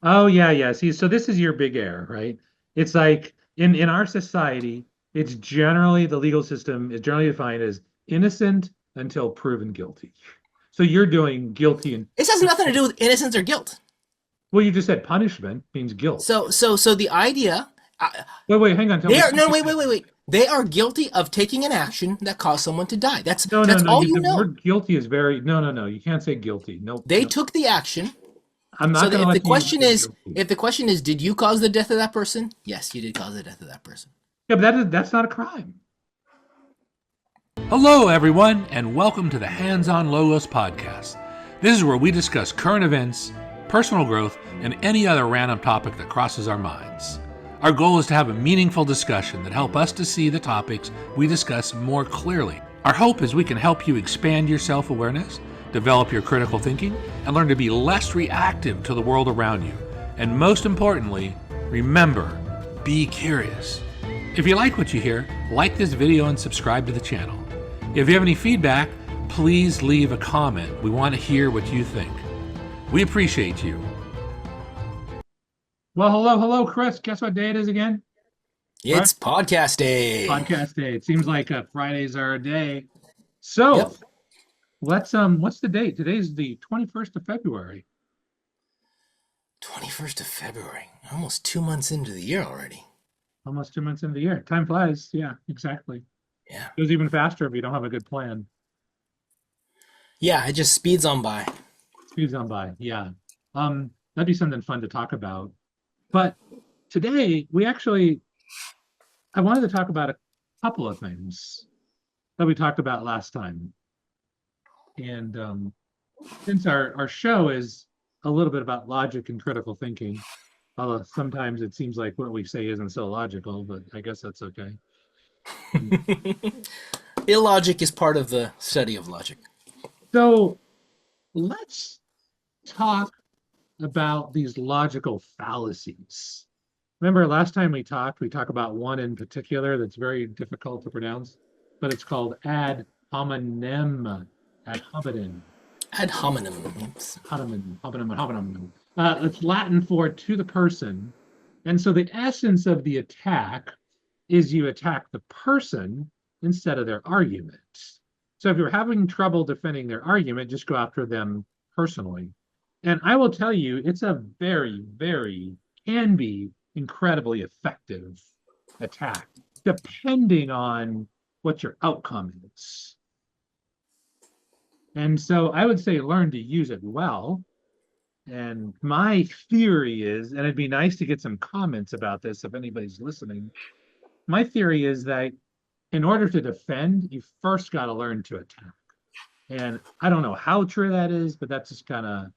Oh yeah, yeah. See, so this is your big error, right? It's like in our society, it's generally the legal system is generally defined as innocent until proven guilty. So you're doing guilty and This has nothing to do with innocence or guilt. well, you just said punishment means guilt. So the idea, Wait, wait, hang on. Tell they me are no, something wait, wait, wait, different. wait. They are guilty of taking an action that caused someone to die. That's No, no, that's no. all You, you the know. word guilty is very no, no, no. You can't say guilty. Nope, They no. took the action. I'm So not going to if the let you use the question word is, guilty. if the question is, did you cause the death of that person? Yes, you did cause the death of that person. Yeah, but that's not a crime. Hello, everyone, and welcome to the Hands on Logos podcast. This is where we discuss current events, personal growth, and any other random topic that crosses our minds. Our goal is to have a meaningful discussion that help us to see the topics we discuss more clearly. Our hope is we can help you expand your self-awareness, develop your critical thinking, and learn to be less reactive to the world around you. And most importantly, remember, be curious. If you like what you hear, like this video and subscribe to the channel. If you have any feedback, please leave a comment. We want to hear what you think. We appreciate you. Well, hello, hello, Chris. Guess what day it is again? It's podcast day. Podcast day. It seems like Fridays are a day. So Yep. what's the date? Today's the 21st of February. 21st of February. Almost 2 months into the year already. Almost 2 months into the year. Time flies. Yeah, exactly. Yeah. It goes even faster if you don't have a good plan. Yeah, it just speeds on by. Speeds on by. Yeah. That'd be something fun to talk about. But today I wanted to talk about a couple of things that we talked about last time. And since our show is a little bit about logic and critical thinking, although sometimes it seems like what we say isn't so logical, but I guess that's okay. Illogic is part of the study of logic. So let's talk about these logical fallacies. Remember last time we talked about one in particular that's very difficult to pronounce, but it's called ad hominem. Ad hominem. Ad hominem. Hominem. It's Latin for to the person. And so the essence of the attack is you attack the person instead of their argument. So if you're having trouble defending their argument, just go after them personally. And I will tell you, it's a very, very, can be incredibly effective attack, depending on what your outcome is. And so I would say learn to use it well. And my theory is, and it'd be nice to get some comments about this if anybody's listening. My theory is that in order to defend, you first got to learn to attack. And I don't know how true that is, but that's just kind of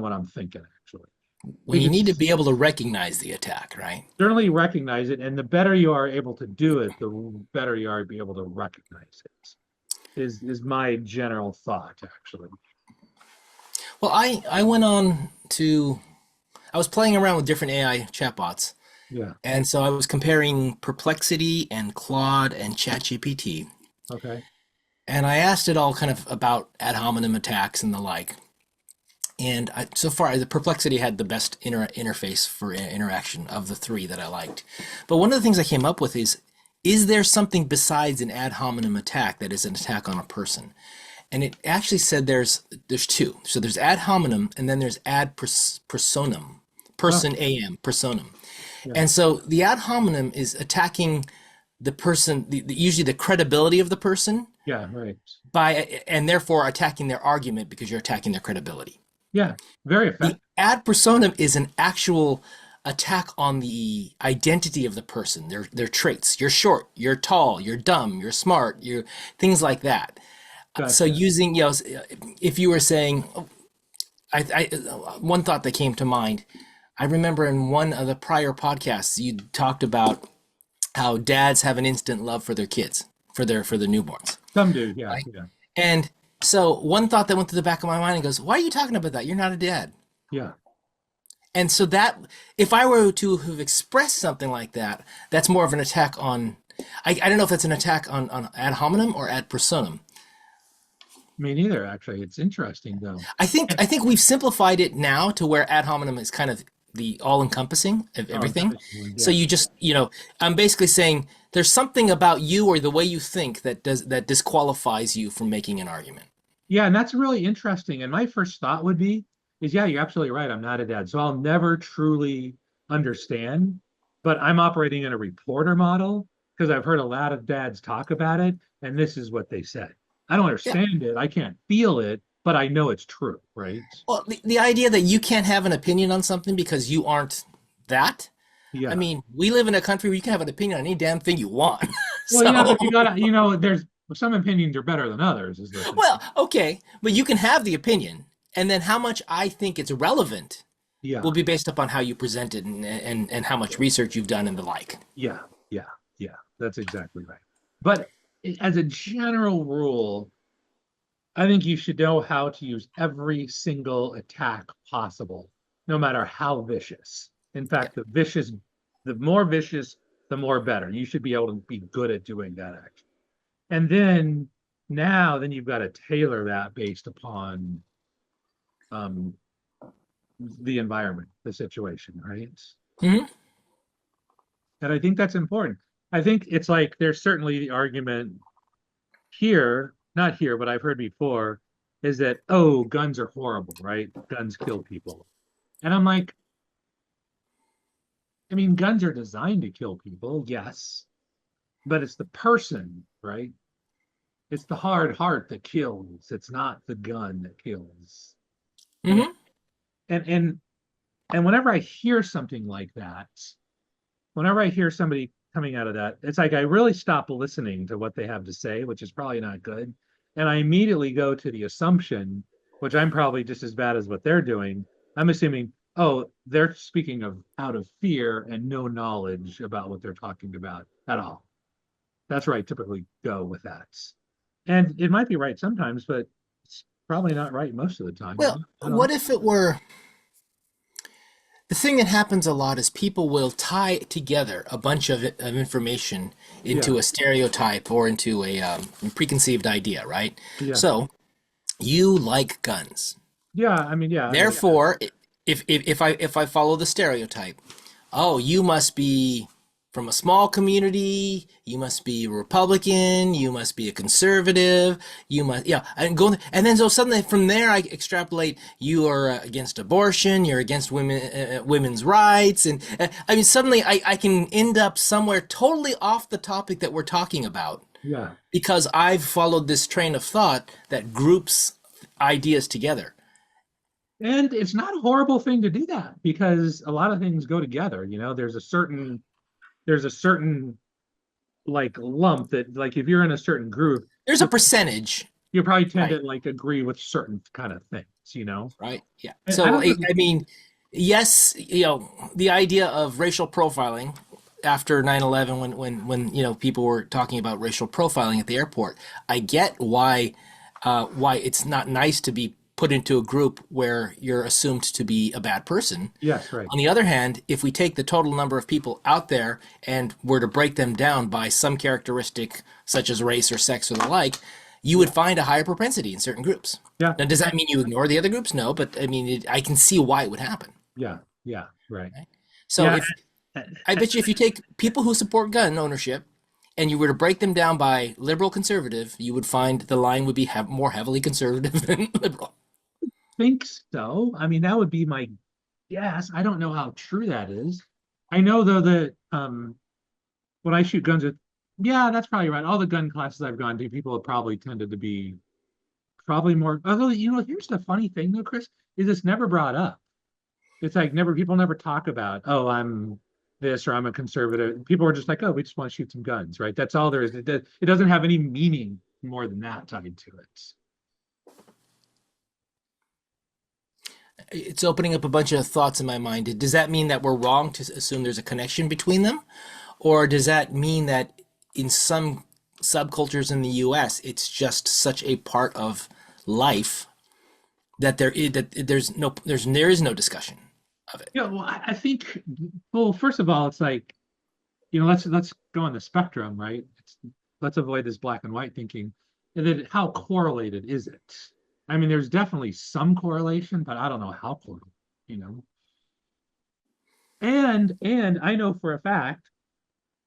what I'm thinking actually. Well, you need to be able to recognize the attack, right? Certainly recognize it, and the better you are able to do it, the better you are to be able to recognize it. Is my general thought actually. Well, I went on to, I was playing around with different AI chatbots. Yeah. And so I was comparing Perplexity and Claude and ChatGPT. Okay. And I asked it all kind of about ad hominem attacks and the like. And so far, the Perplexity had the best interface for interaction of the three that I liked. But one of the things I came up with is there something besides an ad hominem attack that is an attack on a person? And it actually said there's two. So there's ad hominem, and then there's ad personam, person am, personam. Yeah. And so the ad hominem is attacking the person, usually the credibility of the person. Yeah, right. And therefore attacking their argument because you're attacking their credibility. Yeah, very effective. The ad personam is an actual attack on the identity of the person, their traits. You're short, you're tall, you're dumb, you're smart, you things like that. Gotcha. So using, if you were saying, one thought that came to mind, I remember in one of the prior podcasts you talked about how dads have an instant love for their kids, for their newborns. Some do, yeah, right? yeah. And so one thought that went through the back of my mind and goes, why are you talking about that? You're not a dad. Yeah. And so that, if I were to have expressed something like that, that's more of an attack on, I don't know if that's an attack on ad hominem or ad personam. Me neither, actually. It's interesting though. I think we've simplified it now to where ad hominem is kind of the all-encompassing of Oh, everything. So yeah. you just, I'm basically saying there's something about you or the way you think that disqualifies you from making an argument. Yeah, and that's really interesting. And my first thought would be is yeah, you're absolutely right. I'm not a dad. So I'll never truly understand, but I'm operating in a reporter model because I've heard a lot of dads talk about it, and this is what they said. I don't Yeah. understand it. I can't feel it, but I know it's true, right? Well, the idea that you can't have an opinion on something because you aren't that. I Yeah. mean, we live in a country where you can have an opinion on any damn thing you want. Well, yeah, So, but you gotta, there's some opinions are better than others, is the thing. well, okay, but you can have the opinion, and then how much I think it's relevant will Yeah, be based upon how you present it and how much research you've done and the like. yeah, yeah, yeah. That's exactly right. But as a general rule, I think you should know how to use every single attack possible, no matter how vicious. In Yeah. fact, the more vicious, the more better. You should be able to be good at doing that action. And then you've got to tailor that based upon um, the environment, the situation, right? Hmm. And I think that's important. I think it's like there's certainly the argument here, not here, but I've heard before, is that, oh, guns are horrible, right? Guns kill people. And I'm like, I mean, guns are designed to kill people, yes, but it's the person, right? It's the hard heart that kills. It's not the gun that kills. And Hmm. and and and whenever I hear something like that, whenever I hear somebody coming out of that, it's like I really stop listening to what they have to say, which is probably not good. And I immediately go to the assumption, which I'm probably just as bad as what they're doing. I'm assuming, oh, they're speaking of out of fear and no knowledge about what they're talking about at all. That's where I typically go with that. And it might be right sometimes, but it's probably not right most of the time, Well, right? I don't know. what if it were the thing that happens a lot is people will tie together a bunch of information Yeah, into a stereotype or into a preconceived idea, right? yeah, So you like guns. yeah. I mean, yeah, I get that. Therefore, if I follow the stereotype, oh, you must be from a small community, you must be a Republican, you must be a conservative, you must, yeah, and go, and then so suddenly from there I extrapolate you are against abortion, you're against women's rights, and I mean suddenly I can end up somewhere totally off the topic that we're talking about Yeah. because I've followed this train of thought that groups ideas together. And it's not a horrible thing to do that because a lot of things go together. There's a certain like lump that like if you're in a certain group, There's a you percentage, you probably tend right? to like agree with certain kind of things. Right? Yeah. And I So don't I, know. I mean, yes, the idea of racial profiling after 9/11 when people were talking about racial profiling at the airport, I get why it's not nice to be put into a group where you're assumed to be a bad person. Yes, right. On the other hand, if we take the total number of people out there and were to break them down by some characteristic such as race or sex or the like, you would Yeah. find a higher propensity in certain groups. Yeah. Now, does that mean you ignore the other groups? No, but I mean, I can see why it would happen. Yeah. Yeah. Right. Right? So Yeah. if I bet you if you take people who support gun ownership and you were to break them down by liberal conservative, you would find the line would be more heavily conservative than liberal. Think so. I mean, that would be my guess. I don't know how true that is. I know though that when I shoot guns with, yeah, that's probably right. All the gun classes I've gone to, people have probably tended to be probably more. Although, here's the funny thing though, Chris, is it's never brought up. It's like people never talk about, oh, I'm this or I'm a conservative. People are just like, oh, we just want to shoot some guns, right? That's all there is. It doesn't have any meaning more than that tied to it. It's opening up a bunch of thoughts in my mind. Does that mean that we're wrong to assume there's a connection between them? Or does that mean that in some subcultures in the US, it's just such a part of life that there is no discussion of it? Yeah, well, I think, well, first of all, it's like, let's go on the spectrum, right? Let's avoid this black and white thinking. that how correlated is it? I mean, there's definitely some correlation, but I don't know how correlated, you know. And I know for a fact,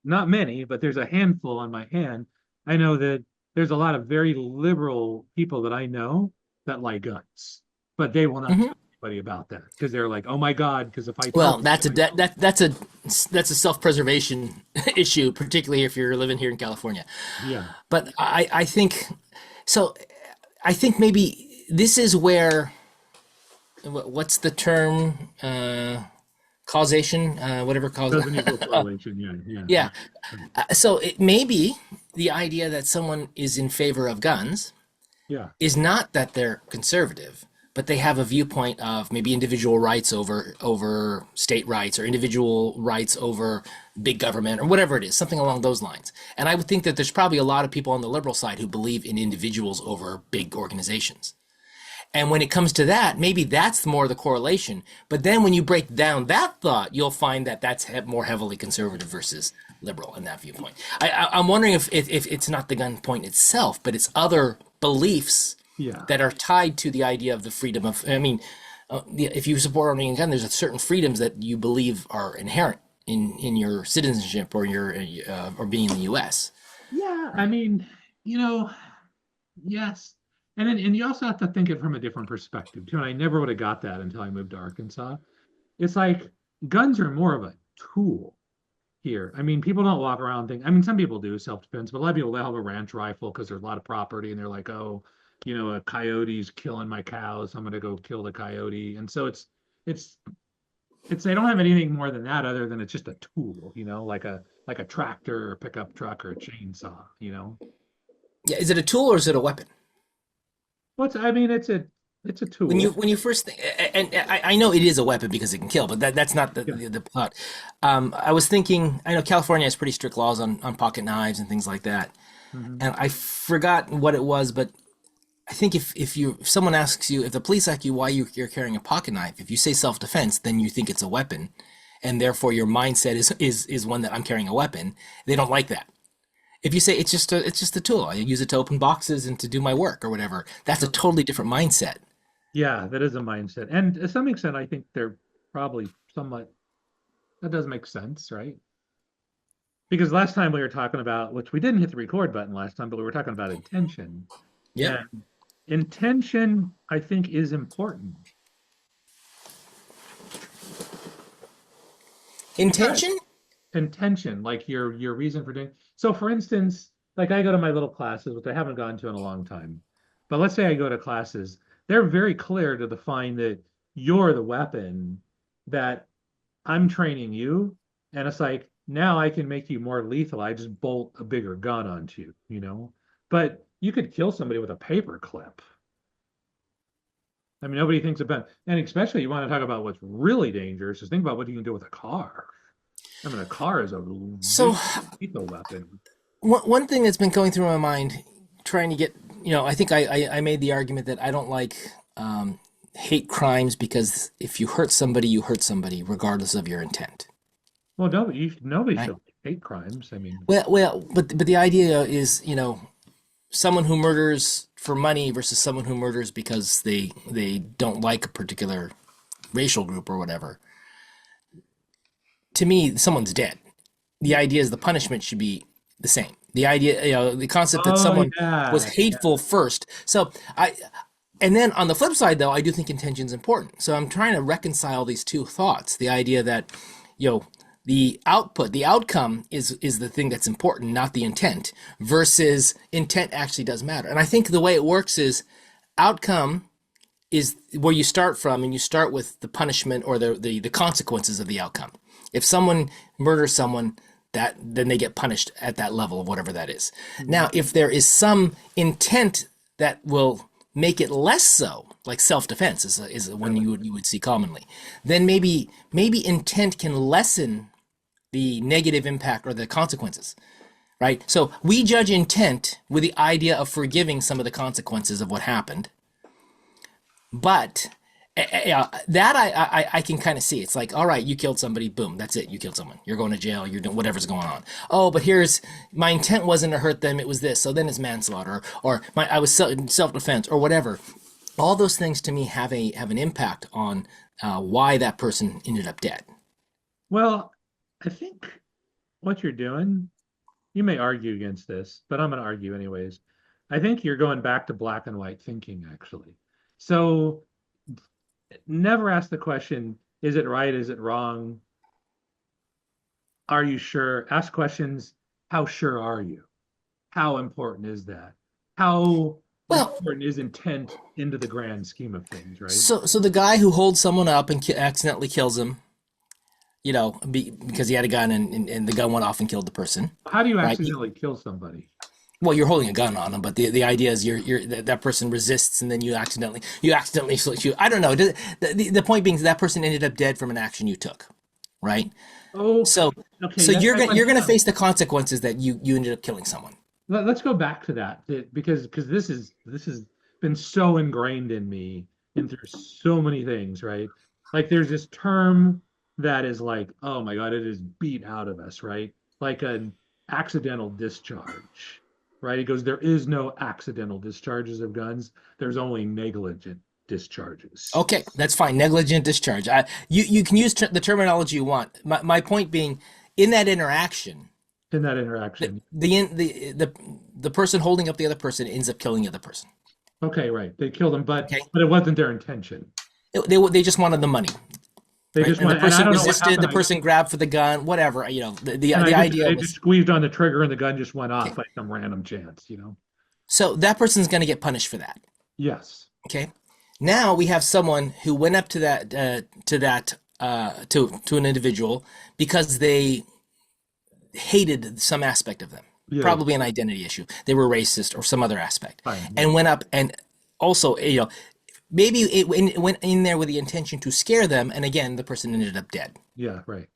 not many, but there's a handful on my hand. I know that there's a lot of very liberal people that I know that like guns, but they will not Hmm. tell anybody about that because they're like, oh my God, because if I tell Well, them, that's a self-preservation issue, particularly if you're living here in California. yeah, But I think so. I think maybe this is where what's the term? Causation, whatever cause. doesn't equal correlation. Yeah, yeah, Yeah. right, right. So it may be the idea that someone is in favor of guns Yeah, is not that they're conservative, but they have a viewpoint of maybe individual rights over state rights, or individual rights over big government, or whatever it is, something along those lines. And I would think that there's probably a lot of people on the liberal side who believe in individuals over big organizations. And when it comes to that, maybe that's more the correlation. But then when you break down that thought, you'll find that that's more heavily conservative versus liberal in that viewpoint. I'm wondering if it's not the gun point itself, but it's other beliefs yeah, that are tied to the idea of the freedom of. I mean, if you support owning a gun, there's a certain freedoms that you believe are inherent in your citizenship or your or being in the U.S. yeah. I mean, you know, yes. And you also have to think it from a different perspective too. And I never would have got that until I moved to Arkansas. It's like guns are more of a tool here. I mean, people don't walk around think. I mean, some people do self-defense, but a lot of people they have a ranch rifle because there's a lot of property, and they're like, oh, a coyote's killing my cows. I'm gonna go kill the coyote. And so it's it's they don't have anything more than that other than it's just a tool, like a tractor or pickup truck or a chainsaw. Yeah, is it a tool or is it a weapon? I mean, it's a tool. When you first think, and I know it is a weapon because it can kill, but that's not the Yeah. the plot. I was thinking, I know California has pretty strict laws on pocket knives and things like that, Mhm. and I forgot what it was, but I think if someone asks you, if the police ask you why you're carrying a pocket knife, if you say self defense, then you think it's a weapon, and therefore your mindset is one that I'm carrying a weapon. They don't like that. If you say it's just a tool, I use it to open boxes and to do my work or whatever, that's a totally different mindset. Yeah, that is a mindset. And to some extent, I think they're probably somewhat, that does make sense, right? Because last time we were talking about, which we didn't hit the record button last time, but we were talking about intention. Yep. And intention, I think, is important. Yeah, Intention? intention, like your reason for doing. So for instance, like I go to my little classes, which I haven't gone to in a long time. But let's say I go to classes, they're very clear to define that you're the weapon, that I'm training you, and it's like now I can make you more lethal. I just bolt a bigger gun onto you. But you could kill somebody with a paper clip. I mean, nobody thinks about, and especially you want to talk about what's really dangerous, is think about what you can do with a car. I mean, a car is a So lethal weapon. one thing that's been going through my mind, trying to get, I think I made the argument that I don't like hate crimes because if you hurt somebody, regardless of your intent. Well, nobody Right? should hate crimes. I mean, But the idea is, someone who murders for money versus someone who murders because they don't like a particular racial group or whatever. To me, someone's dead. The idea is the punishment should be the same. The idea, the concept that oh someone was yeah, hateful first. And then on the flip side, though, I do think intention is important. So I'm trying to reconcile these two thoughts. The idea that, you know, the outcome is the thing that's important, not the intent, versus intent actually does matter. And I think the way it works is outcome is where you start from, and you start with the punishment or the consequences of the outcome. If someone murders someone, then they get punished at that level of whatever that is. Now, if there is some intent that will make it less so, like self-defense is one you would see commonly, then maybe intent can lessen the negative impact or the consequences, right? So we judge intent with the idea of forgiving some of the consequences of what happened, but Yeah, that I can kind of see. It's like, all right, you killed somebody, boom, that's it. You killed someone. You're going to jail. You're doing whatever's going on. Oh, but here's my intent wasn't to hurt them. It was this. So then it's manslaughter, or my I was self defense, or whatever. All those things to me have an impact on why that person ended up dead. Well, I think what you're doing, you may argue against this, but I'm going to argue anyways. I think you're going back to black and white thinking, actually. So never ask the question, is it right? Is it wrong? Are you sure? Ask questions, how sure are you? How important is that? How Well, important is intent into the grand scheme of things, right? so the guy who holds someone up and accidentally kills him, because he had a gun and the gun went off and killed the person, How do you right? accidentally kill somebody? Well, you're holding a gun on them, but the idea is that person resists and then you accidentally shoot. I don't know. The point being that person ended up dead from an action you took, right? Oh, So okay. so That, you're gonna face the consequences that you ended up killing someone. let's go back to that because this has been so ingrained in me and through so many things, right? Like there's this term that is like, oh my God, it is beat out of us, right? Like an accidental discharge, right? It goes, there is no accidental discharges of guns. There's only negligent discharges Okay, that's fine. Negligent discharge. You can use the terminology you want. My point being, in that interaction, in that the interaction. the person holding up the other person ends up killing the other person. Okay, right. They killed him, but Okay, but it wasn't their intention. they just wanted the money, They right? just And the want, and I person don't know what resisted. The happened. person grabbed for the gun. Whatever. And The idea they just was squeezed on the trigger and the gun just went off okay. by some random chance. So that person's going to get punished for that. Yes. Okay. Now we have someone who went up to an individual because they hated some aspect of them, Yes. probably an identity issue. They were racist or some other aspect, Fine. Yeah. and went up and also maybe it went in there with the intention to scare them, and again the person ended up dead. Yeah, right.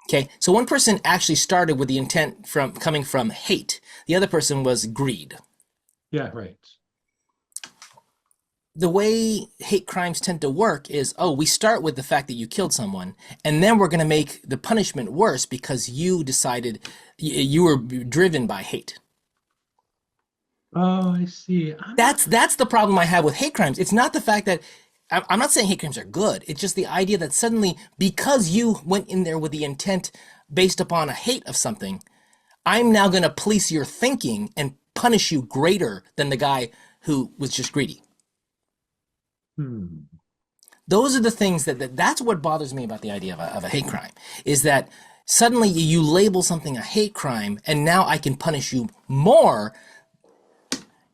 Okay, so one person actually started with the intent from coming from hate. The other person was greed. Yeah, right. The way hate crimes tend to work is, oh, we start with the fact that you killed someone, and then we're going to make the punishment worse because you decided you were driven by hate. Oh, I see. I'm not, That's the problem I have with hate crimes. It's not the fact that I'm not saying hate crimes are good. It's just the idea that suddenly, because you went in there with the intent based upon a hate of something, I'm now going to police your thinking and punish you greater than the guy who was just greedy. hmm. Those are the things that's what bothers me about the idea of a hate crime is that suddenly you label something a hate crime and now I can punish you more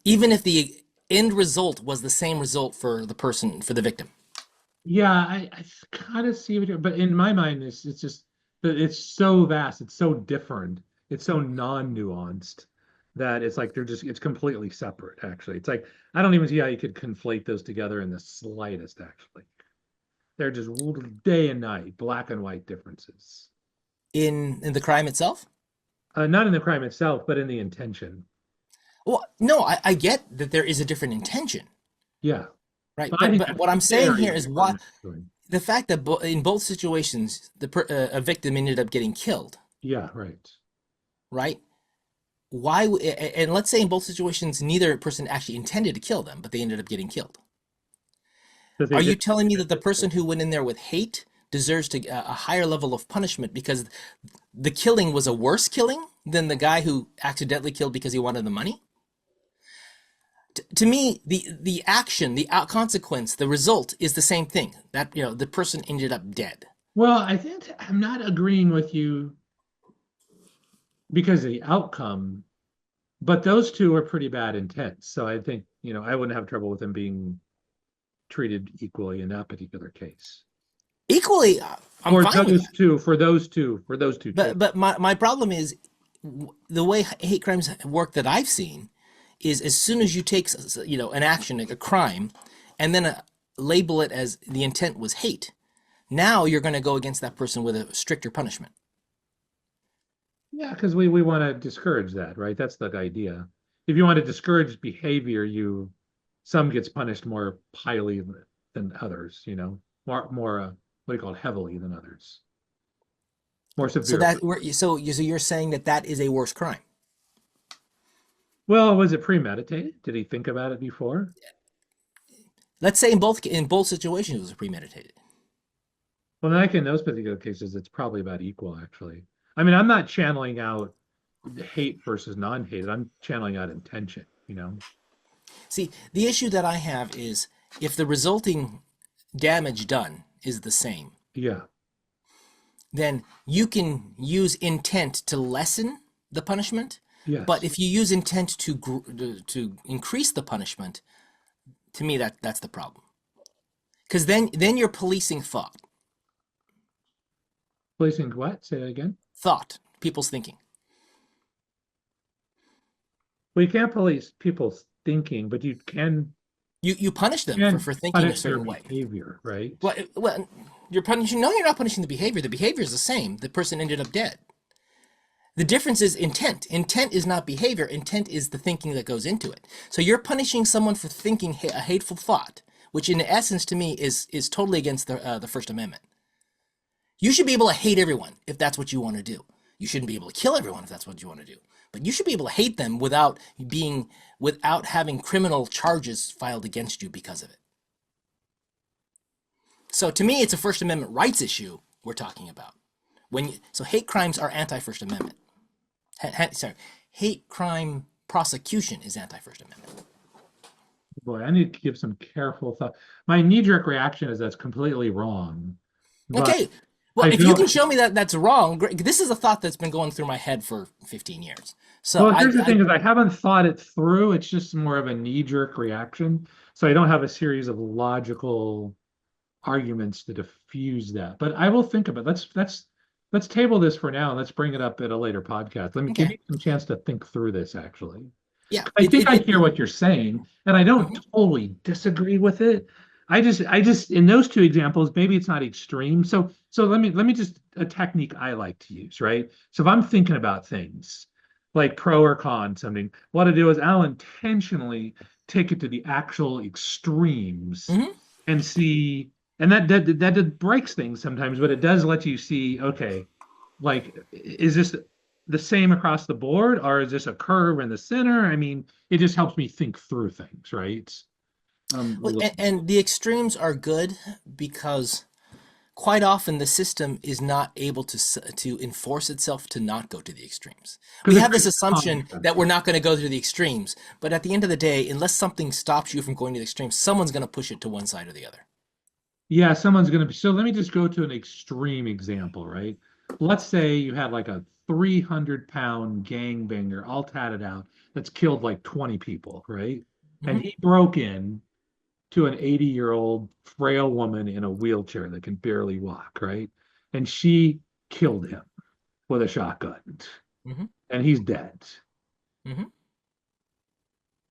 even if the end result was the same result for the person for the victim. Yeah, I kind of see what you're, but in my mind, it's just that it's so vast, it's so different, it's so non-nuanced that it's like it's completely separate, actually. It's like I don't even see how you could conflate those together in the slightest, actually. They're just day and night, black and white differences. In the crime itself. Not in the crime itself, but in the intention. Well, no, I get that there is a different intention, Yeah, right? but I think But that's what I'm saying very here is what different, actually. the fact that in both situations a victim ended up getting killed, Yeah, right. right? Why and let's say in both situations neither person actually intended to kill them, but they ended up getting killed. That they Are you did. telling me that the person who went in there with hate deserves a higher level of punishment because the killing was a worse killing than the guy who accidentally killed because he wanted the money? To me, the action, the consequence, the result is the same thing. That the person ended up dead. Well, I think I'm not agreeing with you because of the outcome, but those two are pretty bad intents. So I think, I wouldn't have trouble with them being treated equally in that particular case. Equally, I'm For fine with those that. two, for those two But cases. but my problem is the way hate crimes work that I've seen is as soon as you take an action like a crime and then label it as the intent was hate, now you're going to go against that person with a stricter punishment. Yeah, because we want to discourage that, right? That's the idea. If you want to discourage behavior, some gets punished more highly than others, more what do you call it, heavily than others, more So severe. so you're saying that that is a worse crime. Well, was it premeditated? Did he think about it before? Let's say in both situations it was premeditated. Well, then I think in those particular cases, it's probably about equal, actually. I mean, I'm not channeling out hate versus non-hate. I'm channeling out intention. See, the issue that I have is if the resulting damage done is the same, Yeah. then you can use intent to lessen the punishment. But Yes. if you use intent to increase the punishment, to me that's the problem. Because then you're policing thought, Policing what? Say that again. people's thinking. Well, you can't police people's thinking, but you can You punish them can for thinking a punish their certain way. behavior, right? Well, you're punishing. No, you're not punishing the behavior. The behavior is the same. The person ended up dead. The difference is intent. Intent is not behavior. Intent is the thinking that goes into it. So you're punishing someone for thinking a hateful thought, which in essence to me is totally against the First Amendment. You should be able to hate everyone if that's what you want to do. You shouldn't be able to kill everyone if that's what you want to do. But you should be able to hate them without having criminal charges filed against you because of it. So to me, it's a First Amendment rights issue we're talking about. So hate crimes are anti-First Amendment. Hate crime prosecution is anti-First Amendment. Boy, I need to give some careful thought. My knee-jerk reaction is that's completely wrong. But Okay, well, I if you don't. can show me that that's wrong, this is a thought that's been going through my head for 15 years. So Well, here's the thing is I haven't thought it through. It's just more of a knee-jerk reaction. So I don't have a series of logical arguments to diffuse that. But I will think about it. Let's table this for now and let's bring it up at a later podcast. Let me give Okay. you some chance to think through this actually. Yeah, I think I hear what you're saying, and I don't totally disagree with it. I just in those two examples, maybe it's not extreme. So let me just a technique I like to use, right? So if I'm thinking about things like pro or con something, what I do is I'll intentionally take it to the actual extremes Mhm. and see, and that breaks things sometimes, but it does let you see, okay, like is this the same across the board, or is this a curve in the center? I mean, it just helps me think through things, right? Well, and the extremes are good because quite often the system is not able to enforce itself to not go to the extremes. We have this assumption that we're not going to go to the extremes, but at the end of the day, unless something stops you from going to the extremes, someone's going to push it to one side or the other. Yeah, someone's going to be. So let me just go to an extreme example, right? Let's say you had like a 300-pound gangbanger all tatted out that's killed like 20 people, right? And Mhm. he broke in to an 80-year-old frail woman in a wheelchair that can barely walk, right? And she killed him with a shotgun, Mhm. and he's dead. Mhm.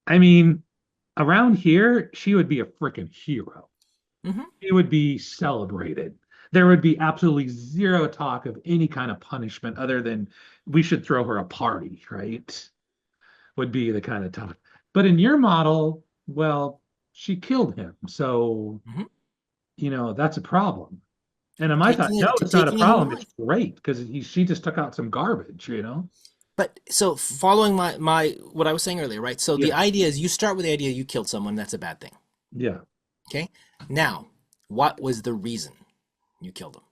I mean, around here, she would be a freaking hero. Mhm. She would be celebrated. There would be absolutely zero talk of any kind of punishment other than we should throw her a party, right? Would be the kind of talk. But in your model, well, she killed him. So, Mhm. that's a problem. And in my thought, Taking no, it, it's not a taking a human problem. It's life. great because she just took out some garbage. But so following my what I was saying earlier, right? So the Yeah. idea is you start with the idea you killed someone, that's a bad thing. Yeah. Okay? Now, what was the reason you killed them?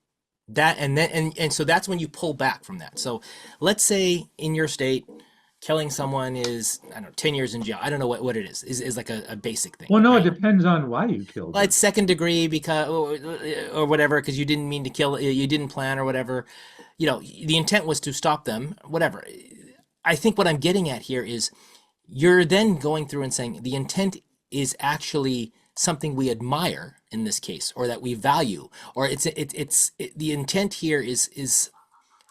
That and then and so that's when you pull back from that. So let's say in your state, killing someone is, I don't know, 10 years in jail. I don't know what it is like a basic thing, Well, no, it right? depends on why you killed Well, her. it's second degree because or whatever, because you didn't mean to kill, you didn't plan or whatever. The intent was to stop them, whatever. I think what I'm getting at here is you're then going through and saying the intent is actually something we admire in this case, or that we value, or the intent here is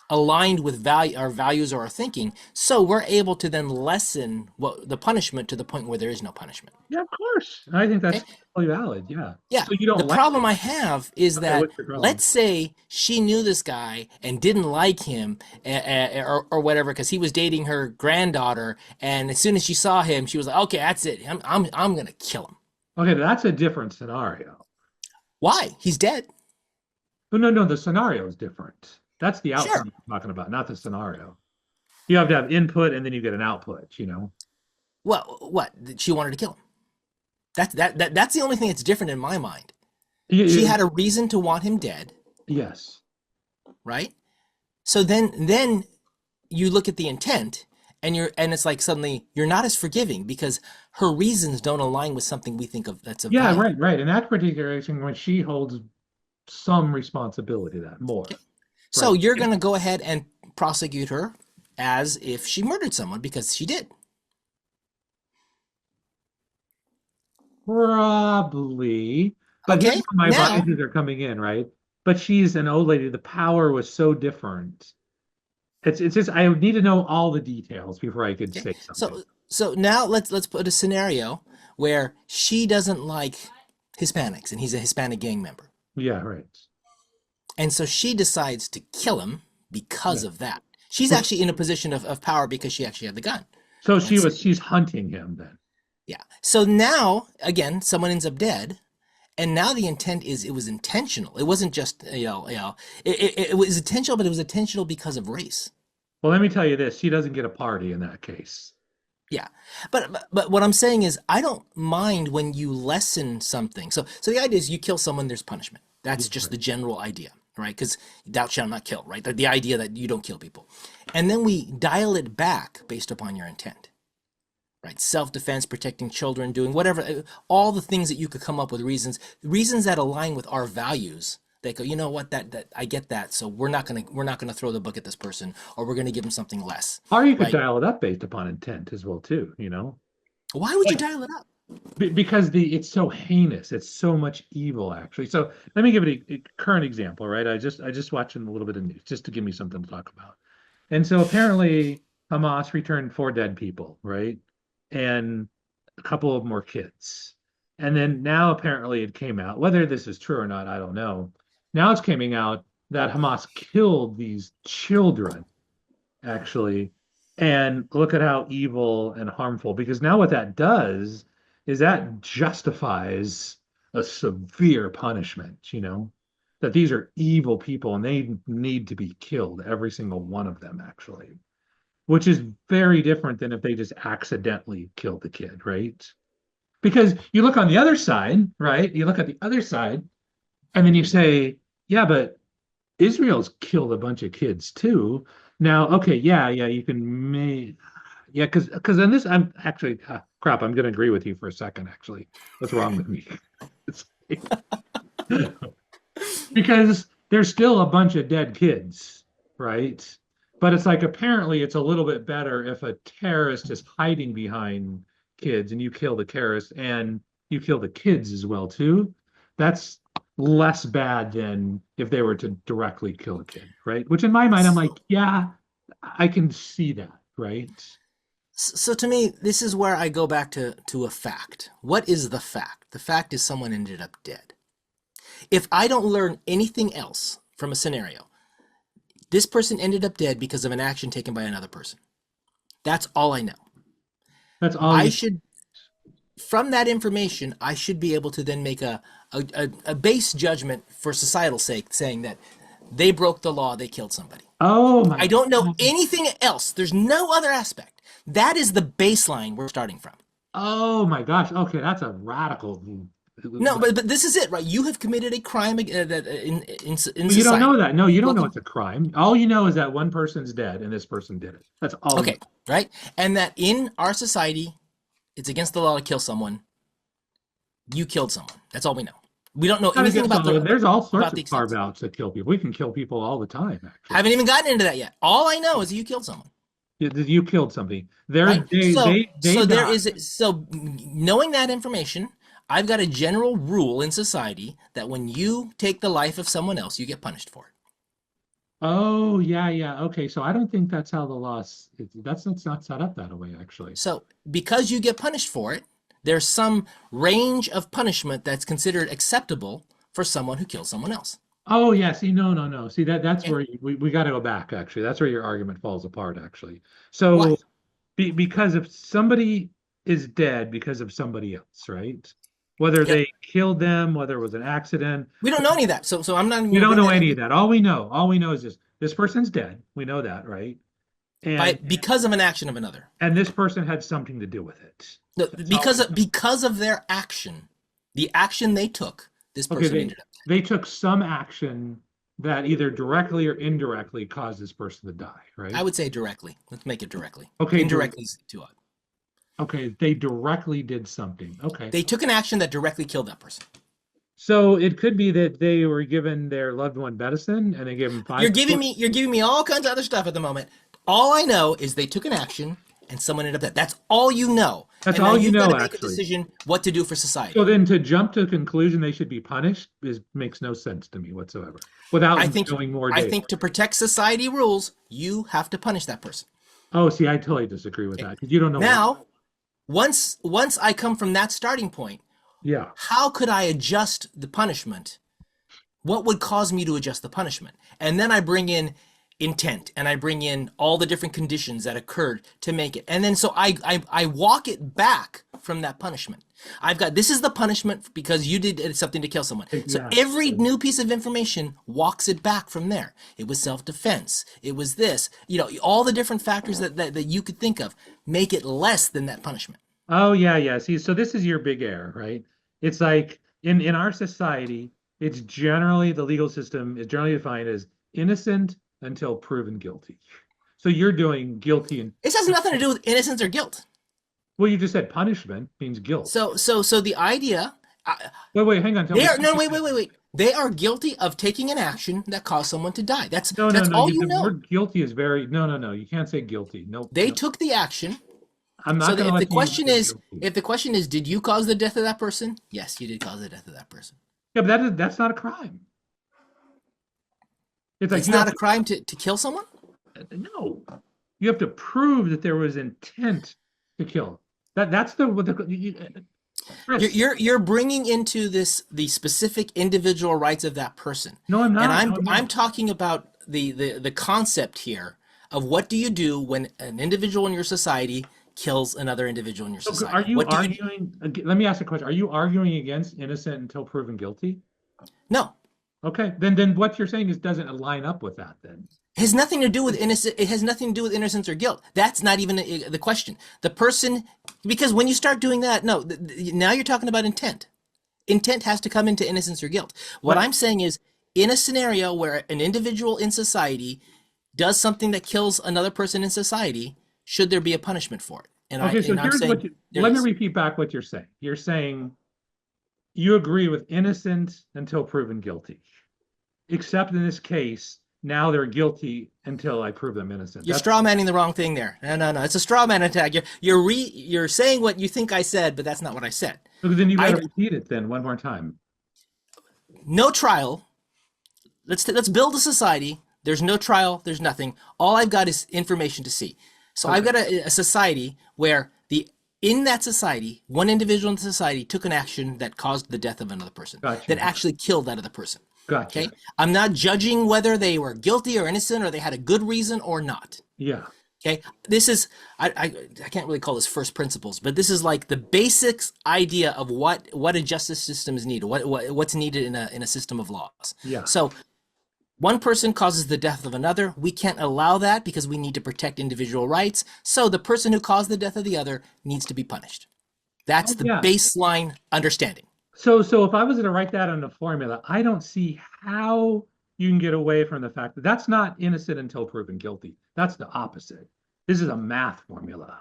aligned with our values or our thinking, so we're able to then lessen the punishment to the point where there is no punishment. Yeah, of course. I think Okay. that's totally valid. Yeah. Yeah. So you The don't like problem it. I have is Okay, that what's your problem? let's say she knew this guy and didn't like him or whatever because he was dating her granddaughter, and as soon as she saw him, she was like, "Okay, that's it. I'm gonna kill him." Okay, that's a different scenario. Why? He's dead. Oh, no, no, the scenario is different. That's the Sure. outcome I'm talking about, not the scenario. You have to have input and then you get an output, you know? Well, what? She wanted to kill him. That's the only thing that's different in my mind. She Yeah, had a reason to want him dead, yes. right? So then you look at the intent and it's like suddenly you're not as forgiving because her reasons don't align with something we think of that's of Yeah, value. right, right. In that particular situation, when she holds some responsibility, that more, Okay. So right? you're going to go ahead and prosecute her as if she murdered someone because she did. Probably. But here's Okay? where my Now, biases are coming in, right? But she's an old lady. The power was so different. It's just I need to know all the details before I could okay. say something. So now let's put a scenario where she doesn't like Hispanics and he's a Hispanic gang member. Yeah, right. And so she decides to kill him Yeah. because of that. She's Well, actually in a position of power because she actually had the gun. so That's she's hunting him then. yeah. So now again, someone ends up dead, and now the intent is it was intentional. It wasn't just it was intentional, but it was intentional because of race. Well, let me tell you this, she doesn't get a party in that case. Yeah, but what I'm saying is I don't mind when you lessen something. So the idea is you kill someone, there's punishment. Yeah, That's just right. the general idea, right? Because thou shalt not kill, right? The idea that you don't kill people, and then we dial it back based upon your intent, right? Self-defense, protecting children, doing whatever, all the things that you could come up with reasons that align with our values. They go, you know what, that I get that, so we're not gonna throw the book at this person, or we're gonna give them something less, Or you could right? dial it up based upon intent as well too, you know? Why would you dial it up? Because it's so heinous. It's so much evil, actually. So let me give it a current example, right? I just watched a little bit of news just to give me something to talk about. And so apparently Hamas returned 4 dead people, right? And a couple of more kids. And then now apparently it came out, whether this is true or not, I don't know. Now it's coming out that Hamas killed these children actually. And look at how evil and harmful, because now what that does is that justifies a severe punishment, you know, that these are evil people and they need to be killed, every single one of them, actually, which is very different than if they just accidentally killed the kid, right? Because you look on the other side, right? You look at the other side, and then you say, yeah, but Israel's killed a bunch of kids too. Now, okay, yeah, yeah, you can make, yeah, because in this, I'm actually crap. I'm going to agree with you for a second. Actually, what's wrong with me? It's, because there's still a bunch of dead kids, right? But it's like apparently it's a little bit better if a terrorist is hiding behind kids and you kill the terrorist and you kill the kids as well too. That's less bad than if they were to directly kill a kid, right? Which in my mind, I'm like, So, yeah, I can see that, right? so to me, this is where I go back to a fact. What is the fact? The fact is someone ended up dead. If I don't learn anything else from a scenario, this person ended up dead because of an action taken by another person. That's all I know. That's all I you. should, from that information, I should be able to then make a base judgment for societal sake, saying that they broke the law, they killed somebody. Oh my I don't know God. anything else. There's no other aspect. That is the baseline we're starting from. Oh my gosh. Okay, that's a radical. No, Well, but this is it, right? You have committed a crime in you don't know society. that. No, you You've don't know broken. it's a crime. All you know is that one person's dead and this person did it. That's all you Okay, know. right? And that in our society, it's against the law to kill someone. You killed someone. That's all we know. We don't know Not anything against about all. There's all sorts the of carve extent. outs that kill people. We can kill people all the time, actually. Haven't even gotten into that yet. All I know is you killed someone, You killed somebody. They're right? they So there die. is so knowing that information, I've got a general rule in society that when you take the life of someone else, you get punished for it. Oh yeah, yeah. Okay, so I don't think that's how the law. That's not set up that way, actually. So because you get punished for it, there's some range of punishment that's considered acceptable for someone who kills someone else. Oh yeah. See, no, no, no. See that's Okay? where we got to go back. Actually, that's where your argument falls apart. Actually, Why? so because if somebody is dead because of somebody else, right? whether Yep. they killed them, whether it was an accident. We don't know any of that. So I'm not even We gonna don't bring know that any up. of that. All we know is this person's dead. We know that, right? And Because of an action of another. this person had something to do with it. No, That's all we know. because of their action, the action they took, this Okay, person ended up. they took some action that either directly or indirectly caused this person to die, right? I would say directly. Let's make it directly. Okay, Indirectly is too odd. Okay, they directly did something. Okay. They took an action that directly killed that person. So it could be that they were given their loved one medicine and they gave them five. You're giving me all kinds of other stuff at the moment. All I know is they took an action and someone ended up dead. That's all you know. That's and all now you you've know, got to make actually. a decision what to do for society. So then to jump to a conclusion they should be punished makes no sense to me whatsoever. Without knowing more data. I think to protect society rules, you have to punish that person. Oh, see, I totally disagree with that because you don't know. Now, once I come from that starting point, yeah, how could I adjust the punishment? What would cause me to adjust the punishment? And then I bring in intent and I bring in all the different conditions that occurred to make it. And then so I walk it back from that punishment. I've got, this is the punishment because you did something to kill someone. Exactly. So every new piece of information walks it back from there. It was self-defense. It was this, all the different factors that you could think of make it less than that punishment. Oh, yeah. See, so this is your big error, right? It's like in our society, it's generally the legal system is generally defined as innocent until proven guilty. So you're doing guilty and This has nothing to do with innocence or guilt. well, you just said punishment means guilt. So the idea. Wait, hang on. Wait. They are guilty of taking an action that caused someone to die. That's all you The know. word guilty is very no. You can't say guilty. No. They took the action. I'm not So going to if let the you question say is, guilty. did you cause the death of that person? Yes, you did cause the death of that person. Yeah, but that's not a crime. It's like It's not a crime to kill someone? No. You have to prove that there was intent to kill. That's Chris, You're bringing into this the specific individual rights of that person. No, I'm not. And I'm not. I'm talking about the concept here of what do you do when an individual in your society kills another individual in your society. Are you arguing? Let me ask a question. Are you arguing against innocent until proven guilty? No. Okay, then what you're saying doesn't line up with that. Then It has nothing to do with innocent. It has nothing to do with innocence or guilt. That's not even the question. The person, because when you start doing that, no, now you're talking about intent. Intent has to come into innocence or guilt. What I'm saying is, in a scenario where an individual in society does something that kills another person in society, should there be a punishment for it? And okay, so here's what. Let me repeat back what you're saying. You're saying you agree with innocent until proven guilty, except in this case. Now they're guilty until I prove them innocent. You're straw manning the wrong thing there. No. It's a straw man attack. You're saying what you think I said, but that's not what I said. Because then you got to repeat it then one more time. No trial. Let's build a society. There's no trial. There's nothing. All I've got is information to see. So I've got a society where in that society, one individual in the society took an action that caused the death of another person. Gotcha. That actually killed that other person. Gotcha. Okay. I'm not judging whether they were guilty or innocent or they had a good reason or not. Yeah. Okay. This is I can't really call this first principles, but this is like the basics idea of what a justice system is needed, what's needed in a system of laws. Yeah. So one person causes the death of another. We can't allow that because we need to protect individual rights. So the person who caused the death of the other needs to be punished. That's the baseline understanding. So if I was to write that on a formula, I don't see how you can get away from the fact that that's not innocent until proven guilty. That's the opposite. This is a math formula.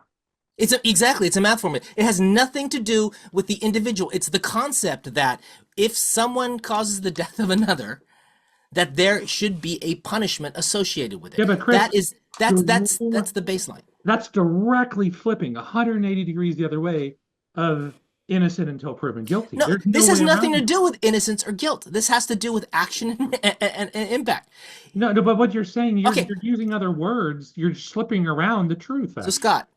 It's a math formula. It has nothing to do with the individual. It's the concept that if someone causes the death of another, that there should be a punishment associated with it. Yeah, but Chris, that's the baseline. That's directly flipping 180 degrees the other way of innocent until proven guilty. No, this has nothing to do with innocence or guilt. This has to do with action and impact. No, but what you're saying, you're using other words. You're slipping around the truth. So Scott,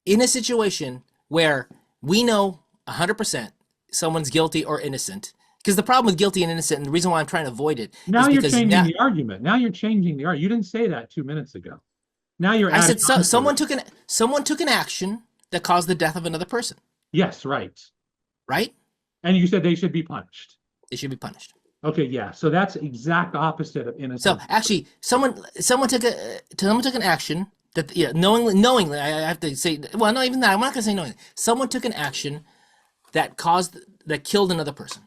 in a situation where we know 100% someone's guilty or innocent, because the problem with guilty and innocent, and the reason why I'm trying to avoid it, now you're changing the argument. Now you're changing the argument. You didn't say that 2 minutes ago. Now you're. I said someone took an action that caused the death of another person. Yes, right. Right? And you said they should be punished. They should be punished. Okay, yeah. So that's exact opposite of So innocence. actually, someone took an action that knowingly. I have to say, well, not even that. I'm not going to say knowingly. Someone took an action that killed another person.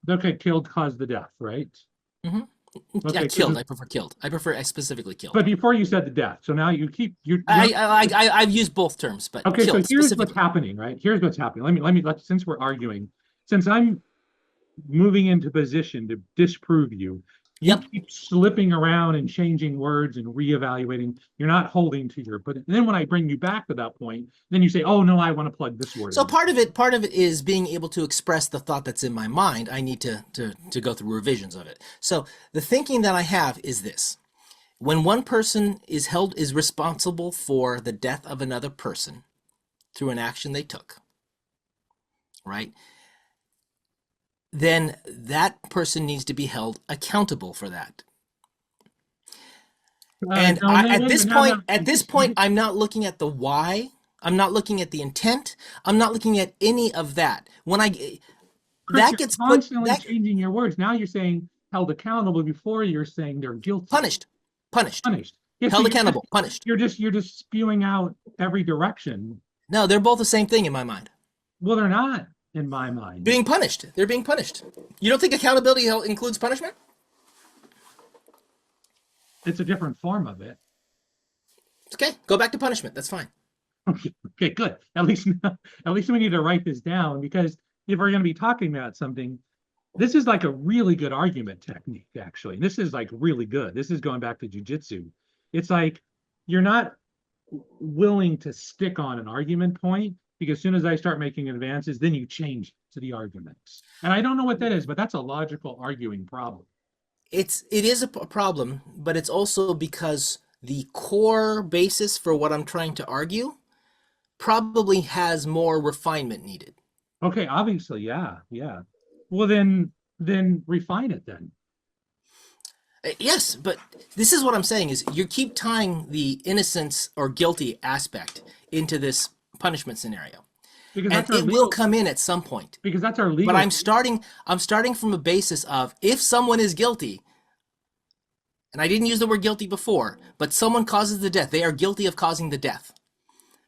Okay, killed caused the death, right? Mm-hmm. Okay, Yeah, killed. I prefer killed. I specifically killed. But before you said the death, so now I've used both terms, but okay. So killed here's what's happening, right? Here's what's happening. Let since we're arguing, since I'm moving into position to disprove you, you Yep. keep slipping around and changing words and reevaluating. You're not holding to your. But then when I bring you back to that point, then you say, "Oh no, I want to plug this word." So in. part of it is being able to express the thought that's in my mind. I need to go through revisions of it. So the thinking that I have is this: when one person is responsible for the death of another person through an action they took, right? Then that person needs to be held accountable for that. And at this point, I'm not looking at the why. I'm not looking at the intent. I'm not looking at any of that. When Chris, that you're gets constantly changing your words. Now you're saying held accountable. Before you're saying they're guilty. Punished. Yeah, held accountable. Punished. You're just spewing out every direction. No, they're both the same thing in my mind. Well, they're not in my mind. Being punished. They're being punished. You don't think accountability includes punishment? It's a different form of it. Okay, go back to punishment. That's fine. Okay, good. At least we need to write this down, because if we're going to be talking about something, this is like a really good argument technique, actually. This is like really good. This is going back to jujitsu. It's like you're not willing to stick on an argument point, because as soon as I start making advances, then you change to the arguments. And I don't know what that is, but that's a logical arguing problem. It is a problem, but it's also because the core basis for what I'm trying to argue probably has more refinement needed. Okay, obviously, yeah. Well, then refine it then. Yes, but this is what I'm saying is you keep tying the innocence or guilty aspect into this punishment scenario. Because and it will come in at some point. Because that's our legal. But I'm starting from a basis of, if someone is guilty, and I didn't use the word guilty before, but someone causes the death, they are guilty of causing the death.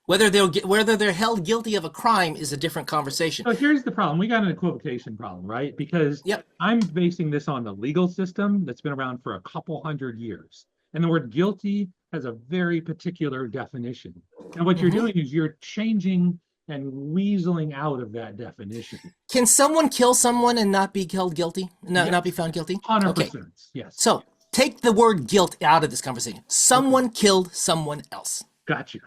Whether they're held guilty of a crime is a different conversation. So here's the problem. We got an equivocation problem, right? Because I'm basing this on the legal system that's been around for a couple hundred years. And the word guilty has a very particular definition. And what you're doing is you're changing and weaseling out of that definition. Can someone kill someone and not be held guilty? Not be found guilty? 100%, okay. Yes. So take the word guilt out of this conversation. Someone killed someone else. Gotcha.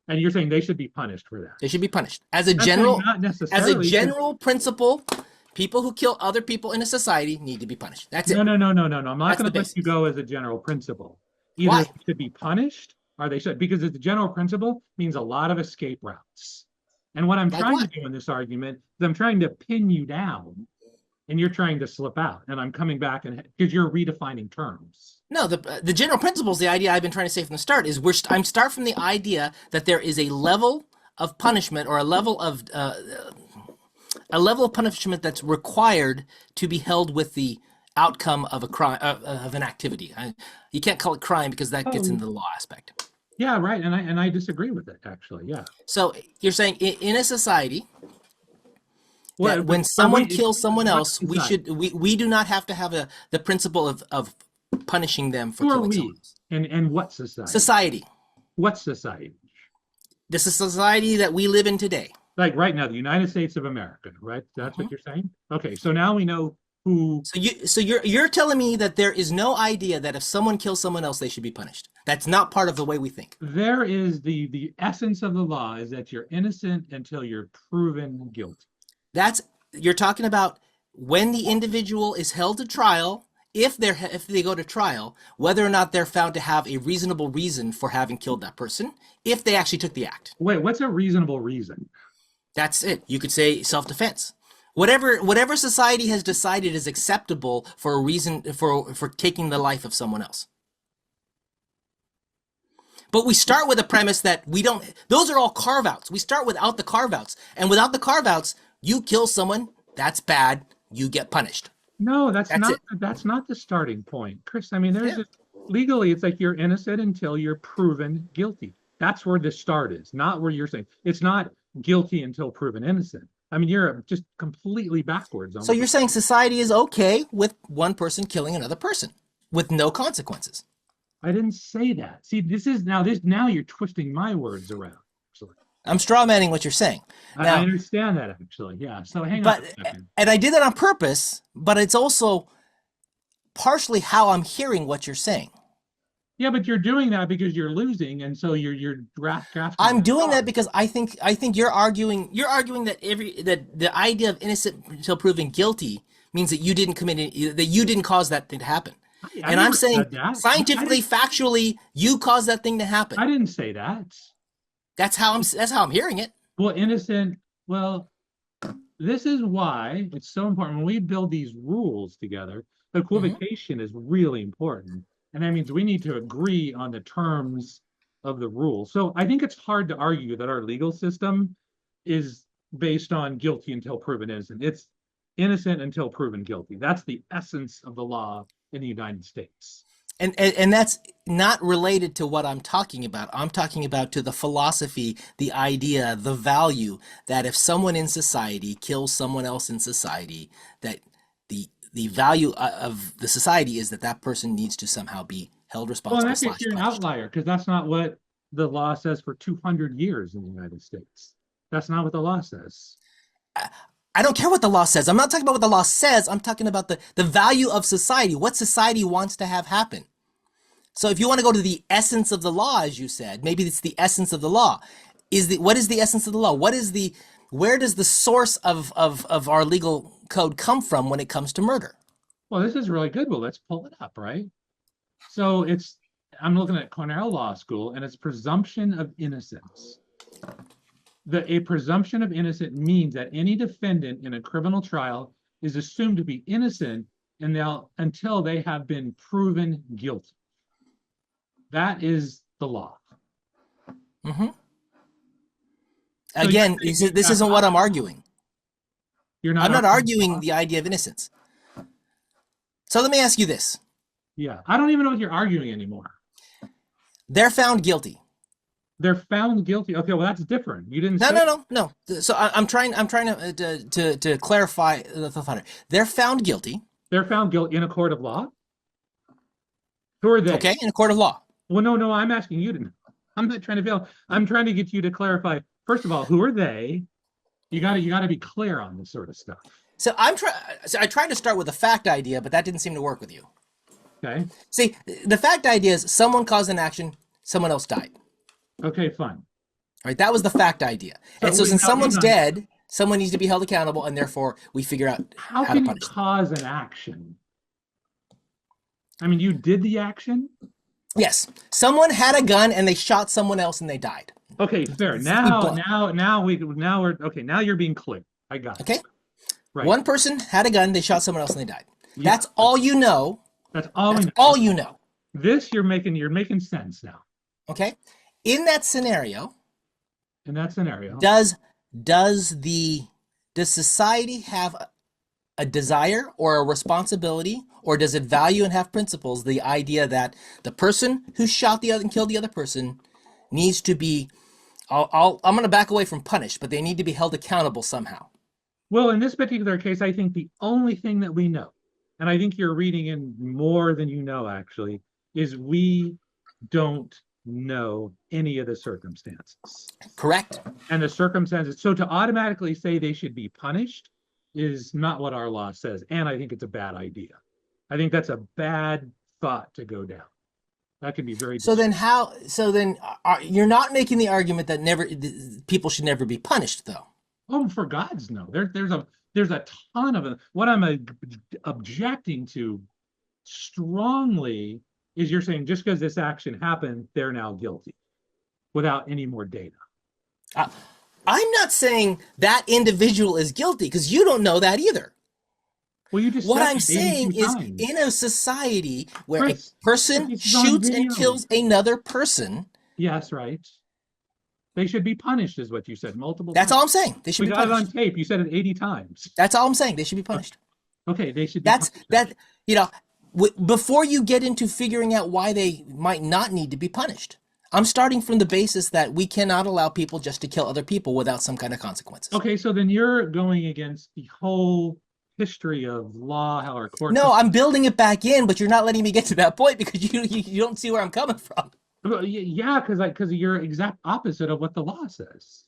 And you're saying they should be punished for that? They should be punished. As a general principle, people who kill other people in a society need to be punished. That's it. No. I'm not going to let you go as a general principle. Either they should be punished or they should, because the general principle means a lot of escape routes. And what I'm trying to do in this argument is I'm trying to pin you down, and you're trying to slip out. And I'm coming back, and because you're redefining terms. No, the general principle is the idea I've been trying to say from the start is I'm start from the idea that there is a level of punishment or a level of punishment that's required to be held with the outcome of a crime of an activity. You can't call it crime because that gets into the law aspect. Yeah, right. And I disagree with it, actually. Yeah. So you're saying in a society, that when someone kills someone else, we do not have to have the principle of punishing them for killing someone else. And what society? Society. What society? This is society that we live in today. Like right now, the United States of America, right? That's what you're saying? Okay, so now we know who. So you're telling me that there is no idea that if someone kills someone else, they should be punished. That's not part of the way we think. There is the essence of the law is that you're innocent until you're proven guilty. You're talking about when the individual is held to trial, if they go to trial, whether or not they're found to have a reasonable reason for having killed that person, if they actually took the act. Wait, what's a reasonable reason? That's it. You could say self-defense. Whatever society has decided is acceptable for a reason for taking the life of someone else. But we start with a premise that we don't, those are all carve outs. We start without the carve outs. And without the carve outs, you kill someone, that's bad, you get punished. No, that's That's not it. that's not the starting point, Chris. I mean, there's Yeah. just legally, it's like you're innocent until you're proven guilty. That's where the start is, not where you're saying it's not guilty until proven innocent. I mean, you're just completely backwards on So what you're saying society is okay with one person killing another person with no consequences. I didn't say that. See, this now you're twisting my words around. Actually, I'm straw manning what you're saying. I Now, understand that actually. Yeah. So hang on but, a second. and I did that on purpose, but it's also partially how I'm hearing what you're saying. Yeah, but you're doing that because you're losing, and so you're drafting. I'm doing that card. because I think you're arguing that that the idea of innocent until proven guilty means that you didn't commit that you didn't cause that thing to happen. I And I'm never saying said that. scientifically, factually, you caused that thing to happen. I didn't say that. That's how I'm hearing it. Well, innocent. Well, this is why it's so important when we build these rules together. Equivocation is really important. And that means we need to agree on the terms of the rule. So I think it's hard to argue that our legal system is based on guilty until proven innocent. It's innocent until proven guilty. That's the essence of the law in the United States. And that's not related to what I'm talking about. I'm talking about to the philosophy, the idea, the value that if someone in society kills someone else in society, that the value of the society is that that person needs to somehow be held Well, in responsible that case, slash you're an punished. outlier because that's not what the law says for 200 years in the United States. That's not what the law says. I don't care what the law says. I'm not talking about what the law says. I'm talking about the value of society, what society wants to have happen. So if you want to go to the essence of the law, as you said, maybe it's the essence of the law. What is the essence of the law? Where does the source of our legal code come from when it comes to murder? Well, this is really good. Well, let's pull it up, right? So I'm looking at Cornell Law School, and it's presumption of innocence. A presumption of innocence means that any defendant in a criminal trial is assumed to be innocent until they have been proven guilty. That is the law. Mm-hmm. So Again, this isn't what I'm arguing. I'm not arguing the idea of innocence. So let me ask you this. Yeah, I don't even know what you're arguing anymore. They're found guilty. They're found guilty. Okay, well that's different. You didn't. No. So I'm trying to clarify the thought. They're found guilty. They're found guilty in a court of law. Who are they? Okay, in a court of law. Well, no. I'm asking you to. I'm not trying to fail. I'm trying to get you to clarify. First of all, who are they? You got to be clear on this sort of stuff. So I tried to start with a fact idea, but that didn't seem to work with you. Okay. See, the fact idea is someone caused an action, someone else died. Okay, fine. All right, that was the fact idea. And so since someone's dead, someone needs to be held accountable, and therefore we figure out how to can you punish them. cause an action? I mean, you did the action. Yes, someone had a gun and they shot someone else and they died. Okay, fair. Now we're okay. Now you're being clear. I got it. Okay. Right. One person had a gun, they shot someone else and they died. Yeah. That's all you know. That's all. That's all you know. This you're making sense now. Okay. In that scenario, does society have a desire or a responsibility, or does it value and have principles the idea that the person who shot the other and killed the other person needs to be I'm going to back away from punished, but they need to be held accountable somehow? Well, in this particular case, I think the only thing that we know, and I think you're reading in more than you know actually, is we don't know any of the circumstances. Correct. And the circumstances, so to automatically say they should be punished is not what our law says. And I think it's a bad idea. I think that's a bad thought to go down. That could be very. So then you're not making the argument that people should never be punished, though. Oh, for God's no. There's a ton of it. What I'm objecting to strongly is you're saying just because this action happened, they're now guilty without any more data. I'm not saying that individual is guilty because you don't know that either. Well, you just what said I'm saying is times. In a society where Chris, a person it's on shoots and video. kills another person, Yes, right. They should be punished, is what you said multiple That's times. all I'm saying. They should We be got it on punished. tape. You said it 80 times. That's all I'm saying. They should be punished. Okay, they should be That's punished then. that. You know, before you get into figuring out why they might not need to be punished, I'm starting from the basis that we cannot allow people just to kill other people without some kind of consequences. Okay, so then you're going against the whole history of law, how our courts. No, I'm building it back in, but you're not letting me get to that point because you don't see where I'm coming from. Yeah, because you're exact opposite of what the law says.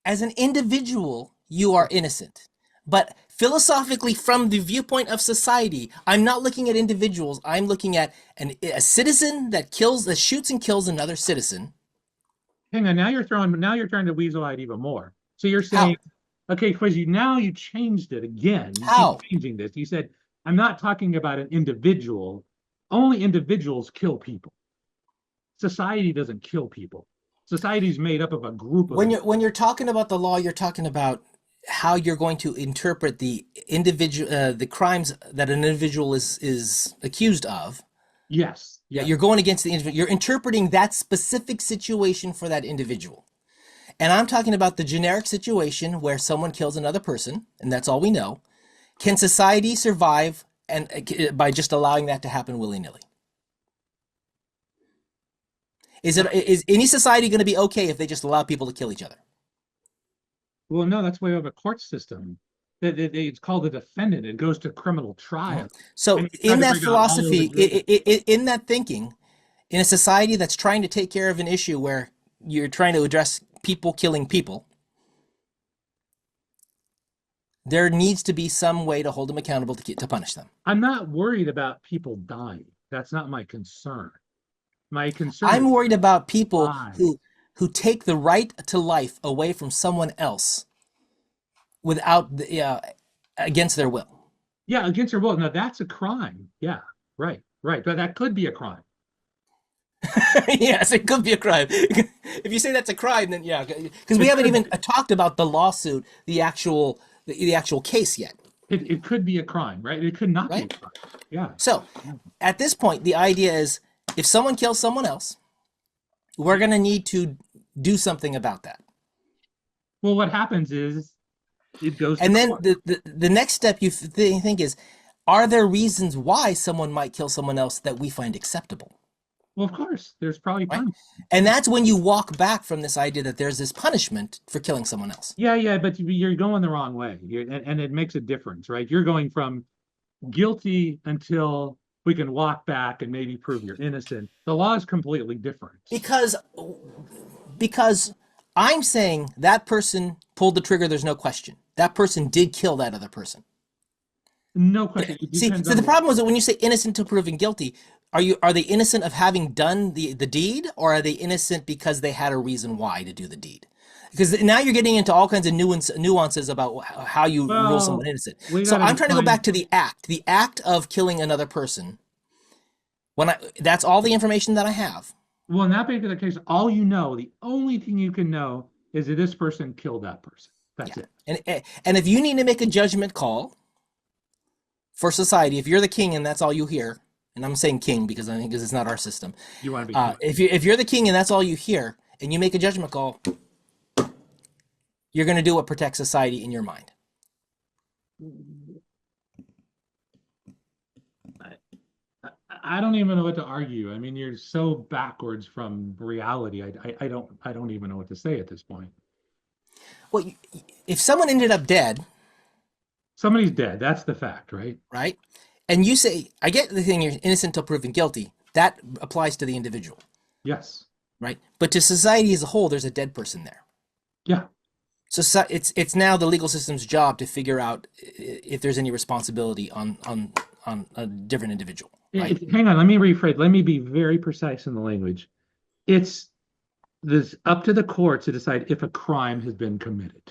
As an individual, you are innocent. But philosophically, from the viewpoint of society, I'm not looking at individuals. I'm looking at a citizen that shoots and kills another citizen. Hang on, now you're trying to weasel out even more. So you're How? saying, okay, because you changed it again. You How? keep changing this. You said, I'm not talking about an individual. Only individuals kill people. Society doesn't kill people. Society is made up of a group of. When you're talking about the law, you're talking about how you're going to interpret the the crimes that an individual is accused of. Yes. Yeah, you're going against the individual. You're interpreting that specific situation for that individual. And I'm talking about the generic situation where someone kills another person, and that's all we know. Can society survive and by just allowing that to happen willy-nilly? Is any society going to be okay if they just allow people to kill each other? Well, no, that's why we have a court system. It's called a defendant. It goes to criminal trial. So And you try in to that bring out all philosophy, the in that thinking, in a society that's trying to take care of an issue where you're trying to address people killing people, there needs to be some way to hold them accountable to punish them. I'm not worried about people dying. That's not my concern. My concern I'm is worried about people why. who take the right to life away from someone else without against their will. Yeah, against your will. Now that's a crime. Yeah, right. But that could be a crime. Yes, it could be a crime. If you say that's a crime, then yeah, because we haven't even talked about the lawsuit, the actual case yet. It could be a crime, right? It could not be a Right? crime. Yeah. So at this point, the idea is if someone kills someone else, we're going to need to do something about that. Well, what happens is it goes to And then court. the next step you think is, are there reasons why someone might kill someone else that we find acceptable? Well, of course, there's probably Right? punishment. And that's when you walk back from this idea that there's this punishment for killing someone else. Yeah, but you're going the wrong way. And it makes a difference, right? You're going from guilty until we can walk back and maybe prove you're innocent. The law is completely different. Because I'm saying that person pulled the trigger, there's no question. That person did kill that other person. No question. It See, depends so on the problem is that when you say innocent until proven guilty, are they innocent of having done the deed, or are they innocent because they had a reason why to do the deed? Because now you're getting into all kinds of nuances about how you rule someone innocent. So I'm trying to go back to the act of killing another person. That's all the information that I have. Well, in that particular case, all you know, the only thing you can know is that this person killed that person. That's it. And if you need to make a judgment call for society, if you're the king and that's all you hear, and I'm saying king because I think it's not our system. You want to be if you're the king and that's all you hear, and you make a judgment call, you're going to do what protects society in your mind. I don't even know what to argue. I mean, you're so backwards from reality. I don't even know what to say at this point. Well, if someone ended up dead, Somebody's dead. That's the fact, right? right? And you say, I get the thing, you're innocent until proven guilty. That applies to the individual, Yes. right? But to society as a whole, there's a dead person there. Yeah. So it's now the legal system's job to figure out if there's any responsibility on a different individual. Right? Hang on. Let me rephrase. Let me be very precise in the language. It's this up to the court to decide if a crime has been committed.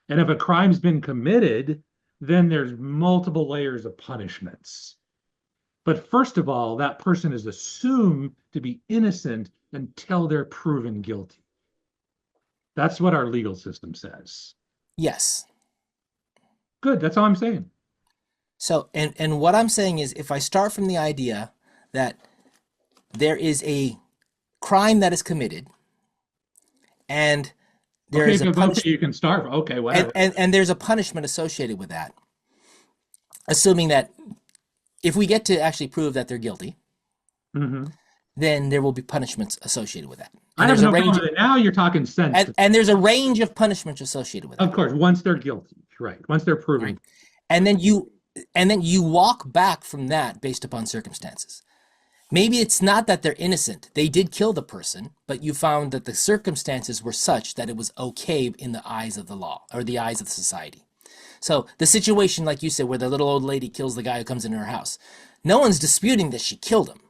And if a crime's been committed, then there's multiple layers of punishments. But first of all, that person is assumed to be innocent until they're proven guilty. That's what our legal system says. Yes. Good. That's all I'm saying. So, and what I'm saying is, if I start from the idea that there is a crime that is committed, and there Okay, is a okay, punishment, you can start. Okay, whatever. and there's a punishment associated with that, assuming that if we get to actually prove that they're guilty, Hmm. then there will be punishments associated with that. I And have there's a no problem range, with it. Now you're talking sense. and there's a range of punishments associated with Of that, course, once they're guilty, right? Once they're proven. right? And then you walk back from that based upon circumstances. Maybe it's not that they're innocent. They did kill the person, but you found that the circumstances were such that it was okay in the eyes of the law or the eyes of society. So the situation, like you said, where the little old lady kills the guy who comes into her house, no one's disputing that she killed him,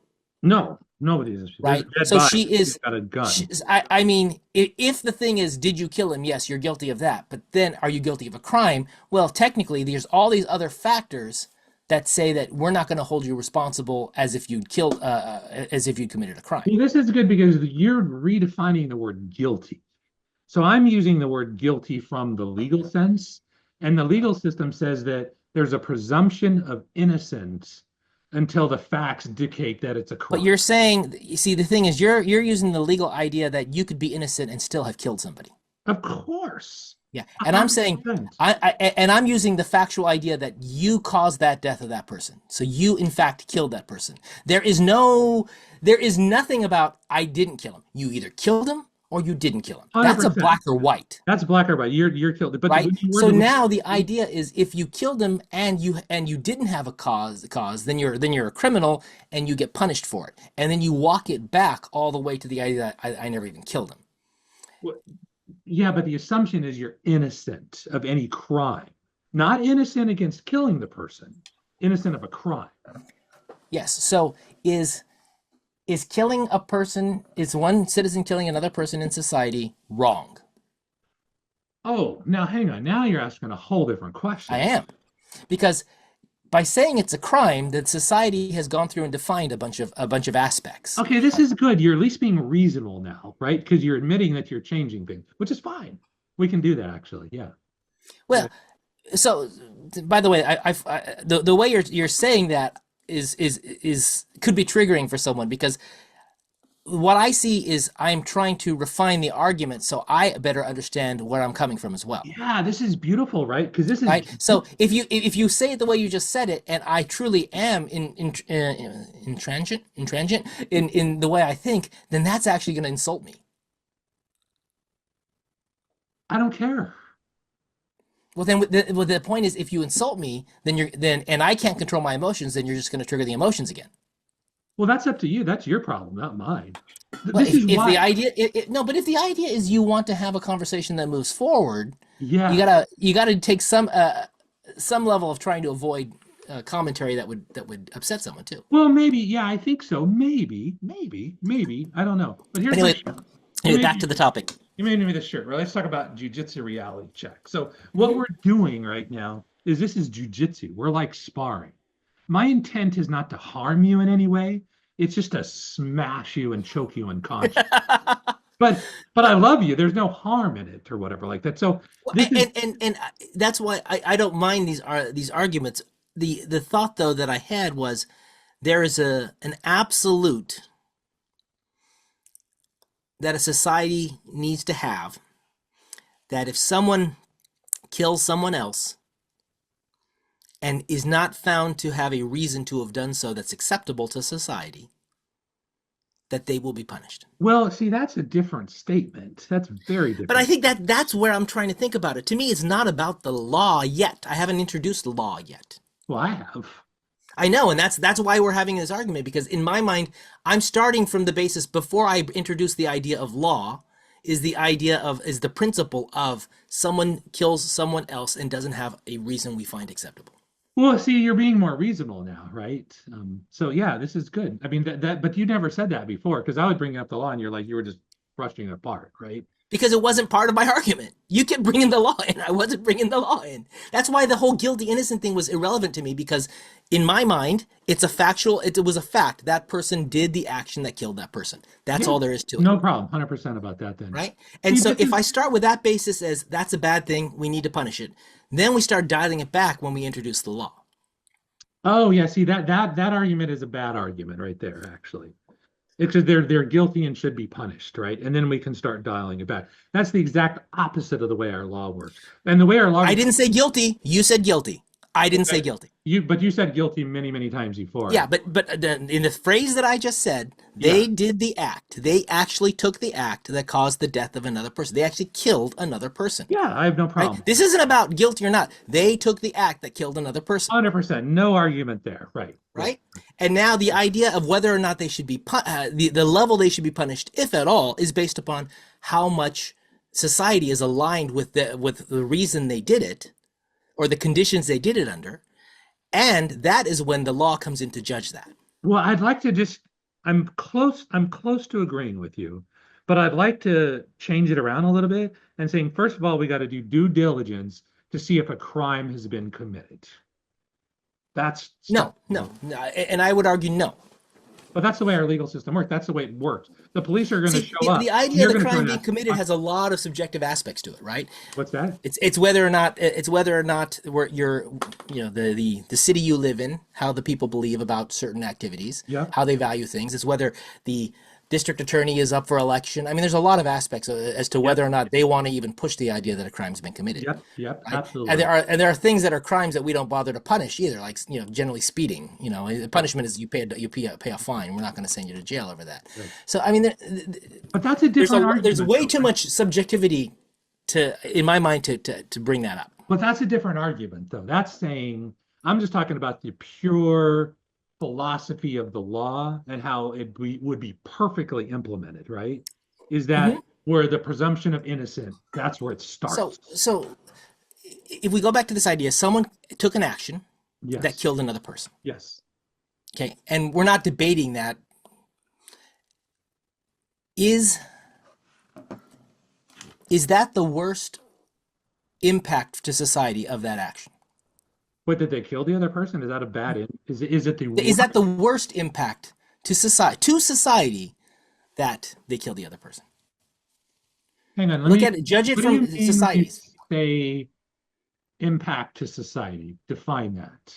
No, nobody's right? dead So body. she is. She's got a gun. I mean, if the thing is, did you kill him? Yes, you're guilty of that. But then, are you guilty of a crime? Well, technically, there's all these other factors that say that we're not going to hold you responsible as if you'd killed, as if you'd committed a crime. See, this is good because you're redefining the word guilty. So I'm using the word guilty from the legal sense, and the legal system says that there's a presumption of innocence until the facts dictate that it's a crime. But you're saying, you see, the thing is, you're using the legal idea that you could be innocent and still have killed somebody. Of course. Yeah, and I'm saying, 100%. and I'm using the factual idea that you caused that death of that person. So you, in fact, killed that person. There is nothing about I didn't kill him. You either killed him or you didn't kill him. That's a 100%. black or white, That's black or white. You're killed. But right? when So now the idea is, if you killed him and you didn't have a cause, then you're a criminal and you get punished for it. And then you walk it back all the way to the idea that I never even killed him. yeah, but the assumption is you're innocent of any crime, not innocent against killing the person, innocent of a crime. Yes. So is killing a person, is one citizen killing another person in society wrong? Oh, now hang on. Now you're asking a whole different question. I am. Because by saying it's a crime, that society has gone through and defined a bunch of aspects. Okay, this is good. You're at least being reasonable now, right? Because you're admitting that you're changing things, which is fine. We can do that actually. Yeah. Well, so by the way, the way you're saying that is could be triggering for someone, because what I see is I'm trying to refine the argument so I better understand where I'm coming from as well. Yeah, this is beautiful, right? Because this is Right. So if you say it the way you just said it, and I truly am intransigent in the way I think, then that's actually going to insult me. I don't care. Well, then the point is, if you insult me, then and I can't control my emotions, then you're just going to trigger the emotions again. Well, that's up to you. That's your problem, not mine. Well, This is if why. the idea, no, but if the idea is you want to have a conversation that moves forward, Yeah. you gotta take some level of trying to avoid commentary that would upset someone too. Well, maybe. Yeah, I think so. Maybe. I don't know. But here's Anyway, maybe- back to the topic. You made me this shirt. Right? Let's talk about jujitsu reality check. So what we're doing right now is this is jujitsu. We're like sparring. My intent is not to harm you in any way. It's just to smash you and choke you unconscious. But I love you. There's no harm in it or whatever like that. So this is, And that's why I don't mind these arguments. The thought though that I had was there is an absolute that a society needs to have, that if someone kills someone else and is not found to have a reason to have done so that's acceptable to society, that they will be punished. well, see, that's a different statement. That's very different. But I think that's where I'm trying to think about it. To me, it's not about the law yet. I haven't introduced the law yet. Well, I have. I know, and that's why we're having this argument, because in my mind, I'm starting from the basis before I introduce the idea of law, is the principle of someone kills someone else and doesn't have a reason we find acceptable. Well, see, you're being more reasonable now, right? So yeah, this is good. I mean, but you never said that before, because I would bring up the law and you're like, you were just brushing it apart, right? Because it wasn't part of my argument. You kept bringing the law in. I wasn't bringing the law in. That's why the whole guilty innocent thing was irrelevant to me, because in my mind, it was a fact. That person did the action that killed that person. That's all there is to it. No problem. 100% about that then. Right? And See, so this if I start with that basis as that's a bad thing, we need to punish it, then we start dialing it back when we introduce the law. Oh yeah, see that argument is a bad argument right there, actually. It's because they're guilty and should be punished, right? And then we can start dialing it back. That's the exact opposite of the way our law works. And the way our law I works, didn't say guilty. You said guilty. I didn't say okay, guilty. but you said guilty many, many times Yeah, before. but in the phrase that I just said, Yeah. they did the act. They actually took the act that caused the death of another person. They actually killed another person. Yeah, I have no Right? problem. This isn't about guilty or not. They took the act that killed another person. 100%. No argument there. Right. Right. Right? And now the idea of whether or not they should be the level they should be punished, if at all, is based upon how much society is aligned with the reason they did it, or the conditions they did it under, and that is when the law comes in to judge that. Well, I'd like to just I'm close to agreeing with you, but I'd like to change it around a little bit and saying, first of all, we got to do due diligence to see if a crime has been committed. That's step No, one. and I would argue no. But that's the way our legal system works. That's the way it works. The police are going to See, show up. the idea You're of the going to crime turn being out. committed has a lot of subjective aspects to it, right? What's that? It's whether or not where you're, the city you live in, how the people believe about certain activities, Yeah. how they value things. It's whether the district attorney is up for election. I mean, there's a lot of aspects as to whether or not they want to even push the idea that a crime's been committed. Yep. Yep. Right? Absolutely. And there are things that are crimes that we don't bother to punish either, like generally speeding. The punishment is you pay a fine. We're not going to send you to jail over that. Right. So I mean, But that's a different argument. there's way though, too right? much subjectivity in my mind to bring that up. But that's a different argument, though. That's saying I'm just talking about the pure philosophy of the law and how would be perfectly implemented, right? Is that Mhm. where the presumption of innocent, that's where it So starts. so if we go back to this idea, someone took an action that Yes. killed another person. Yes. Okay, and we're not debating that. Is that the worst impact to society of that action? What, did they kill the other person? Is that a bad is it the Is that worst? the worst impact to society that they kill the other person? Hang on, Look at it, judge it what do you from mean when you societies. say impact to society? Define that.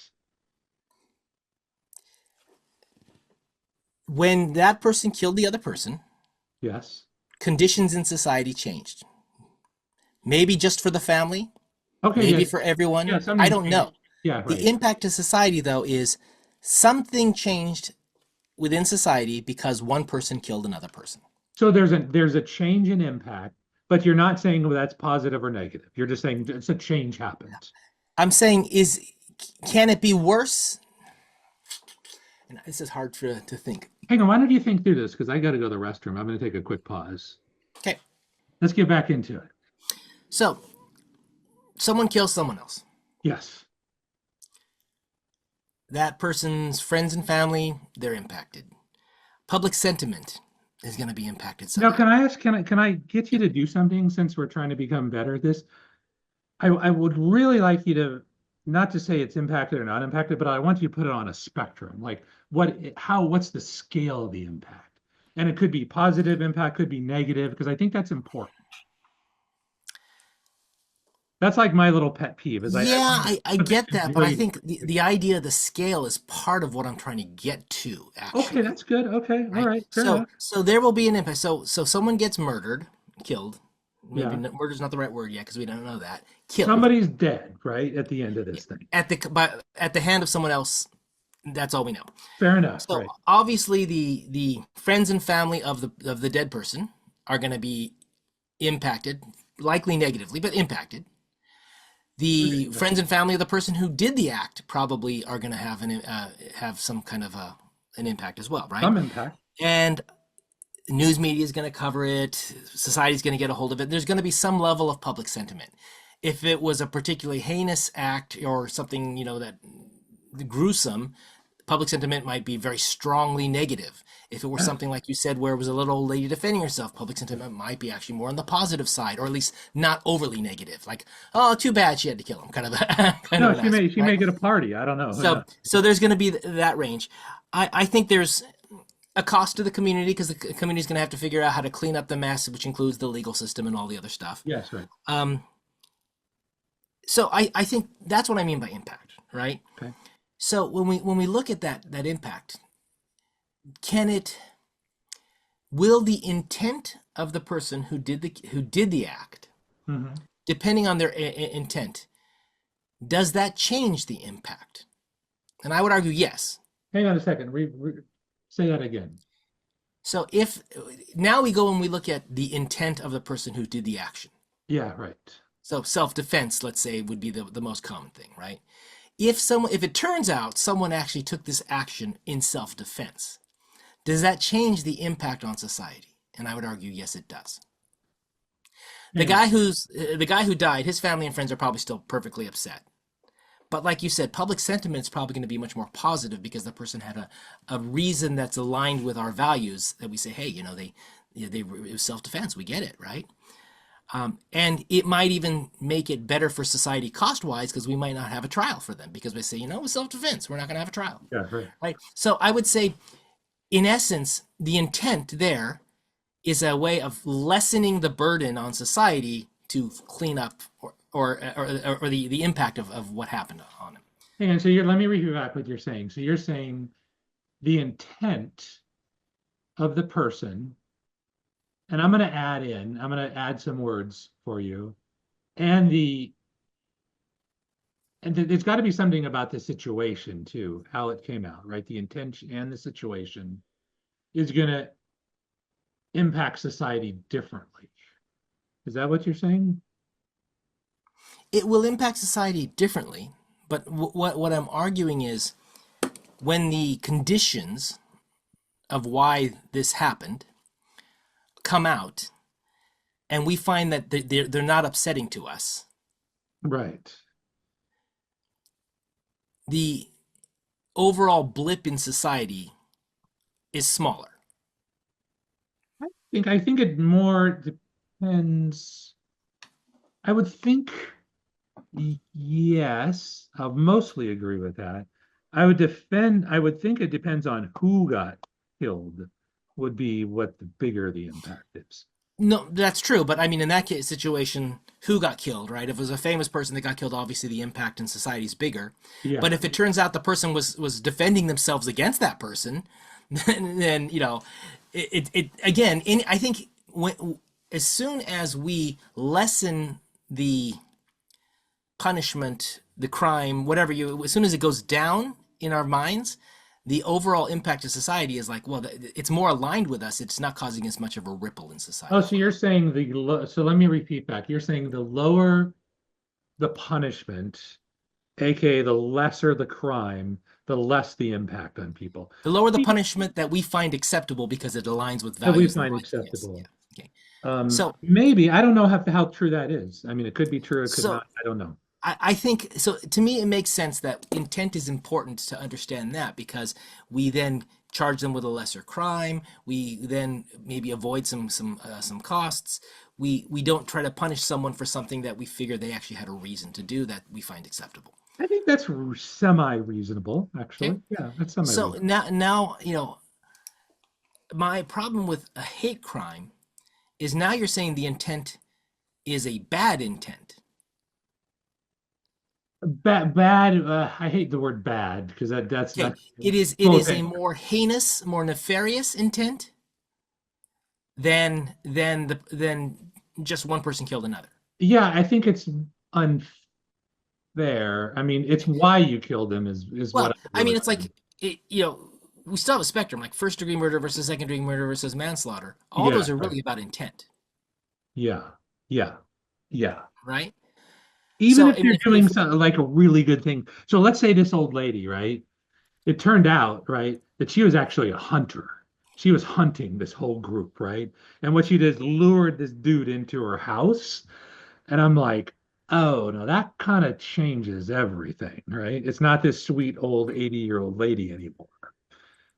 When that person killed the other person, Yes. conditions in society changed. Maybe just for the family, Okay, maybe yeah. for everyone. Yeah, I something don't know. changed. Yeah, right. The impact to society, though, is something changed within society because one person killed another person. So there's a change in impact, but you're not saying well, that's positive or negative. You're just saying it's a change happened. I'm saying, can it be worse? And this is hard to think. Hang on, why don't you think through this? Because I got to go to the restroom. I'm going to take a quick pause. Okay, Let's get back into it. so someone kills someone else. Yes. That person's friends and family, they're impacted. Public sentiment is going to be impacted Now, somehow. can I ask? Can I get you to do something since we're trying to become better at this? I would really like you to not to say it's impacted or not impacted, but I want you to put it on a spectrum. Like what's the scale of the impact? And it could be positive impact, could be negative, because I think that's important. That's like my little pet peeve. Is I get that, but I really- think the idea of the scale is part of what I'm trying to get to, actually. Okay, that's good. Okay, all right, fair So enough. so there will be an impact. So someone gets murdered, killed. Maybe Yeah. murder's not the right word yet because we don't know that. Killed Somebody's dead, right, at the end of this thing. at the hand of someone else. That's all we know. Fair enough, So right? obviously the friends and family of the dead person are going to be impacted, likely negatively, but impacted. The friends and family of the person who did the act probably are going to have some kind of an impact as well, right? Some impact. And news media is going to cover it. Society's going to get a hold of it. There's going to be some level of public sentiment. If it was a particularly heinous act or something, that gruesome, public sentiment might be very strongly negative. If it were something like you said, where it was a little old lady defending herself, public sentiment might be actually more on the positive side, or at least not overly negative. Like, oh, too bad she had to kill him, kind of. No, of an she aspect, may right? get a party. I don't know. So there's going to be that range. I think there's a cost to the community because the community is going to have to figure out how to clean up the mess, which includes the legal system and all the other stuff. Yes, right. So I think that's what I mean by impact, right? Okay. So when we look at that impact, can it will the intent of the person who did the act, Mhm. depending on their intent, does that change the impact? And I would argue yes. Hang on a second. Say that again. So if now we go and we look at the intent of the person who did the action. Yeah, right. So self-defense, let's say, would be the most common thing, right? If it turns out someone actually took this action in self-defense, does that change the impact on society? And I would argue yes, it does. The Hang on. guy who died, his family and friends are probably still perfectly upset. But like you said, public sentiment is probably going to be much more positive because the person had a reason that's aligned with our values that we say, hey, it was self-defense. We get it, right? And it might even make it better for society cost-wise because we might not have a trial for them because we say, it was self-defense. We're not going to have a trial, Yeah, right. right? So I would say, in essence, the intent there is a way of lessening the burden on society to clean up or the impact of what happened on him. Hang on. So let me review back what you're saying. So you're saying the intent of the person, and I'm going to add some words for you, and it's got to be something about the situation too, how it came out, right? The intention and the situation is going to impact society differently. Is that what you're saying? It will impact society differently, but what I'm arguing is when the conditions of why this happened come out and we find that they're not upsetting to us, Right. the overall blip in society is smaller. I think it more depends. I would think yes, I'll mostly agree with that. I would think it depends on who got killed, would be what the bigger the impact is. No, that's true, but I mean, in that case, situation, who got killed, right? If it was a famous person that got killed, obviously the impact in society is bigger. Yeah. But if it turns out the person was defending themselves against that person, then it again. I think as soon as we lessen the punishment, the crime, as soon as it goes down in our minds, the overall impact of society is like, well, it's more aligned with us. It's not causing as much of a ripple in society. Oh, so you're saying so let me repeat back. You're saying the lower the punishment, aka the lesser the crime, the less the impact on people. The lower the punishment that we find acceptable because it aligns with That we values. find Yes, acceptable. yeah. Okay. So Maybe I don't know how true that is. I mean, it could be true, it could So not. I don't know. I think so. To me, it makes sense that intent is important to understand that because we then charge them with a lesser crime. We then maybe avoid some costs. We don't try to punish someone for something that we figure they actually had a reason to do that we find acceptable. I think that's semi-reasonable, actually. Okay. Yeah, that's So semi-reasonable. now my problem with a hate crime is now you're saying the intent is a bad intent. Bad. I hate the word bad because that's Okay, not. it is a more heinous, more nefarious intent than just one person killed another. Yeah, I think it's unfair. I mean, it's why you killed him is what Well, I I mean, really it's like we still have a spectrum, like first degree murder versus second degree murder versus manslaughter. All yeah, those are really about intent, yeah, yeah, yeah. right? Even So if I you're mean, doing something like a really good thing. So let's say this old lady, right? It turned out, right, that she was actually a hunter. She was hunting this whole group, right? And what she did is lured this dude into her house. And I'm like, oh, no, that kind of changes everything, right? It's not this sweet old 80-year-old lady anymore.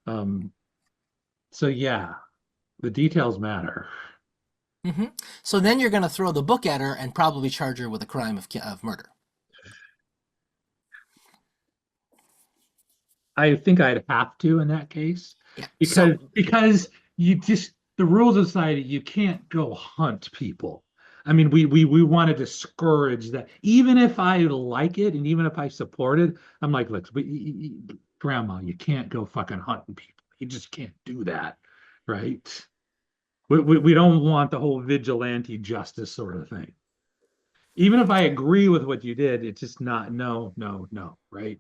Um, so yeah, the details matter. hmm so then you're going to throw the book at her and probably charge her with a crime of murder. I think I'd have to in that case Yeah. because you just the rules of society, you can't go hunt people. I mean, we want to discourage that. Even if I like it and even if I support it, I'm like, look, grandma, you can't go fucking hunting people. You just can't do that, right? We don't want the whole vigilante justice sort of thing. Even if I agree with what you did, it's just not, no, no, no, right?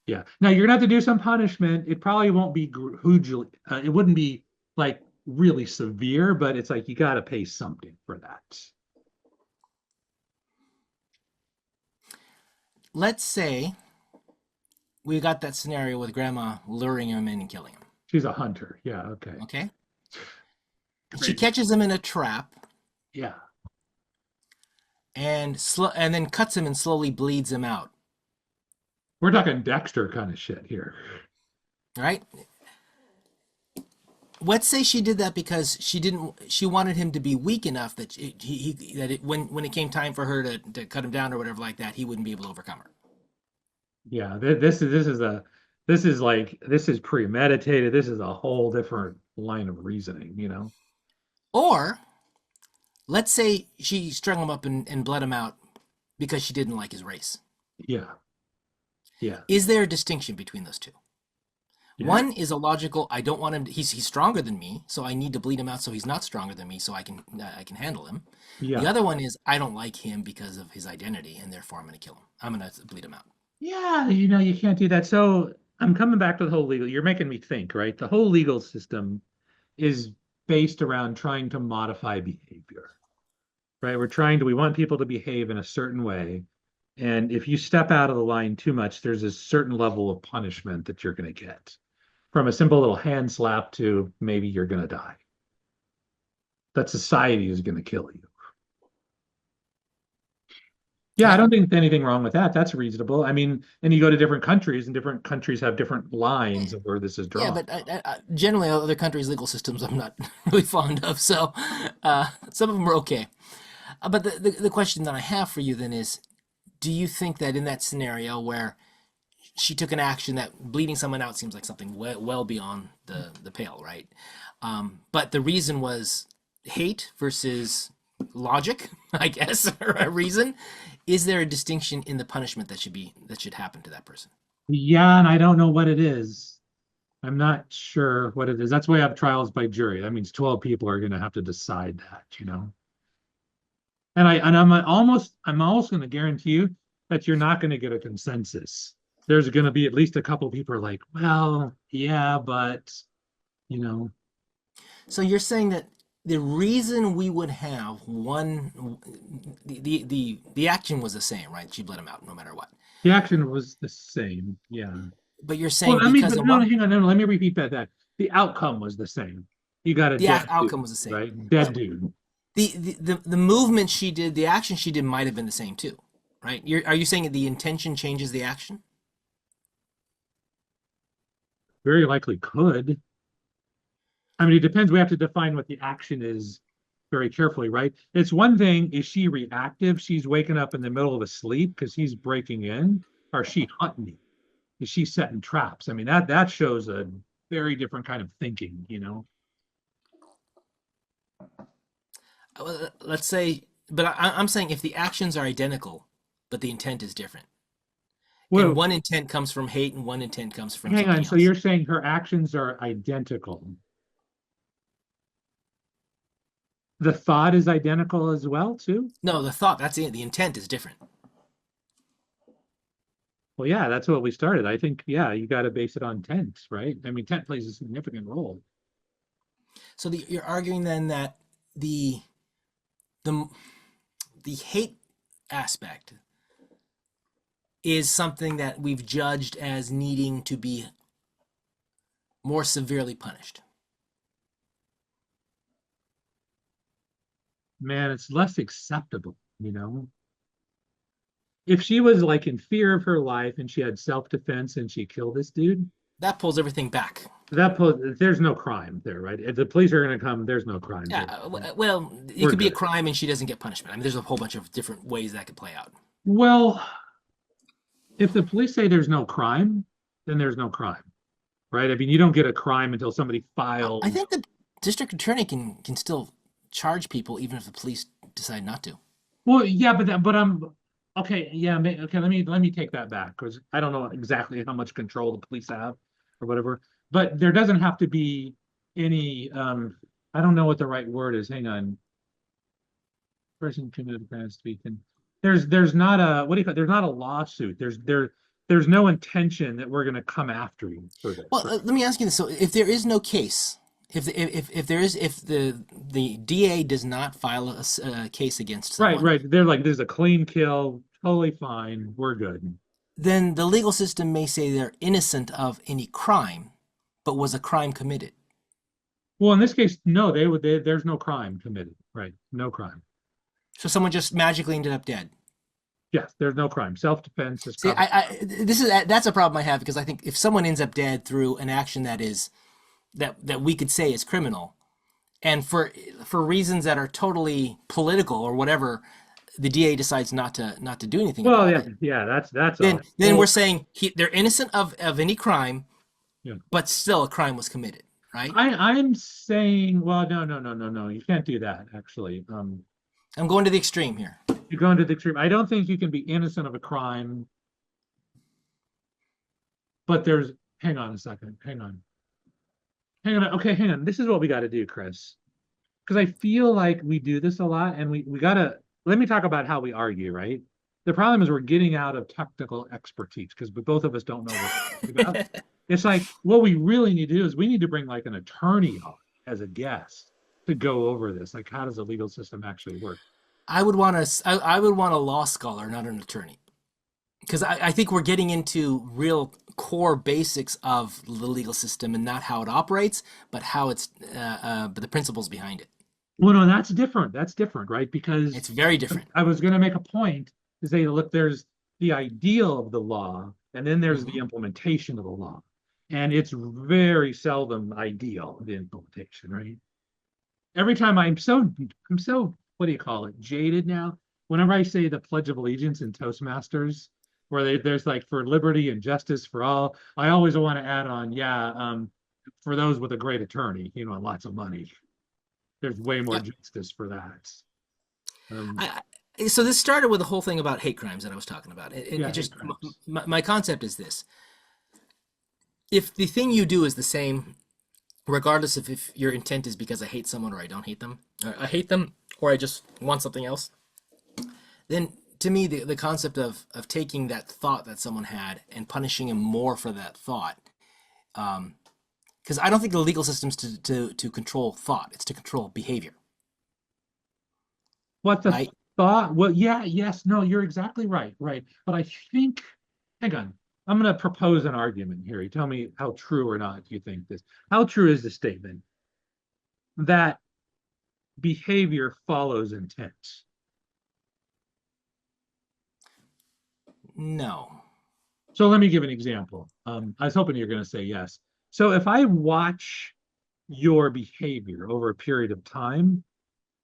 Yeah. Now you're gonna have to do some punishment. It probably won't be hugely, it wouldn't be like really severe, but it's like you got to pay something for that. Let's say we got that scenario with grandma luring him in and killing him. She's a hunter. Yeah. Okay. Okay. She Crazy. catches him in a trap Yeah. and then cuts him and slowly bleeds him out. We're talking Dexter kind of shit here. Right? Let's say she did that because she wanted him to be weak enough that when it came time for her to cut him down or whatever like that, he wouldn't be able to overcome her. Yeah. This is premeditated. This is a whole different line of reasoning, you know? Or let's say she strung him up and bled him out because she didn't like his race. Yeah. Yeah. Is there a distinction between those two? Yeah. One is a logical, I don't want him to, he's stronger than me, so I need to bleed him out so he's not stronger than me so I can handle him. Yeah. The other one is I don't like him because of his identity and therefore I'm going to kill him. I'm going to bleed him out. Yeah, you can't do that. So I'm coming back to the whole legal. You're making me think, right? The whole legal system is based around trying to modify behavior, right? We want people to behave in a certain way. And if you step out of the line too much, there's a certain level of punishment that you're going to get. From a simple little hand slap to maybe you're going to die. That society is going to kill you. Yeah, I don't think there's anything wrong with that. That's reasonable. I mean, and you go to different countries, and different countries have different lines of where this is Yeah, drawn. but generally other countries' legal systems I'm not really fond of, so some of them are okay. But the question that I have for you then is, do you think that in that scenario where she took an action that bleeding someone out seems like something well beyond the pale, right? But the reason was hate versus logic, I guess, or a reason. Is there a distinction in the punishment that should happen to that person? Yeah, and I don't know what it is. I'm not sure what it is. That's why I have trials by jury. That means 12 people are going to have to decide that, you know. And I'm almost going to guarantee you that you're not going to get a consensus. There's going to be at least a couple people are like, well, yeah, but you know. So you're saying that the reason we would have the action was the same, right? She bled him out no matter what. The action was the same, yeah. But you're saying Well, I mean, because but of no, hang on, no, let me repeat that. The outcome was the same. You got a the dead outcome dude, was the same, right? Dead dude. The movement she did, the action she did might have been the same too, right? Are you saying that the intention changes the action? Very likely could. I mean, it depends. We have to define what the action is very carefully, right? It's one thing, is she reactive? She's waking up in the middle of a sleep because he's breaking in, or is she hunting? Is she setting traps? I mean, that shows a very different kind of thinking, you know. Let's say, but I'm saying if the actions are identical, but the intent is different, and Well, one intent comes from hate and one intent comes from hang on. something So else. you're saying her actions are identical. The thought is identical as well, too? No, the thought, that's it. The intent is different. Well, yeah, that's what we started. I think, yeah, you got to base it on intent, right? I mean, intent plays a significant role. So you're arguing then that the the the hate aspect is something that we've judged as needing to be more severely punished. Man, it's less acceptable, you know? If she was like in fear of her life and she had self-defense and she killed this dude, That pulls everything back. there's no crime there, right? If the police are going to come, there's no crime Yeah, there. well, it We're could be a good. crime and she doesn't get punishment. I mean, there's a whole bunch of different ways that could play out. Well, if the police say there's no crime, then there's no crime, right? I mean, you don't get a crime until somebody I files. think the district attorney can still charge people even if the police decide not to. Well, yeah, but I'm okay. Yeah, okay. Let me take that back because I don't know exactly how much control the police have or whatever. But there doesn't have to be any. I don't know what the right word is. Hang on. Person committed a crime speaking. There's not a what do you call it? There's not a lawsuit. There's no intention that we're going to come after you for this. Well, let me ask you this: so, if there is no case, if the DA does not file a case against someone, Right. They're like, there's a clean kill, totally fine, we're good. then the legal system may say they're innocent of any crime, but was a crime committed? Well, in this case, no, there's no crime committed. Right. No crime. So someone just magically ended up dead. Yes, there's no crime. Self-defense is See, covered. that's a problem I have, because I think if someone ends up dead through an action that we could say is criminal, and for reasons that are totally political or whatever, the DA decides not to do anything Well, about it. yeah, that's Then well, we're saying they're innocent of any crime, yeah. but still a crime was committed, right? I'm saying, well, no. You can't do that, actually. I'm going to the extreme here. You're going to the extreme. I don't think you can be innocent of a crime, but hang on a second. Hang on. Okay, hang on. This is what we got to do, Chris. Because I feel like we do this a lot, and we gotta let me talk about how we argue, right? The problem is we're getting out of technical expertise because both of us don't know what we're talking about. It's like what we really need to do is we need to bring like an attorney on as a guest to go over this. Like, how does the legal system actually work? I would want a law scholar, not an attorney, because I think we're getting into real core basics of the legal system, and not how it operates, but how but the principles behind it. Well, no, that's different. That's different, right? Because It's very different. I was going to make a point to say, look, there's the ideal of the law, and then there's the implementation of the law. And it's very seldom ideal, the implementation, right? Every time I'm so, what do you call it, jaded now. Whenever I say the Pledge of Allegiance in Toastmasters, where there's like for liberty and justice for all, I always want to add on, for those with a great attorney, and lots of money. There's way more justice for that. So this started with the whole thing about hate crimes that I was talking about. Hate crimes. My concept is this: if the thing you do is the same, regardless of if your intent is because I hate someone or I don't hate them, or I hate them or I just want something else, then to me the concept of taking that thought that someone had and punishing him more for that thought, because I don't think the legal system's to control thought; it's to control behavior. What the thought? Well, yeah, yes, no, you're exactly right, right. But I think, hang on, I'm going to propose an argument here. You tell me how true or not you think this. How true is the statement that behavior follows intent? No. So let me give an example. I was hoping you're going to say yes. So if I watch your behavior over a period of time,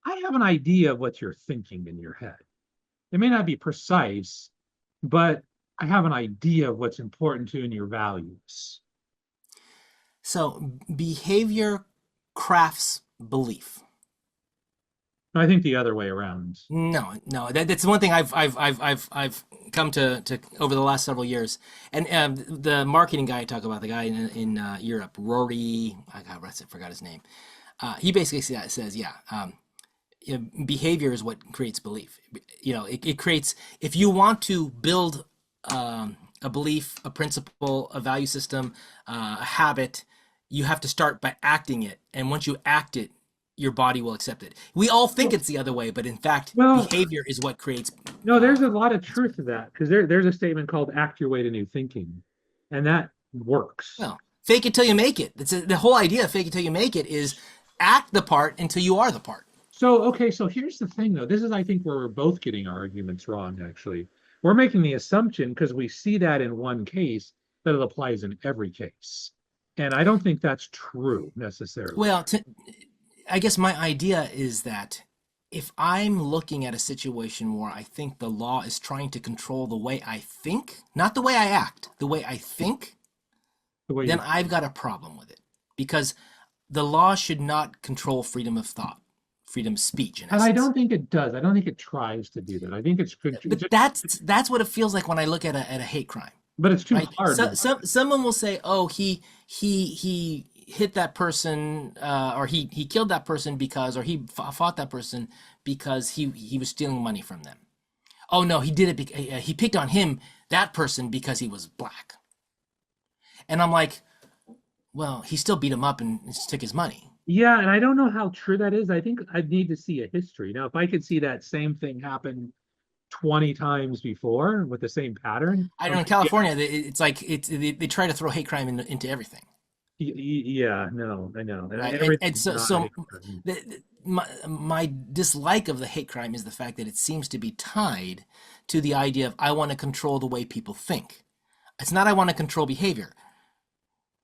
I have an idea of what you're thinking in your head. It may not be precise, but I have an idea of what's important to you and your values. So behavior crafts belief. I think the other way around. No. That's one thing I've come to over the last several years. And the marketing guy I talk about, the guy in Europe, Rory, I forgot his name. He basically says, behavior is what creates belief. It creates, if you want to build a belief, a principle, a value system, a habit, you have to start by acting it. And once you act it, your body will accept it. We all think it's the other way, but in fact, behavior is what creates. No, there's a lot of truth to that, because there's a statement called "act your way to new thinking," and that works. Well, fake it till you make it. The whole idea of fake it till you make it is act the part until you are the part. So here's the thing, though. This is, I think, where we're both getting our arguments wrong. Actually, we're making the assumption because we see that in one case that it applies in every case, and I don't think that's true necessarily. Well, I guess my idea is that if I'm looking at a situation where I think the law is trying to control the way I think, not the way I act, the way I think, then I've got a problem with it. Because the law should not control freedom of thought. freedom of speech in And I essence. don't think it does. I don't think it tries to do that. I think it's But that's what it feels like when I look at a hate crime, but it's too right? hard. Someone will say, "Oh, he hit that person, or he killed that person because, or he fought that person because he was stealing money from them." Oh no, he did it. He picked on that person because he was black. And I'm like, well, he still beat him up and took his money. Yeah, and I don't know how true that is. I think I'd need to see a history. Now, if I could see that same thing happen 20 times before with the same pattern, I I'm know in like, yeah, California, it's like they try to throw hate crime into everything, yeah, no, I know. And right? And everything's so not a so hate crime. my dislike of the hate crime is the fact that it seems to be tied to the idea of I want to control the way people think. It's not I want to control behavior.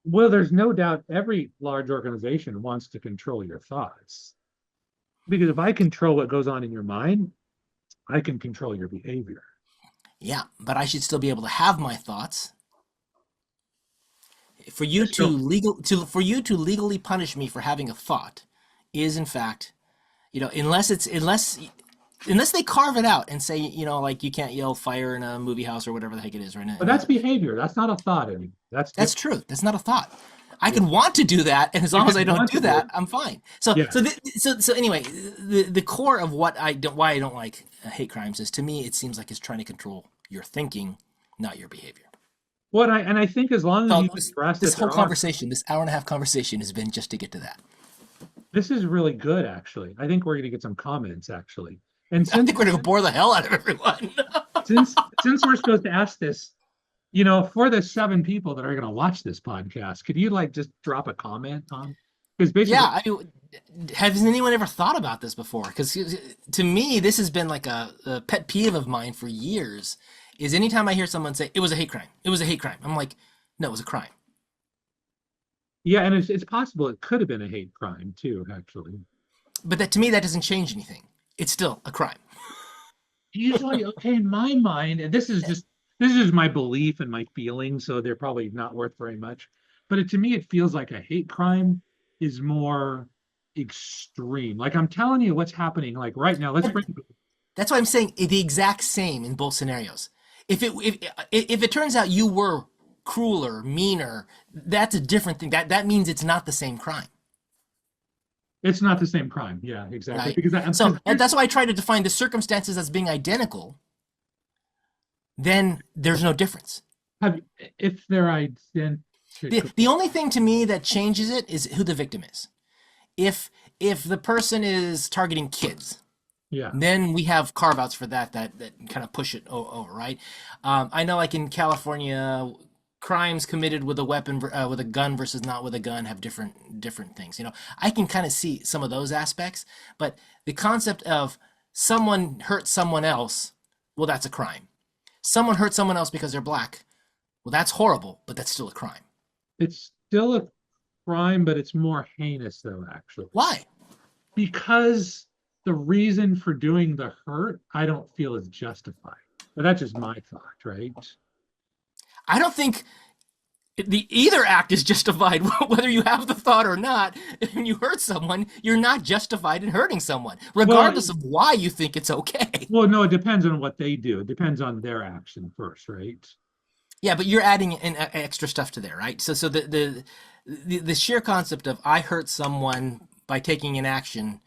Well, there's no doubt every large organization wants to control your thoughts. Because if I control what goes on in your mind, I can control your behavior. Yeah, but I should still be able to have my thoughts. There's no, For you to legally punish me for having a thought is in fact, unless they carve it out and say, like you can't yell fire in a movie house or whatever the heck it is, right? but that's behavior. That's not a thought anymore. That's That's different. true. That's not a thought. I Yeah. can want to do that, and as You long as I can don't want do to do it. that, I'm fine. So, Yeah. so anyway, the core of why I don't like hate crimes is, to me, it seems like it's trying to control your thinking, not your behavior. I think as long as So you address this that whole there are, conversation, this hour and a half conversation, has been just to get to that. this is really good actually. I think we're going to get some comments actually. And I think we're gonna bore the hell out of everyone. since we're supposed to ask this, for the 7 people that are going to watch this podcast, could you like just drop a comment on? Because basically, Yeah, I mean, has anyone ever thought about this before? Because to me, this has been like a pet peeve of mine for years. Is anytime I hear someone say it was a hate crime, it was a hate crime, I'm like, no, it was a crime. yeah, and it's possible it could have been a hate crime too, actually. But that, to me, that doesn't change anything. It's still a crime. Usually, okay, in my mind, and this is my belief and my feelings, so they're probably not worth very much. But to me, it feels like a hate crime is more extreme. Like I'm telling you what's happening, like right now. Let's But bring that's why I'm saying the exact same in both scenarios. If it turns out you were crueler, meaner, that's a different thing. That means it's not the same crime, it's not the same crime. Yeah, exactly. right? Because So that's why I try to define the circumstances as being identical. Then there's no difference. if they're identical, The only thing to me that changes it is who the victim is. If the person is targeting kids, yeah. then we have carve outs for that kind of push it over, right? I know, like in California, crimes committed with a weapon, with a gun versus not with a gun, have different things. I can kind of see some of those aspects, but the concept of someone hurt someone else, well, that's a crime. Someone hurt someone else because they're black, well, that's horrible, but that's still a crime. It's still a crime, but it's more heinous though, actually. Why? Because the reason for doing the hurt, I don't feel is justified. But that's just my thought, right? I don't think either act is justified, whether you have the thought or not. When you hurt someone, you're not justified in hurting someone, regardless of why you think it's okay. Well, no, it depends on what they do. It depends on their action first, right? Yeah, but you're adding in extra stuff to there, right? So the sheer concept of I hurt someone by taking an action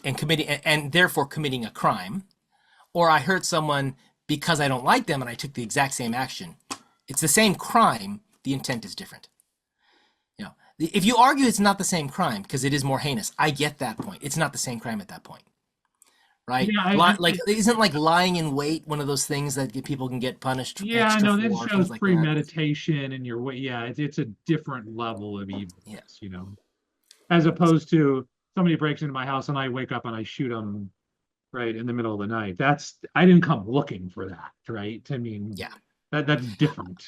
and committing and therefore committing a crime, or I hurt someone because I don't like them and I took the exact same action. It's the same crime. The intent is different. If you argue it's not the same crime because it is more heinous, I get that point. It's not the same crime at that point, right? Yeah, Isn't like lying in wait one of those things that people can get punished? Yeah, extra no, this for, shows things like that? premeditation and your way. Yeah, it's a different level of evil, Yeah. as opposed to somebody breaks into my house and I wake up and I shoot them right in the middle of the night. I didn't come looking for that, right? I mean, Yeah. that's different.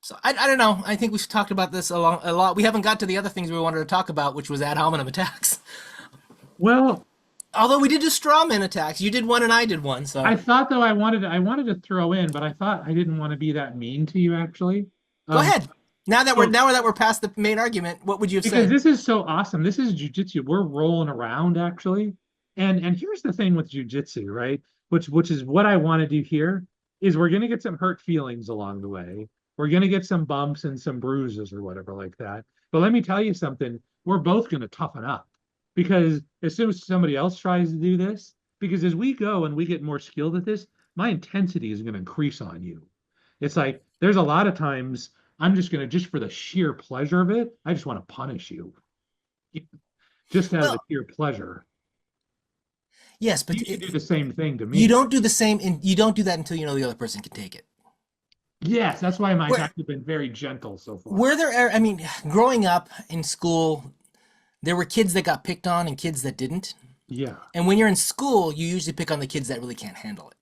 So I don't know. I think we've talked about this a lot. We haven't got to the other things we wanted to talk about, which was ad hominem attacks. Well, Although we did do straw man attacks. You did one and I did one. So I thought though I wanted to throw in, but I thought I didn't want to be that mean to you actually. go ahead. Now that so- we're past the main argument, what would you have Because said? this is so awesome. This is jujitsu. We're rolling around actually. And here's the thing with jujitsu, right? Which is what I want to do here is we're gonna get some hurt feelings along the way. We're gonna get some bumps and some bruises or whatever like that. But let me tell you something, we're both gonna toughen up because as soon as somebody else tries to do this, because as we go and we get more skilled at this, my intensity is gonna increase on you. It's like there's a lot of times I'm just gonna just for the sheer pleasure of it, I just want to punish you. Just out of the Well, sheer pleasure. yes, but You should do the same thing to you me. don't do the same, and you don't do that until you know the other person can take it. Yes, that's why my Where attacks have been very gentle so far. were there? I mean, growing up in school, there were kids that got picked on and kids that didn't. Yeah. And when you're in school, you usually pick on the kids that really can't handle it,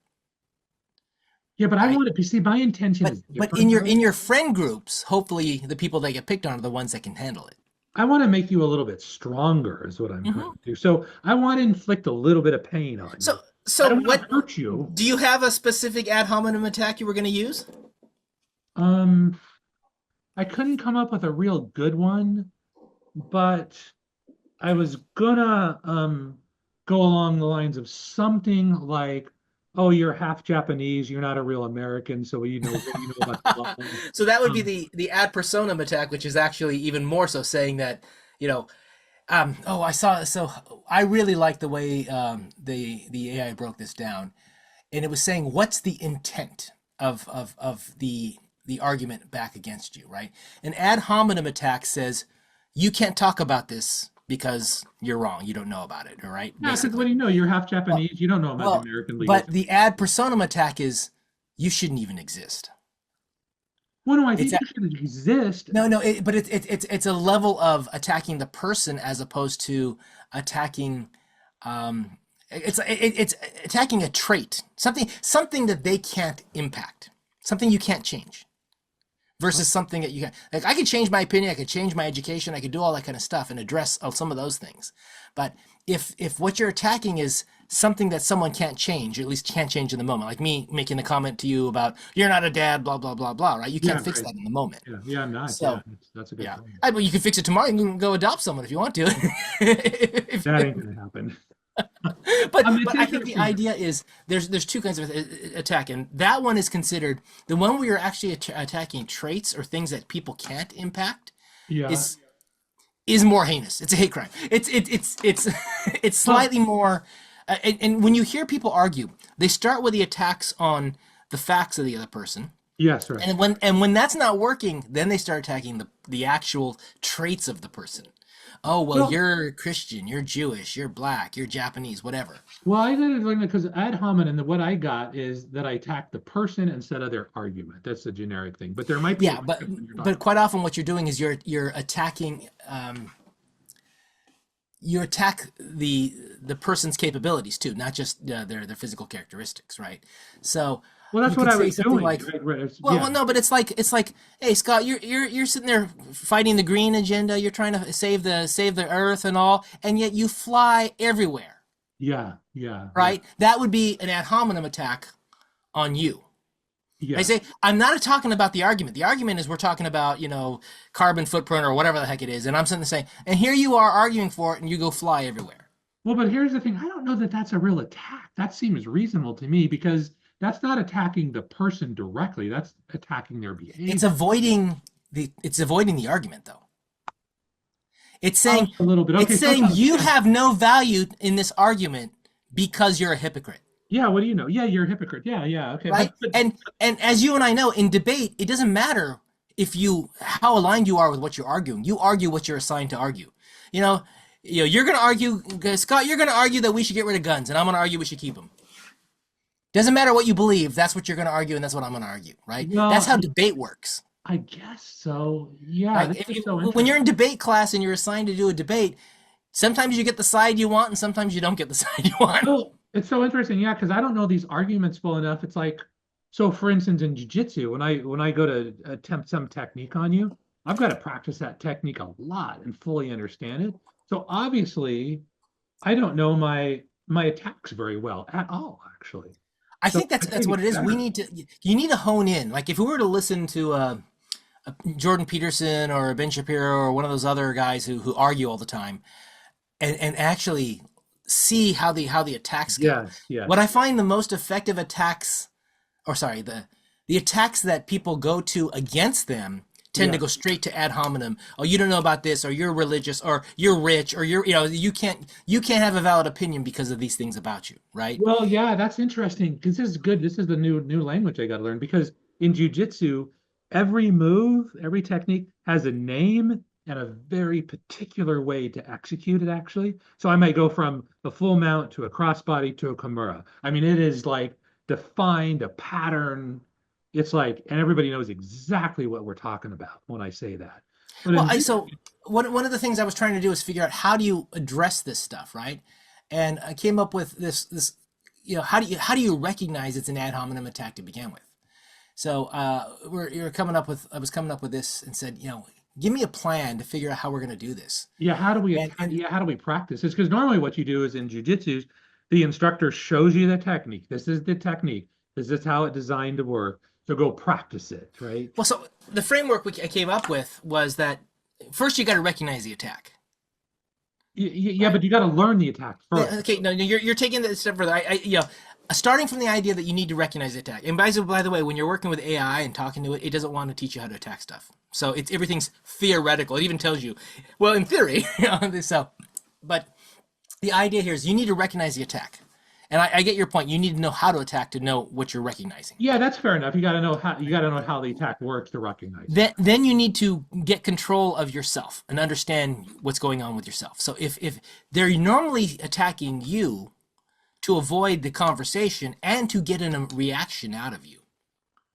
Yeah, but I right? want to see my intention is But in different though. your friend groups, hopefully the people that get picked on are the ones that can handle it. I want to make you a little bit stronger, is what I'm trying Hmm. to do. So I want to inflict a little bit of pain on So you. I so don't want what to hurt you. do you have a specific ad hominem attack you were going to use? Um, I couldn't come up with a real good one, but I was gonna go along the lines of something like, "Oh, you're half Japanese. You're not a real American, so you know what do you know about the law?" So that would be Um, the ad personam attack, which is actually even more so saying that, you know, oh, I saw. So I really like the way the AI broke this down, and it was saying what's the intent of the argument back against you, right? An ad hominem attack says you can't talk about this because you're wrong, you don't know about it, all right? yeah, because what Basically. do you know? You're half Well, Japanese. You don't know about the well, American legal but system. the ad personam attack is you shouldn't even exist. Well, no, I It's think you should exist. No, no, but it's a level of attacking the person as opposed to attacking. It's attacking a trait, something that they can't impact, something you can't change, versus something that you can. Like I could change my opinion, I could change my education, I could do all that kind of stuff and address some of those things. But if what you're attacking is something that someone can't change, or at least can't change in the moment, like me making a comment to you about you're not a dad, blah blah blah blah, right? You can't Yeah, fix right. that in the moment. Yeah, yeah, I'm not. Yeah, So that's a good yeah, point. but you can fix it tomorrow. You can go adopt someone if you want to. That ain't gonna happen. It's But I think the interesting. idea is there's two kinds of attack, and that one is considered the one where you're actually attacking traits or things that people can't impact Yeah. is is more heinous. It's a hate crime. It's it's Well, slightly more. And when you hear people argue, they start with the attacks on the facts of the other person, yes, right. and when that's not working, then they start attacking the actual traits of the person. Oh well, Well, you're Christian, you're Jewish, you're black, you're Japanese, whatever. well, I did it like because ad hominem, and what I got is that I attack the person instead of their argument. That's a generic thing, but there might be Yeah, one but different you're but talking. quite often what you're doing is you're attacking you attack the person's capabilities too, not just their physical characteristics, right? So Well, you that's what could I say was something doing. like, Right, right. well, Yeah, no, but it's like, hey Scott, you're sitting there fighting the green agenda, you're trying to save the earth and all, and yet you fly everywhere, yeah, yeah, yeah, right? That would be an ad hominem attack on you. I yeah. say, I'm not talking about the argument. The argument is we're talking about, carbon footprint or whatever the heck it is. And I'm sitting there saying, and here you are arguing for it and you go fly everywhere. Well, but here's the thing. I don't know that that's a real attack. That seems reasonable to me because that's not attacking the person directly. That's attacking their It's behavior. avoiding the argument though. It's Oh, saying, a little bit. it's Okay, so saying you yeah, have no value in this argument because you're a hypocrite. yeah. What do you know? Yeah, you're a hypocrite. Yeah, yeah. Okay, Right? And as you and I know, in debate, it doesn't matter if you how aligned you are with what you're arguing. You argue what you're assigned to argue. You know, you're going to argue, Scott. You're going to argue that we should get rid of guns, and I'm going to argue we should keep them. Doesn't matter what you believe. That's what you're going to argue, and that's what I'm going to argue. Right? That's well, how debate works. I guess so. Yeah, Right? this is so When you're interesting. in debate class and you're assigned to do a debate, sometimes you get the side you want, and sometimes you don't get the side you want. Well, it's so interesting. Yeah, because I don't know these arguments well enough. It's like, so for instance, in jiu-jitsu, when I go to attempt some technique on you, I've got to practice that technique a lot and fully understand it. So obviously, I don't know my attacks very well at all, actually. I So think I that's gotta what it get is. We better. need to you need to hone in. Like if we were to listen to a Jordan Peterson or Ben Shapiro or one of those other guys who argue all the time, and actually see how the attacks go. Yes, yes. What I find the most effective attacks, or sorry, the attacks that people go to against them tend to Yeah. go straight to ad hominem. Oh, you don't know about this, or you're religious, or you're rich, or you can't have a valid opinion because of these things about you, right? Well, yeah, that's interesting because this is good. This is the new language I got to learn because in jujitsu, every move, every technique has a name and a very particular way to execute it, actually. So I might go from a full mount to a crossbody to a kimura. I mean, it is like defined a pattern. It's like, and everybody knows exactly what we're talking about when I say that. But Well, in so one of the things I was trying to do is figure out how do you address this stuff, right? And I came up with this, how do you recognize it's an ad hominem attack to begin with? So I was coming up with this and said, give me a plan to figure out how we're going to do this. yeah, how do we And yeah, how do we practice this? Because normally what you do is in jujitsu, the instructor shows you the technique. This is the technique. This is how it's designed to work. So go practice it, right? well, so the framework I came up with was that first you got to recognize the attack. Yeah, but you got to learn the attack first. Okay, no, you're taking that a step further. Starting from the idea that you need to recognize the attack. And by the way, when you're working with AI and talking to it, it doesn't want to teach you how to attack stuff. So everything's theoretical. It even tells you, well, in theory. So, but the idea here is you need to recognize the attack. And I get your point. You need to know how to attack to know what you're recognizing. Yeah, that's fair enough. You got to know how the attack works to recognize it. Then you need to get control of yourself and understand what's going on with yourself. So if they're normally attacking you to avoid the conversation and to get a reaction out of you,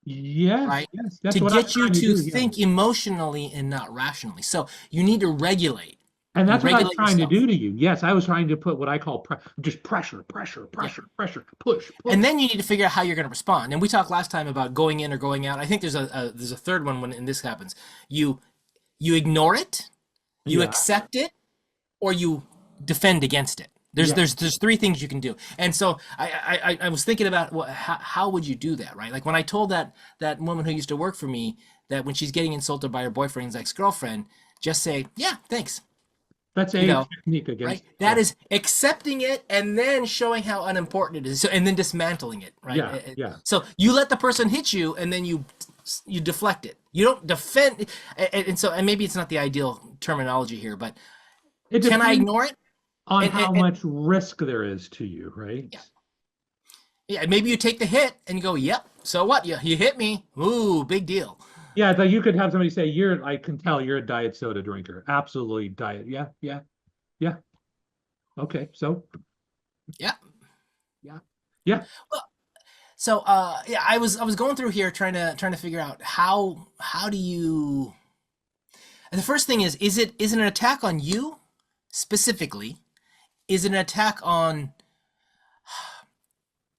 Yes, right? yes, that's To what I'm get you trying to to do. Yeah. think emotionally and not rationally. So you need to regulate. And that's what I was Regulate trying to yourself. do to you. Yes, I was trying to put what I call just pressure, Yeah. push. And then you need to figure out how you're going to respond. And we talked last time about going in or going out. I think there's a third one when this happens. You ignore it, you Yeah, accept it, or you defend against it. There's yeah. there's three things you can do. And so I was thinking about how would you do that, right? Like when I told that woman who used to work for me that when she's getting insulted by her boyfriend's ex-girlfriend, just say, yeah, thanks. That's You a know, technique right? against. That is accepting it and then showing how unimportant it is. So, and then dismantling it, right? Yeah, yeah. So you let the person hit you and then you deflect it. You don't defend. And maybe it's not the ideal terminology here, but It can I depends ignore it? on And, how and, and much risk there is to you, right? yeah, yeah, maybe you take the hit and you go, yep. So what? You hit me. Ooh, big deal. Yeah, like you could have somebody say, I can tell you're a diet soda drinker. Absolutely diet. Yeah, yeah, yeah. Okay, so Yeah. yeah, yeah. So yeah, I was going through here trying to figure out how do you. And the first thing is it an attack on you specifically? Is it an attack on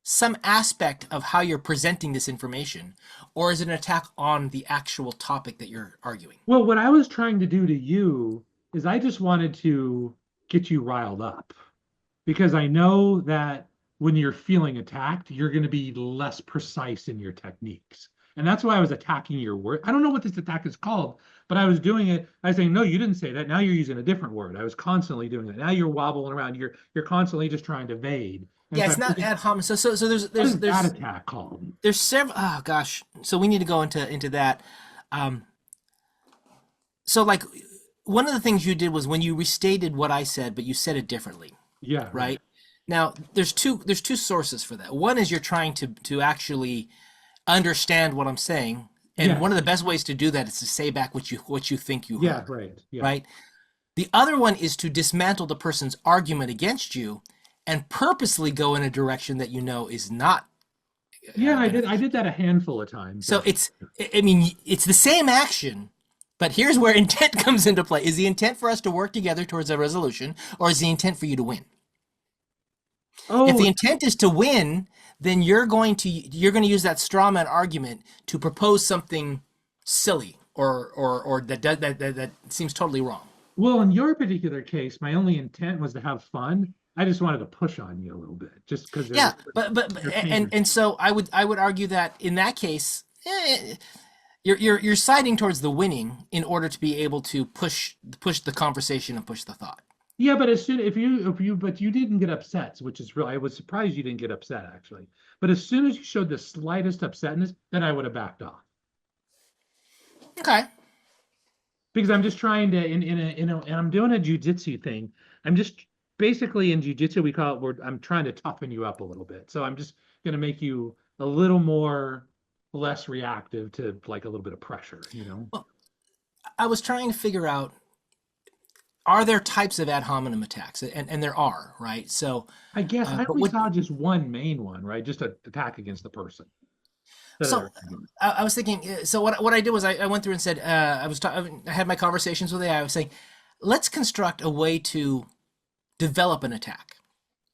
some aspect of how you're presenting this information, or is it an attack on the actual topic that you're arguing? Well, what I was trying to do to you is I just wanted to get you riled up because I know that when you're feeling attacked, you're going to be less precise in your techniques. And that's why I was attacking your word. I don't know what this attack is called, but I was doing it. I was saying, no, you didn't say that. Now you're using a different word. I was constantly doing that. Now you're wobbling around. You're constantly just trying to evade. And Yeah, so it's I'm not thinking, ad hominem. So there's what is that there's attack called? there's several. Oh gosh. So we need to go into that. Um, so like one of the things you did was when you restated what I said, but you said it differently, Yeah, right. right? Now there's two sources for that. One is you're trying to actually understand what I'm saying, and Yeah, one of the best ways to do that is to say back what you think you yeah, heard, right. Yeah. right? The other one is to dismantle the person's argument against you and purposely go in a direction that you know is not Yeah, I did. I beneficial. did that a handful of times, So actually. I mean, it's the same action, but here's where intent comes into play. Is the intent for us to work together towards a resolution, or is the intent for you to win? If Oh, the intent is to win, then you're going to use that straw man argument to propose something silly or that seems totally wrong. well, in your particular case, my only intent was to have fun. I just wanted to push on you a little bit, just because Yeah, but your and pain. and so I would argue that in that case, you're siding towards the winning in order to be able to push the conversation and push the thought. Yeah, but as soon but you didn't get upset, which is real. I was surprised you didn't get upset actually. But as soon as you showed the slightest upsetness, then I would have backed off Okay. because I'm just trying to and I'm doing a jujitsu thing. I'm just basically in jujitsu we call it. I'm trying to toughen you up a little bit. So I'm just going to make you a little more less reactive to like a little bit of pressure. You know. Well, I was trying to figure out, are there types of ad hominem attacks? And there are, right? So, I guess I but only what saw just one main one, right? Just an attack against the person. So I was thinking. So what I did was I went through and said, I had my conversations with AI. I was saying, let's construct a way to develop an attack.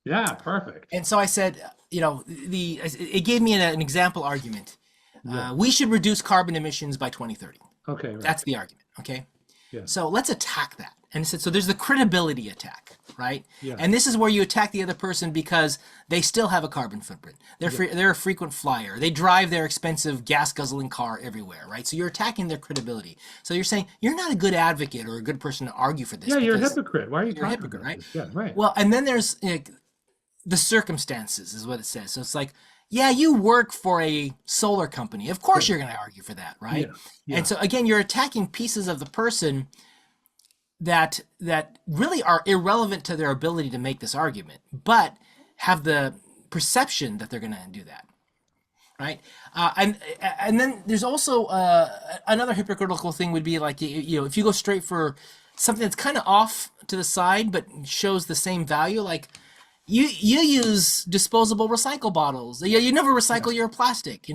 Yeah, perfect. And so I said, it gave me an example argument. Yeah. We should reduce carbon emissions by 2030. Okay, right. That's the argument. Okay. Yeah. So let's attack that. And it said, so there's the credibility attack, right? Yeah. And this is where you attack the other person because they still have a carbon footprint. They're a frequent flyer. They drive their expensive gas guzzling car everywhere, right? So you're attacking their credibility. So you're saying you're not a good advocate or a good person to argue for this. Yeah, you're a hypocrite. Why are you You're a talking hypocrite, about right? this? Yeah, right. Well, and then there's the circumstances is what it says. So it's like, yeah, you work for a solar company. Of course you're going to argue for that, right? Yeah. Yeah. And so again, you're attacking pieces of the person that really are irrelevant to their ability to make this argument, but have the perception that they're going to do that, right? And then there's also another hypocritical thing would be like, if you go straight for something that's kind of off to the side but shows the same value, like you use disposable recycle bottles. You never recycle your plastic.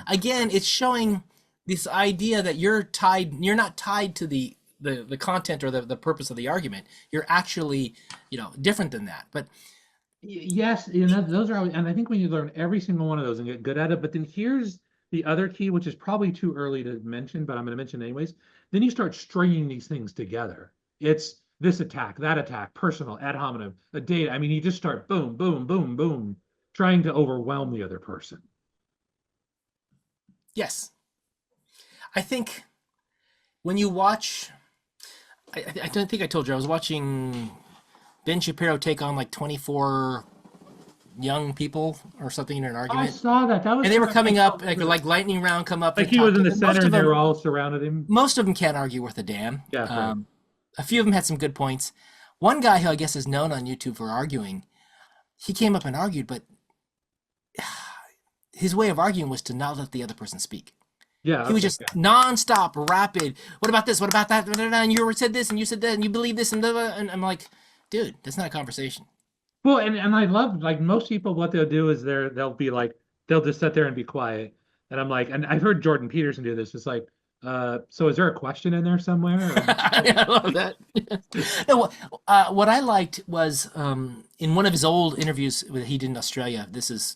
Again, it's showing this idea that you're not tied to the content or the purpose of the argument. You're actually, different than that. But Yes, those are, and I think when you learn every single one of those and get good at it, but then here's the other key, which is probably too early to mention, but I'm going to mention anyways. Then you start stringing these things together. It's this attack, that attack, personal, ad hominem, a data. I mean, you just start boom, boom, boom, boom, trying to overwhelm the other person. yes, I think when you watch, I don't think I told you, I was watching Ben Shapiro take on like 24 young people or something in an I argument. saw that. That was And they were kind of coming up like lightning round come up. like and he was talk in to the them. Most center of and they them, were all surrounded him. most of them can't argue worth a damn. Yeah, right. A few of them had some good points. One guy who I guess is known on YouTube for arguing, he came up and argued, but his way of arguing was to not let the other person speak. Yeah, He was okay, just yeah. nonstop, rapid. What about this? What about that? And you said this, and you said that, and you believe this, and blah, blah. And I'm like, dude, that's not a conversation. Well, and I love like most people, what they'll do is they'll be like they'll just sit there and be quiet. And I'm like, and I've heard Jordan Peterson do this. It's like, so is there a question in there somewhere? I love that. No, what I liked was in one of his old interviews that he did in Australia. This is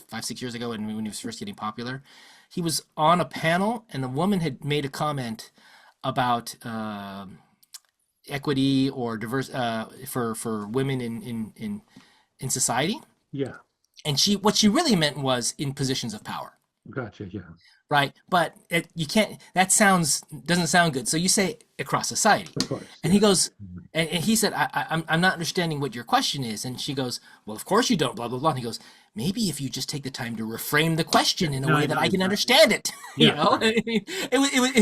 5, 6 years ago when he was first getting popular. He was on a panel, and a woman had made a comment about equity or diverse for women in society, Yeah, and what she really meant was in positions of power. gotcha. Yeah, Right, but you can't. That doesn't sound good. So you say across society, of course. and he goes, and he said, I'm not understanding what your question is. And she goes, well, of course you don't. Blah blah blah. And he goes, maybe if you just take the time to reframe the question in a No, way I that know, I can exactly. understand it. You Yeah, know, right. he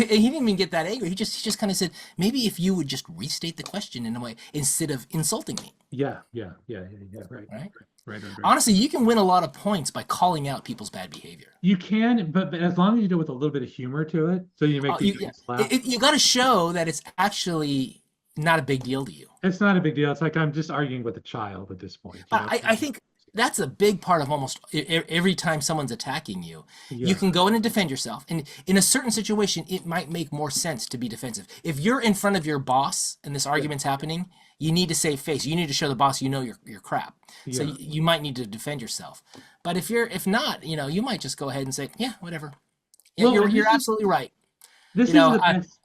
didn't even get that angry. He just kind of said, maybe if you would just restate the question in a way instead of insulting me. Yeah, yeah, yeah, yeah, yeah. Right, Right. right. Honestly, you can win a lot of points by calling out people's bad behavior. You can, but as long as you do it with a little bit of humor to it, so you make people Yeah, laugh. you got to show that it's actually not a big deal to you. It's not a big deal. It's like I'm just arguing with a child at this point. I think that's a big part of almost every time someone's attacking you. Yeah. You can go in and defend yourself. And in a certain situation, it might make more sense to be defensive. If you're in front of your boss and this argument's happening, you need to save face. You need to show the boss you know your crap. So Yeah. you might need to defend yourself. But if not, you might just go ahead and say, yeah, whatever. Yeah, Well, you're absolutely right. This You know, is the best.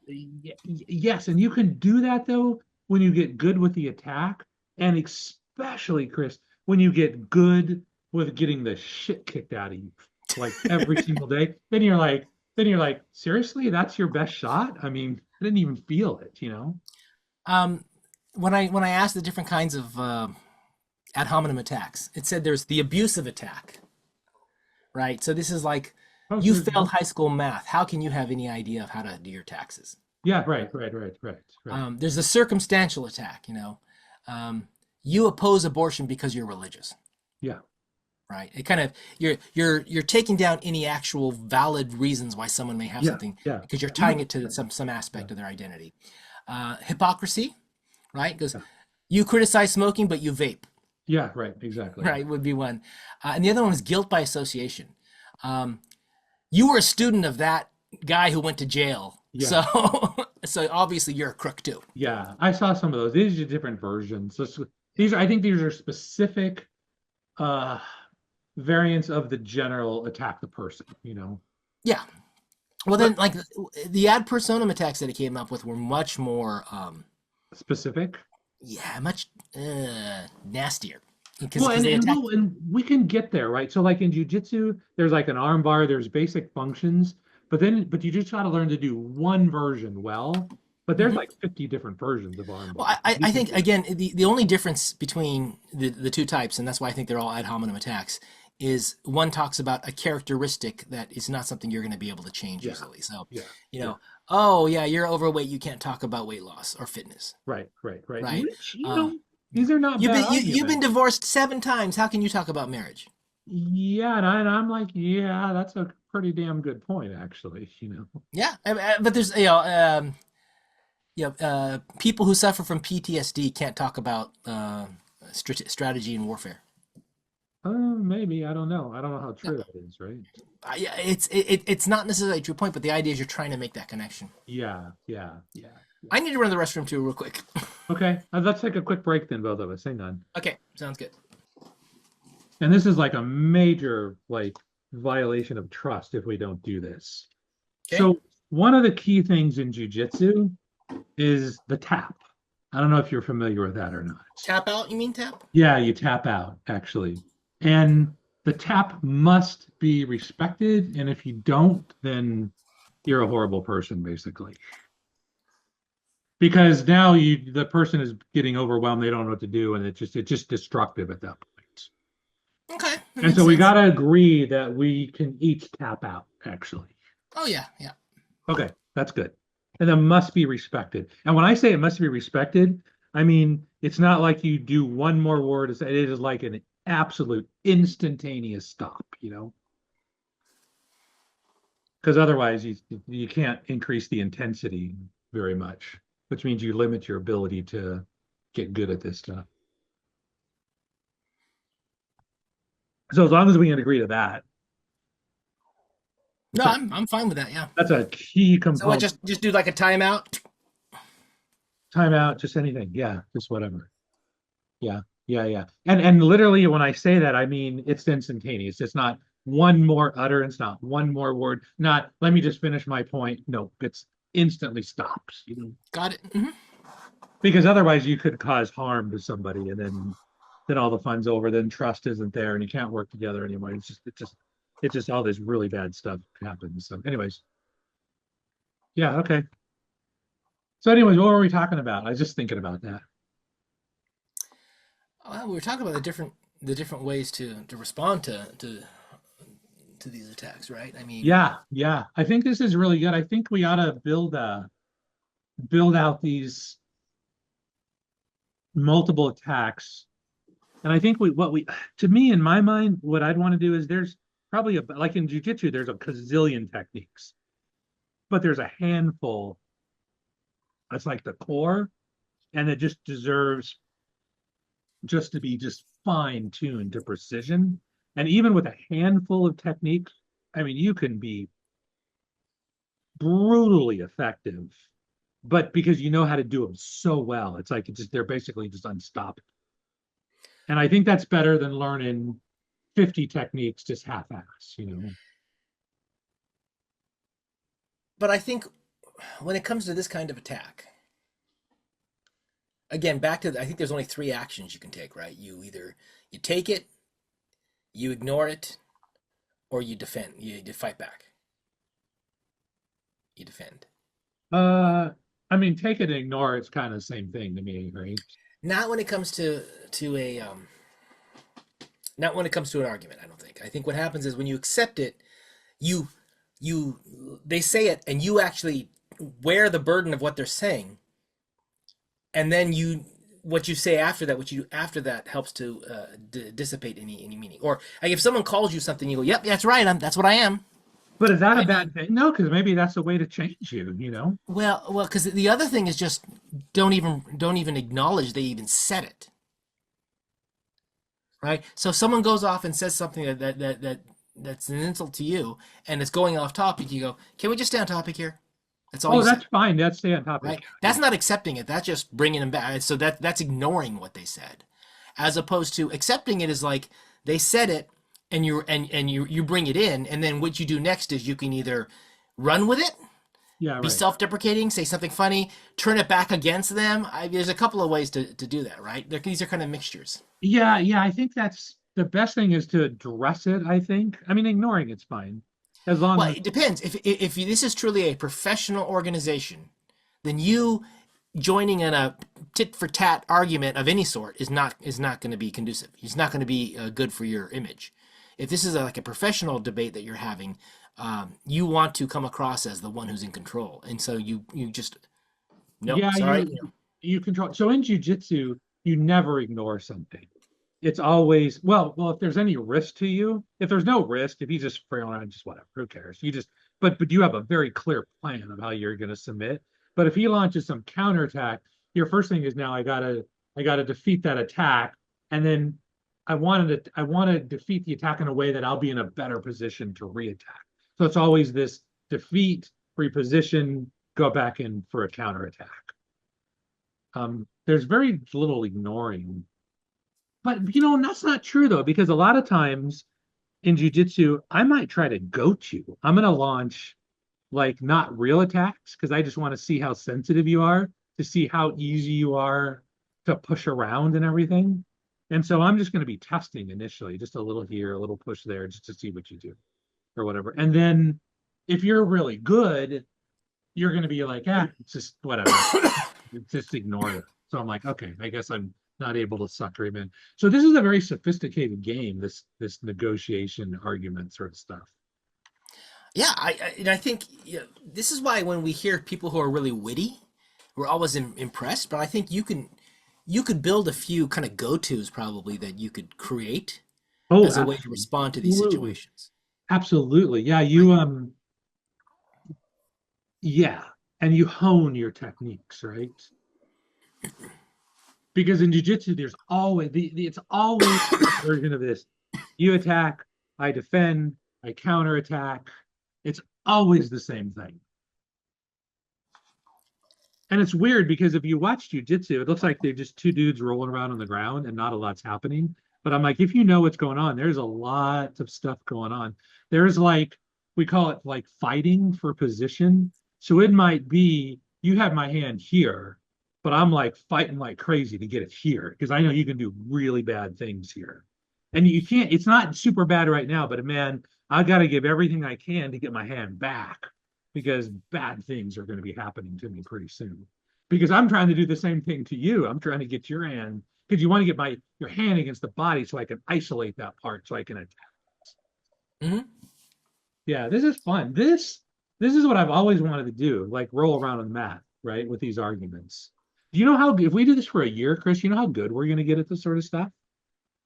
Yes, and you can do that though when you get good with the attack, and especially Chris, when you get good with getting the shit kicked out of you, like every single day. Then you're like, seriously, that's your best shot? I mean, I didn't even feel it. Um, when I asked the different kinds of ad hominem attacks, it said there's the abusive attack, right? So this is like Oh, you so failed high school math. How can you have any idea of how to do your taxes? yeah, right. There's the circumstantial attack. Um, you oppose abortion because you're religious, Yeah, right? It kind of you're taking down any actual valid reasons why someone may have yeah, something yeah. because you're You tying know, it to some yeah, aspect of their identity. Hypocrisy, right? Because yeah, you criticize smoking, but you vape, yeah, right, exactly. right? Would be one, and the other one is guilt by association. Um, you were a student of that guy who went to jail, Yeah, so so obviously you're a crook too. yeah. I saw some of those. These are different versions. I think these are specific uh variants of the general attack the person, Yeah. Well, then, But like the ad personam attacks that it came up with were much more, specific. yeah, much nastier Well, because they attack. and we can get there, right? So like in jujitsu, there's like an arm bar, there's basic functions, but you just got to learn to do one version well. But there's Mhm. like 50 different versions of arm Well, bars. I think again the only difference between the two types, and that's why I think they're all ad hominem attacks, is one talks about a characteristic that is not something you're going to be able to change Yeah, easily. So, yeah, you yeah. know, oh yeah, you're overweight, you can't talk about weight loss or fitness, Right. right? Which, Um, these are not bad you've been arguments. divorced 7 times. How can you talk about marriage? Yeah, and I'm like, yeah, that's a pretty damn good point, actually. Yeah, but there's people who suffer from PTSD can't talk about strategy and warfare. Maybe, I don't know. I don't know how Yeah, true that is, right? yeah, it's not necessarily a true point, but the idea is you're trying to make that connection. Yeah. I need to run to the restroom too, real quick. Okay, let's take a quick break then, both of us. Hang on. Okay, sounds good. And this is like a major like violation of trust if we don't do this. Okay, So one of the key things in jujitsu is the tap. I don't know if you're familiar with that or not. tap out. You mean tap? Yeah, you tap out actually. And the tap must be respected. And if you don't, then you're a horrible person, basically. Because now the person is getting overwhelmed, they don't know what to do, and it's just destructive at that point. Okay, that And makes so we sense. got to agree that we can each tap out, actually. Oh yeah, yeah. Okay, that's good. And that must be respected. And when I say it must be respected, I mean it's not like you do one more word. It is like an absolute instantaneous stop. Because otherwise you can't increase the intensity very much, which means you limit your ability to get good at this stuff. So as long as we can agree to that, No, that's a, I'm fine with that. Yeah. that's a key So I component. just do like a timeout. Timeout, just anything. Yeah, just whatever. Yeah. And literally when I say that, I mean it's instantaneous. It's not one more utterance, not one more word, not let me just finish my point. No, it's instantly stops. Got it. Because otherwise you could cause harm to somebody and then all the fun's over, then trust isn't there and you can't work together anymore. It's just all this really bad stuff happens. So anyways, yeah, okay. So anyways, what were we talking about? I was just thinking about that. Well, we were talking about the different ways to respond to these attacks, right? I mean, Yeah. I think this is really good. I think we ought to build out these multiple attacks. And I think to me, in my mind, what I'd want to do is there's probably like in jujitsu, there's a gazillion techniques, but there's a handful that's like the core, and it just deserves just to be just fine tuned to precision. And even with a handful of techniques, I mean, you can be brutally effective, but because you know how to do them so well, it's like they're basically just unstoppable. And I think that's better than learning 50 techniques just half-ass. but I think when it comes to this kind of attack, again, back to I think there's only three actions you can take, right? You take it, you ignore it, or you defend. You fight back. You defend. Uh, I I mean, take it and ignore it's kind of the same thing to me, right? Not when it comes to a not when it comes to an argument. I don't think. I think what happens is when you accept it, you you they say it, and you actually wear the burden of what they're saying, and then you what you say after that, what you do after that helps to dissipate any meaning. Or like if someone calls you something, you go, "Yep, that's right. That's what I am." But is that a Right? bad thing? No, because maybe that's a way to change you, you know? Well, because the other thing is just don't even acknowledge they even said it, right? So if someone goes off and says something that's an insult to you, and it's going off topic. You go, "Can we just stay on topic here?" That's all Oh, you say, that's fine. That's stay on topic. right? That's not accepting it. That's just bringing them back. So that's ignoring what they said, as opposed to accepting it is like they said it, and you bring it in, and then what you do next is you can either run with it, Yeah, be right. self-deprecating, say something funny, turn it back against them. There's a couple of ways to do that, right? These are kind of mixtures. Yeah, yeah, I think that's the best thing is to address it, I think. I mean, ignoring it's fine. As long Well, as it depends. If this is truly a professional organization, then you joining in a tit for tat argument of any sort is not going to be conducive. It's not going to be good for your image. If this is like a professional debate that you're having, you want to come across as the one who's in control, and so you just nope, yeah, sorry. you you control. So in jujitsu, you never ignore something. It's always well, if there's any risk to you, if there's no risk, if you just frail around, just whatever, who cares? You just but you have a very clear plan of how you're gonna submit. But if he launches some counterattack, your first thing is now I gotta defeat that attack, and then I want to defeat the attack in a way that I'll be in a better position to reattack. So it's always this defeat, reposition, go back in for a counterattack. There's very little ignoring. But that's not true though, because a lot of times in jujitsu, I might try to goat you. I'm gonna launch like not real attacks because I just want to see how sensitive you are, to see how easy you are to push around and everything. And so I'm just going to be testing initially, just a little here, a little push there, just to see what you do or whatever. And then if you're really good, you're going to be like, it's just whatever, just ignore it. So I'm like, okay, I guess I'm not able to sucker him in. So this is a very sophisticated game, this negotiation argument sort of stuff. Yeah, and I think this is why when we hear people who are really witty, we're always impressed. But I think you could build a few kind of go-tos probably that you could create Oh, as a way to respond to these absolutely. situations. Absolutely. Yeah, yeah, and you hone your techniques, right? Because in jiu-jitsu there's always it's always a version of this. You attack, I defend, I counterattack. It's always the same thing. And it's weird because if you watch jujitsu, it looks like they're just two dudes rolling around on the ground and not a lot's happening. But I'm like, if you know what's going on, there's a lot of stuff going on. There's like, we call it like fighting for position. So it might be you have my hand here, but I'm like fighting like crazy to get it here because I know you can do really bad things here. And you can't, it's not super bad right now, but man, I got to give everything I can to get my hand back because bad things are going to be happening to me pretty soon. Because I'm trying to do the same thing to you. I'm trying to get your hand because you want to get your hand against the body so I can isolate that part so I can attack. Hmm. Yeah, this is fun. This is what I've always wanted to do, like roll around on the mat, right, with these arguments. Do you know how if we do this for a year, Chris, you know how good we're going to get at this sort of stuff?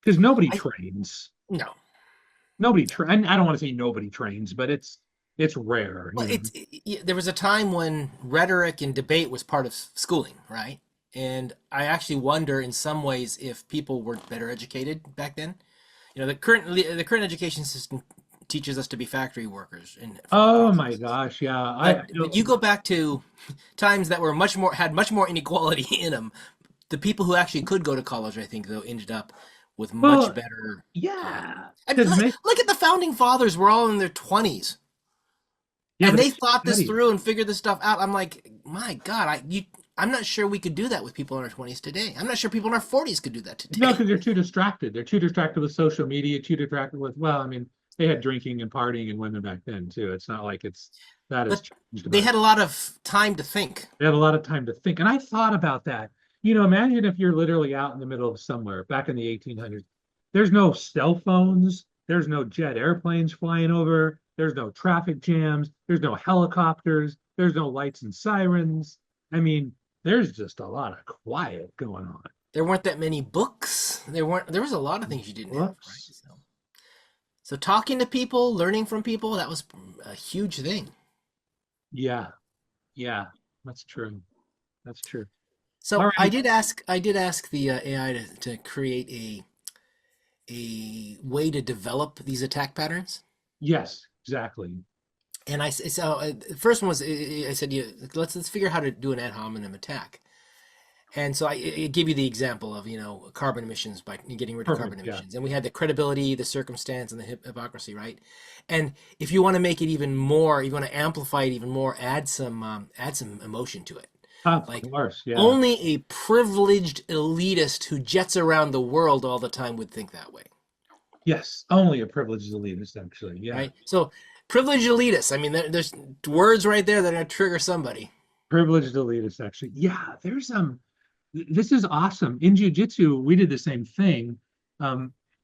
Because nobody I trains. No. I don't want to say nobody trains, but it's rare. Well, there was a time when rhetoric and debate was part of schooling, right? And I actually wonder, in some ways, if people were better educated back then. The current education system teaches us to be factory workers and follow Oh my processes. gosh, yeah. But you go back to times that were had much more inequality in them. The people who actually could go to college, I think, though, ended up with much well, better. yeah, I mean, because look at the founding fathers; were all in their 20s. yeah, And but they they thought this studied. through and figured this stuff out. I'm like, my God, I'm not sure we could do that with people in our 20s today. I'm not sure people in our 40s could do that No, today. because they're too distracted. They're too distracted with social media, too distracted with, well, I mean, they had drinking and partying and women back then too. It's not like it's that has But changed they much. had a lot of time to think. They had a lot of time to think. And I thought about that. Imagine if you're literally out in the middle of somewhere back in the 1800s. There's no cell phones, there's no jet airplanes flying over, there's no traffic jams, there's no helicopters, there's no lights and sirens. I mean, there's just a lot of quiet going on. There weren't that many books. There was a lot of things you didn't have, right? Whoops. So talking to people, learning from people, that was a huge thing. Yeah, yeah, that's true. That's true. All So right. I did ask the AI to create a way to develop these attack patterns. Yes, exactly. And the first one was I said, yeah, let's figure out how to do an ad hominem attack. And so I give you the example of carbon emissions by getting rid of carbon Perfect. Yeah. emissions, and we had the credibility, the circumstance, and the hypocrisy, right? And if you want to make it even more, you want to amplify it even more, add some emotion to it. Of Like course. Yeah. only a privileged elitist who jets around the world all the time would think that way, Yes. Only a privileged elitist, actually. Yeah. right? So privileged elitists. I mean, there's words right there that are going to trigger somebody. Privileged elitist, actually. Yeah. There's this is awesome. In jiu-jitsu, we did the same thing.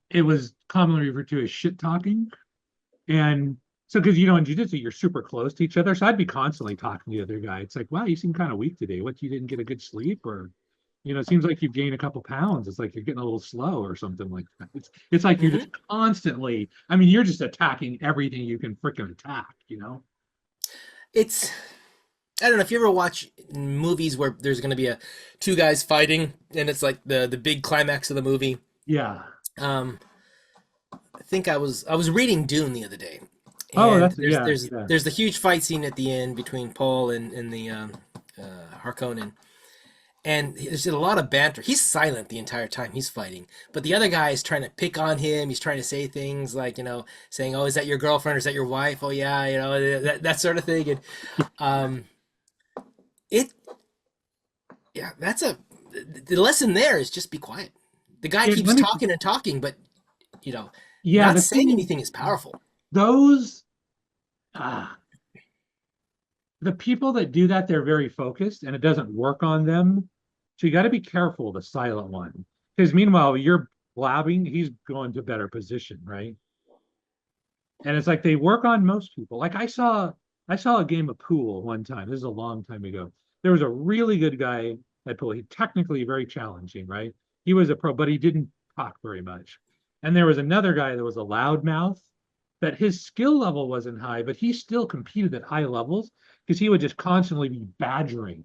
It was commonly referred to as shit talking. And so, because in jiu-jitsu, you're super close to each other. So I'd be constantly talking to the other guy. It's like, wow, you seem kind of weak today. What, you didn't get a good sleep? Or, it seems like you've gained a couple pounds. It's like you're getting a little slow or something like that. It's like you're Hmm. just constantly, I mean, you're just attacking everything you can freaking attack. It's I don't know if you ever watch movies where there's going to be two guys fighting, and it's like the big climax of the movie. Yeah. Um, I think I was reading Dune the other day, Oh, and that's, yeah, yeah. there's the huge fight scene at the end between Paul and the Harkonnen, and there's a lot of banter. He's silent the entire time he's fighting, but the other guy is trying to pick on him. He's trying to say things like saying, "Oh, is that your girlfriend or is that your wife?" "Oh yeah," that sort of thing, and um, it yeah, the lesson there is just be quiet. The guy And keeps let me, talking and talking, but you know, yeah, not the saying thing, anything is powerful. those, ah, the people that do that, they're very focused and it doesn't work on them. So you got to be careful, the silent one. Because meanwhile, you're blabbing, he's going to a better position, right? And it's like they work on most people. Like I saw a game of pool one time. This is a long time ago. There was a really good guy at pool. He technically very challenging, right? He was a pro, but he didn't talk very much. And there was another guy that was a loudmouth, that his skill level wasn't high, but he still competed at high levels because he would just constantly be badgering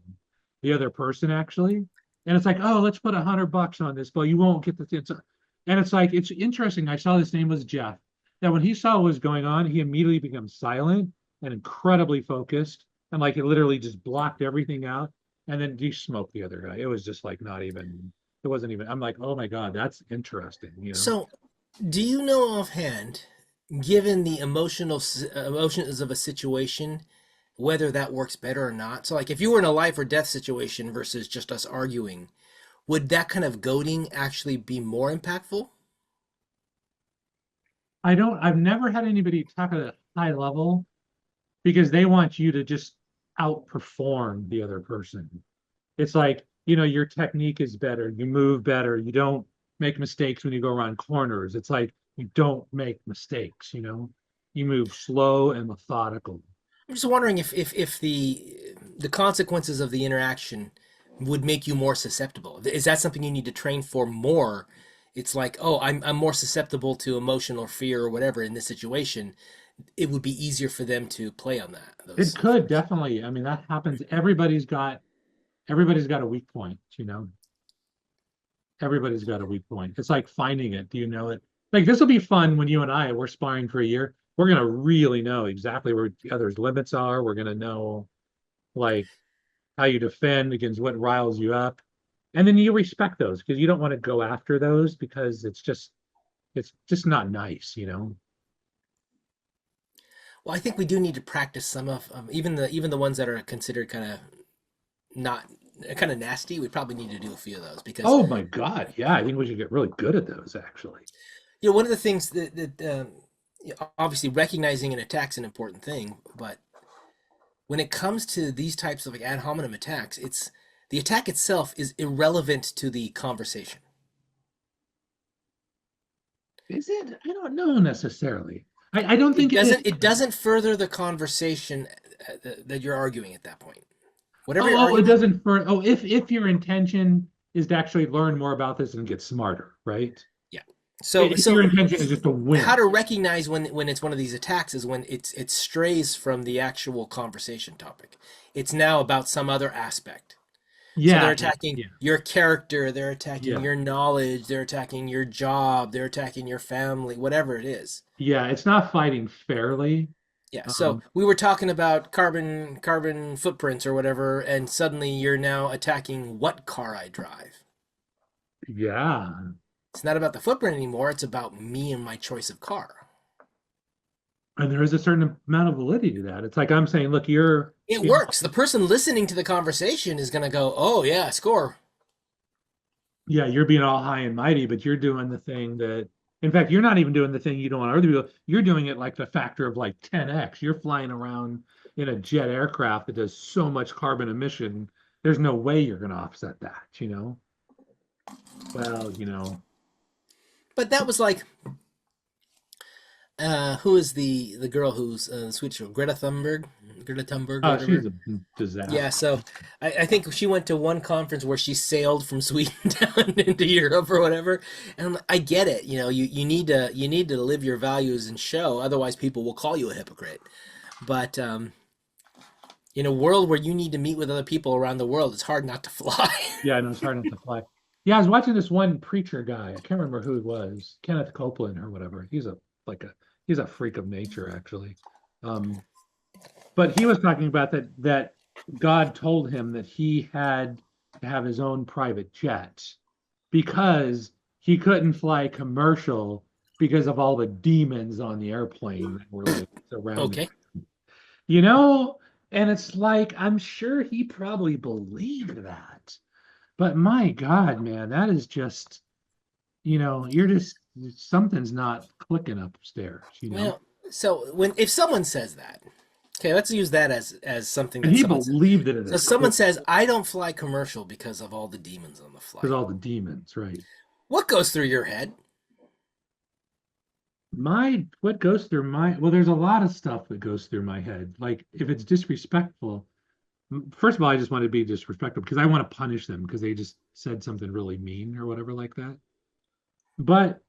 the other person actually. And it's like, oh, let's put $100 on this, but you won't get the thing. And it's like, it's interesting. I saw his name was Jeff. That when he saw what was going on, he immediately becomes silent and incredibly focused. And like it literally just blocked everything out. And then he smoked the other guy. It was just like not even, it wasn't even, I'm like, oh my God, that's interesting. So, do you know offhand, given the emotions of a situation, whether that works better or not? So, like, if you were in a life or death situation versus just us arguing, would that kind of goading actually be more impactful? I've never had anybody talk at a high level because they want you to just outperform the other person. It's like, your technique is better, you move better, you don't make mistakes when you go around corners. It's like you don't make mistakes. You move slow and methodical. I'm just wondering if the consequences of the interaction would make you more susceptible. Is that something you need to train for more? It's like, oh, I'm more susceptible to emotion or fear or whatever in this situation. It would be easier for them to play on that. It Those could definitely. I mean, that happens. Everybody's got a weak point. Everybody's got a weak point. It's like finding it. Do you know it? Like this will be fun when you and we're sparring for a year. We're gonna really know exactly where the other's limits are. We're gonna know like how you defend against what riles you up. And then you respect those because you don't want to go after those because it's just not nice. Well, I think we do need to practice some of even the ones that are considered kind of not kind of nasty. We probably need to do a few of those because Oh my God. Yeah, I think we should get really good at those actually. one of the things that obviously recognizing an attack's an important thing, but when it comes to these types of like ad hominem attacks, it's the attack itself is irrelevant to the conversation. Is it? I don't know necessarily. I don't It think it is. doesn't further the conversation that you're arguing at that point. Whatever you're It arguing. doesn't for if your intention is to actually learn more about this and get smarter, right? Yeah. So If your intention is just to how win. to recognize when it's one of these attacks is when it strays from the actual conversation topic. It's now about some other aspect. So they're Yeah, attacking yeah, your character, they're attacking yeah, your knowledge, they're attacking your job, they're attacking your family, whatever it is. yeah. It's not fighting fairly. Yeah, so Um, we were talking about carbon footprints or whatever, and suddenly you're now attacking what car I drive. yeah, It's not about the footprint anymore, it's about me and my choice of car. and there is a certain amount of validity to that. It's like I'm saying, look, It works. The person listening to the conversation is going to go, "Oh yeah, score." yeah, you're being all high and mighty, but you're doing the thing that, in fact, you're not even doing the thing you don't want other people. You're doing it like the factor of like 10x. You're flying around in a jet aircraft that does so much carbon emission. There's no way you're going to offset that, you know? Well, But that was like who is the girl who's switched Greta Thunberg? Greta Thunberg or she's whatever. a disaster. Yeah, so I think she went to one conference where she sailed from Sweden down into Europe or whatever. And I get it, you need to live your values and show, otherwise people will call you a hypocrite. But in a world where you need to meet with other people around the world, it's hard not to fly. Yeah, I know it's hard not to fly. Yeah, I was watching this one preacher guy. I can't remember who it was, Kenneth Copeland or whatever. He's a freak of nature, actually. Um, but he was talking about that God told him that he had to have his own private jet because he couldn't fly commercial because of all the demons on the airplane that were like surrounding, Okay. you know? And it's like, I'm sure he probably believed that. But my God, man, that is just, you're just something's not clicking upstairs, Well, so if someone says that, okay, let's use that as something And that he someone says. believed it at So a someone core says, "I don't fly commercial because of all the demons on the because flight." all the demons, right? What goes through your head? What goes through well, there's a lot of stuff that goes through my head. Like if it's disrespectful, first of all, I just want to be disrespectful because I want to punish them because they just said something really mean or whatever like that. But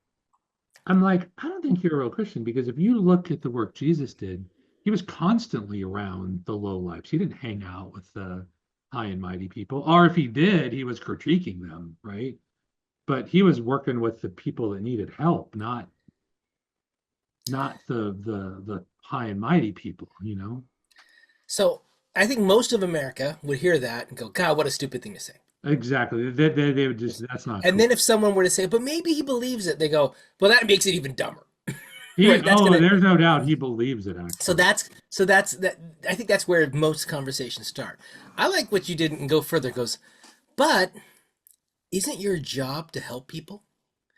I'm like, I don't think you're a real Christian because if you look at the work Jesus did, he was constantly around the low lives. He didn't hang out with the high and mighty people, or if he did, he was critiquing them, right? But he was working with the people that needed help, not the high and mighty people. So I think most of America would hear that and go, "God, what a stupid thing to say." Exactly. They would just that's not And cool. then if someone were to say, "But maybe he believes it," they go, "Well, that makes it even dumber." Right? There's no doubt he believes it So actually. that's that. I think that's where most conversations start. I like what you did and go further. It goes, but isn't your job to help people?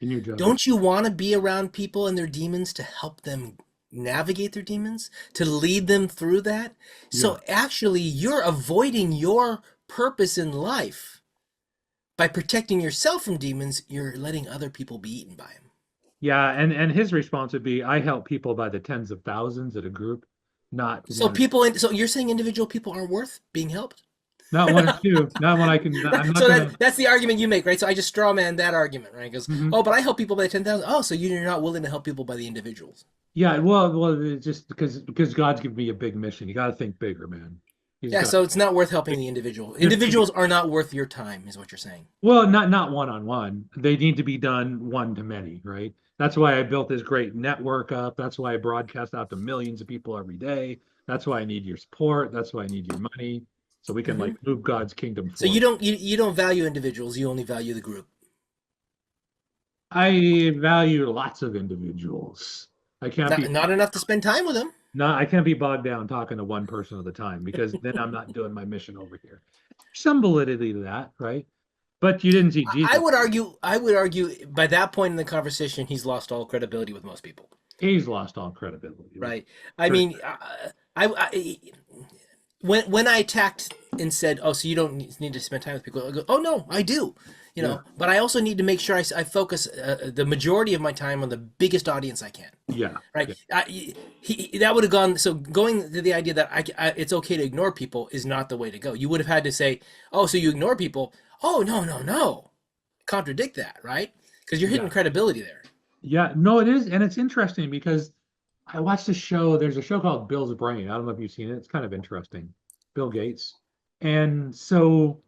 In your job. Don't you want to be around people and their demons to help them navigate their demons, to lead them through that? Yeah. So actually, you're avoiding your purpose in life by protecting yourself from demons. You're letting other people be eaten by them. Yeah, and his response would be, I help people by the tens of thousands at a group, not So one, so you're saying individual people aren't worth being helped? not one or two, not one I can. I'm not So gonna. that's the argument you make, right? So I just straw man that argument, right? Because Mhm. oh, but I help people by 10,000. Oh, so you're not willing to help people by the individuals? Yeah, well, it's just because God's given me a big mission. You got to think bigger, man. He's Yeah. got So it's not worth helping the individual. just Individuals are not worth your time, is what you're saying. well, not one on one. They need to be done one to many, right? That's why I built this great network up. That's why I broadcast out to millions of people every day. That's why I need your support. That's why I need your money, so we can Hmm. like move God's kingdom So forward. you don't value individuals. You only value the group. I value lots of individuals. I can't be Not enough to spend time with them. I can't be bogged down talking to one person at a time because then I'm not doing my mission over here. Some validity to that, right? But you didn't see I Jesus. would argue. I would argue by that point in the conversation, he's lost all credibility with most people. He's lost all credibility. right? I Sure. mean, I when I attacked and said, "Oh, so you don't need to spend time with people," I go, "Oh no, I do." Yeah. But I also need to make sure I focus the majority of my time on the biggest audience I can. Yeah. Right? That would have gone. So going to the idea that it's okay to ignore people is not the way to go. You would have had to say, "Oh, so you ignore people?" Oh, no, no, no. Contradict that, right? Because you're hitting Yeah. credibility there. Yeah. No, it is. And it's interesting because I watched a show. There's a show called Bill's Brain. I don't know if you've seen it. It's kind of interesting. Bill Gates. And so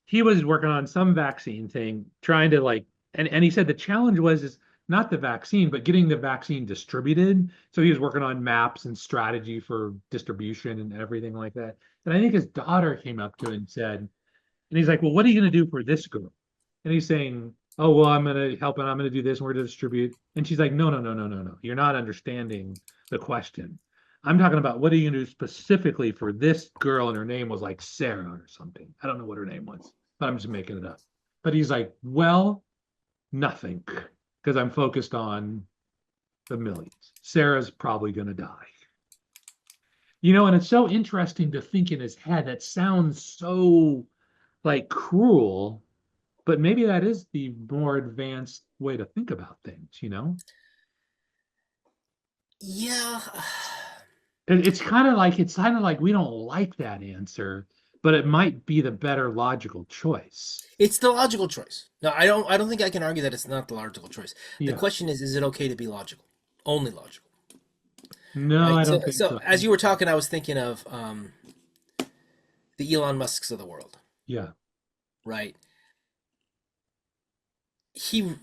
he was working on some vaccine thing, trying to like, and he said the challenge was is not the vaccine, but getting the vaccine distributed. So he was working on maps and strategy for distribution and everything like that. And I think his daughter came up to him and said, and he's like, "Well, what are you going to do for this girl?" And he's saying, "Oh, well, I'm going to help and I'm going to do this and we're going to distribute." And she's like, "No, no, no, no, no, no. You're not understanding the question. I'm talking about what are you going to do specifically for this girl?" And her name was like Sarah or something. I don't know what her name was, but I'm just making it up. But he's like, "Well, nothing, because I'm focused on the millions. Sarah's probably going to die." And it's so interesting to think in his head. That sounds so like cruel, but maybe that is the more advanced way to think about things. Yeah. It's kind of like we don't like that answer, but it might be the better logical choice. It's the logical choice. No, I don't think I can argue that it's not the logical choice. The Yeah. question is it okay to be logical? Only logical. No, I Right? So don't think so so. as you were talking, I was thinking of the Elon Musks of the world, Yeah. right? He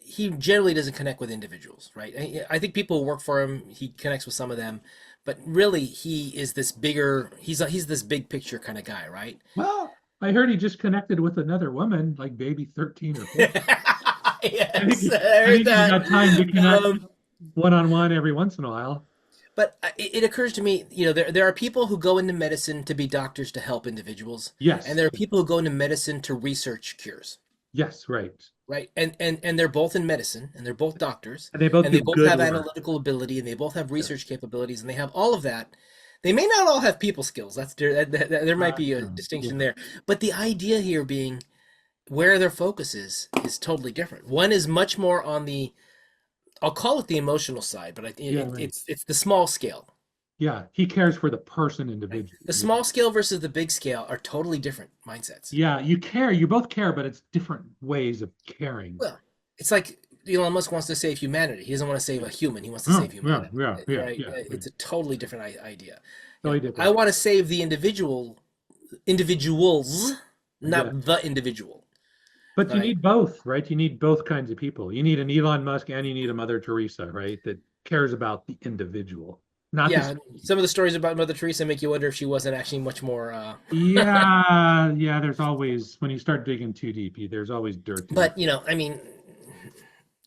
he generally doesn't connect with individuals, right? I think people who work for him, he connects with some of them, but really he is this bigger. He's this big picture kind of guy, right? Well, I heard he just connected with another woman, like maybe 13 or 14. I think Yes, he, I I heard think he's that. got time to connect Um, one on one every once in a while. but it occurs to me, there are people who go into medicine to be doctors to help individuals, and Yes. there are people who go into medicine to research cures, Yes, right. right? And they're both in medicine, and they're both doctors, And they both and do they both good have work. analytical ability, and they both have Yes. research capabilities, and they have all of that. They may not all have people skills. There might be a No. distinction Yeah. there, but the idea here being where their focus is totally different. One is much more on the, I'll call it the emotional side, but Yeah, right. it's the small scale. Yeah. He cares for the person Right? individually. The Yeah. small scale versus the big scale are totally different mindsets. Yeah. You care. You both care, but it's different ways of caring. Well, it's like Elon Musk wants to save humanity. He doesn't want to save a human. He wants to Oh, save yeah, humanity. yeah, yeah, Right? yeah. Right. It's a totally different idea. Totally I different. want to save the individuals, Yeah. not the individual. But you Right? need both, right? You need both kinds of people. You need an Elon Musk and you need a Mother Teresa, right? That cares about the individual, not Yeah. this. Some of the stories about Mother Teresa make you wonder if she wasn't actually much more. Yeah, yeah. There's always when you start digging too deep, there's always dirt to be. But I mean,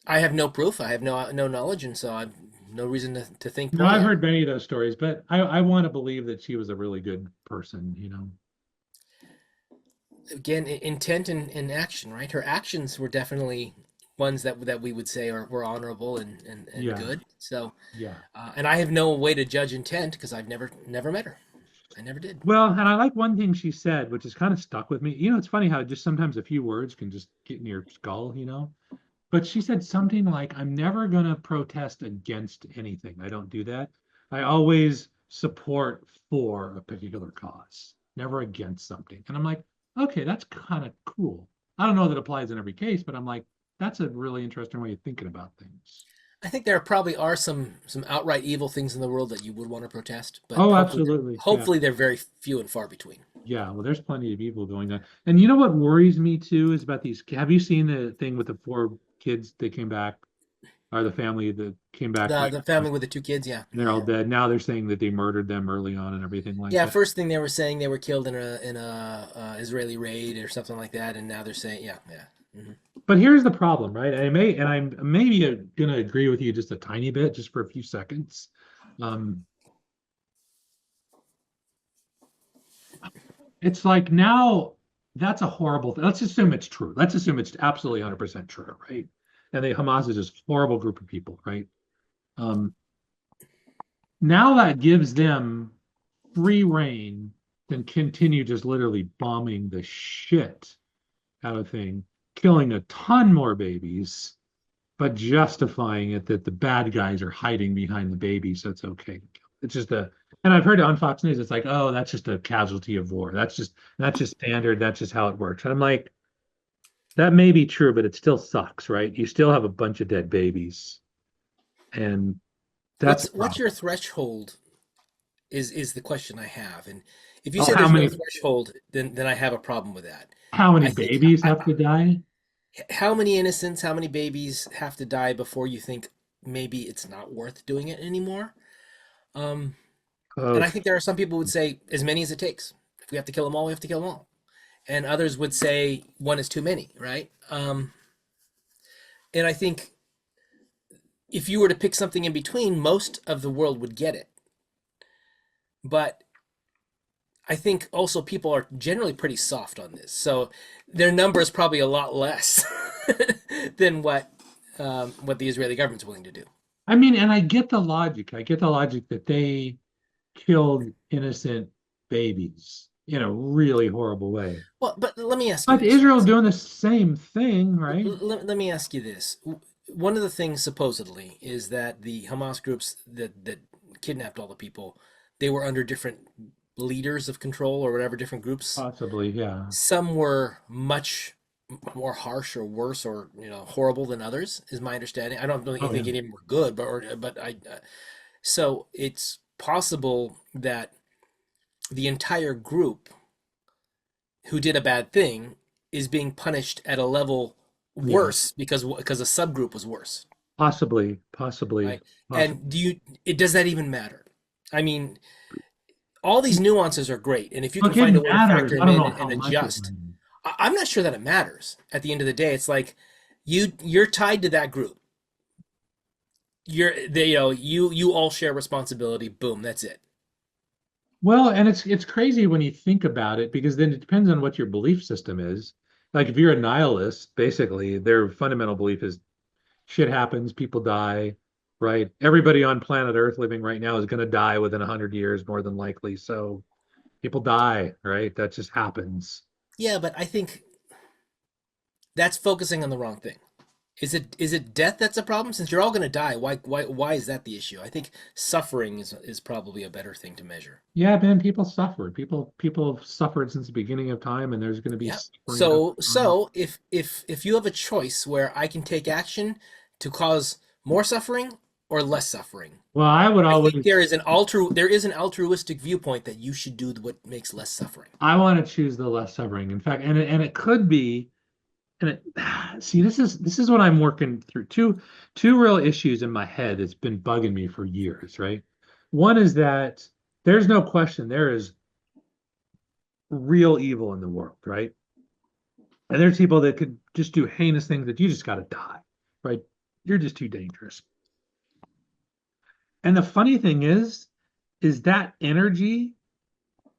I have no proof. I have no knowledge, and so I've no reason to think No, I've poorly. heard many of those stories, but I want to believe that she was a really good person. Again, intent and action, right? Her actions were definitely ones that we would say were honorable and Yeah, good. So, yeah. and I have no way to judge intent because I've never met her. I never did. Well, and I like one thing she said, which has kind of stuck with me. It's funny how just sometimes a few words can just get in your skull. But she said something like, "I'm never going to protest against anything. I don't do that. I always support for a particular cause, never against something." And I'm like, okay, that's kind of cool. I don't know that applies in every case, but I'm like, that's a really interesting way of thinking about things. I think there probably are some outright evil things in the world that you would want to protest, but Oh, absolutely. Yeah. hopefully they're very few and far between. Yeah. Well, there's plenty of evil going on. And you know what worries me too is about these. Have you seen the thing with the four kids that came back, or the family that came back? The family with the two kids, yeah, They're all dead. Now they're saying that they murdered them early on and everything like yeah. that. First thing they were saying they were killed in a Israeli raid or something like that, and now they're saying yeah. Hmm. But here's the problem, right? I'm maybe going to agree with you just a tiny bit, just for a few seconds. Um, it's like now that's a horrible thing. Let's assume it's true. Let's assume it's absolutely 100% true, right? And the Hamas is this horrible group of people, right? Um, Now that gives them free reign to continue just literally bombing the shit out of thing, killing a ton more babies, but justifying it that the bad guys are hiding behind the baby, so it's okay. It's just a, and I've heard it on Fox News, it's like, oh, that's just a casualty of war. That's just standard. That's just how it works. And I'm like, that may be true, but it still sucks, right? You still have a bunch of dead babies, and that's a What's problem. your threshold is the question I have. And if you Oh, say there's no threshold, then I have a problem with that. how many I think babies have to die? how many innocents, how many babies have to die before you think maybe it's not worth doing it anymore? Um, and Oh, I think there are some people who would say as many as it takes. If we have to kill them all, we have to kill them all. And others would say one is too many, right? And I think if you were to pick something in between, most of the world would get it. But I think also people are generally pretty soft on this, so their number is probably a lot less than what the Israeli government's willing to do. I mean, and I get the logic. I get the logic that they killed innocent babies in a really horrible way. Well, but let me ask you But this, Israel's Chris. doing the same thing, right? Let me ask you this. One of the things supposedly is that the Hamas groups that kidnapped all the people, they were under different leaders of control or whatever, different groups. Possibly, yeah. Some were much more harsh or worse or horrible than others, is my understanding. I don't really Oh, yeah. think any of them were good, but so it's possible that the entire group who did a bad thing is being punished at a level Yeah. worse because a subgroup was worse, Possibly, possibly, right? possibly. And does that even matter? I mean, all these nuances are great, and if you can Look, it find a way to matters. factor I them don't in know and how much it adjust, matters. I'm not sure that it matters. At the end of the day, it's like you're tied to that group. You all share responsibility. Boom, that's it. Well, and it's crazy when you think about it because then it depends on what your belief system is. Like if you're a nihilist, basically their fundamental belief is shit happens, people die, right? Everybody on planet Earth living right now is going to die within 100 years, more than likely. So people die, right? That just happens. Yeah, but I think that's focusing on the wrong thing. Is it death that's a problem? Since you're all going to die, why is that the issue? I think suffering is probably a better thing to measure. Yeah, man, people suffer. People have suffered since the beginning of time, and there's going to be Yeah. suffering down the line. So if you have a choice where I can take action to cause more suffering or less suffering, Well, I would I think always, there is an altruistic viewpoint that you should do what makes less suffering. I want to choose the less suffering. In fact, and it could be, and it, see, this is what I'm working through. Two real issues in my head that's been bugging me for years, right? One is that there's no question there is real evil in the world, right? And there's people that could just do heinous things that you just got to die, right? You're just too dangerous. And the funny thing is that energy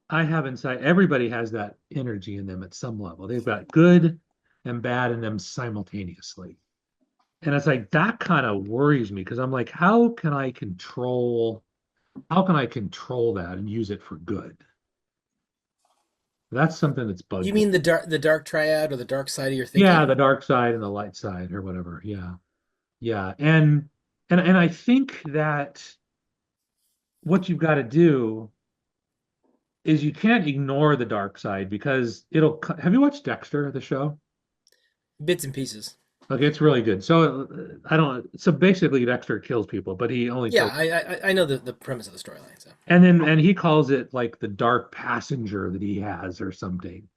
I have inside, everybody has that energy in them at some level. They've got good and bad in them simultaneously. And it's like that kind of worries me because I'm like, how can I control that and use it for good? That's something that's You bugged me. mean the dark triad or the dark side of your Yeah, thinking? the dark side and the light side or whatever. Yeah. Yeah. And I think that what you've got to do is you can't ignore the dark side because have you watched Dexter, the show? Bits and pieces. Okay, it's really good. I don't, so basically Dexter kills people, but he only Yeah, kills, I know the premise of the storyline. So and he calls it like the dark passenger that he has or something,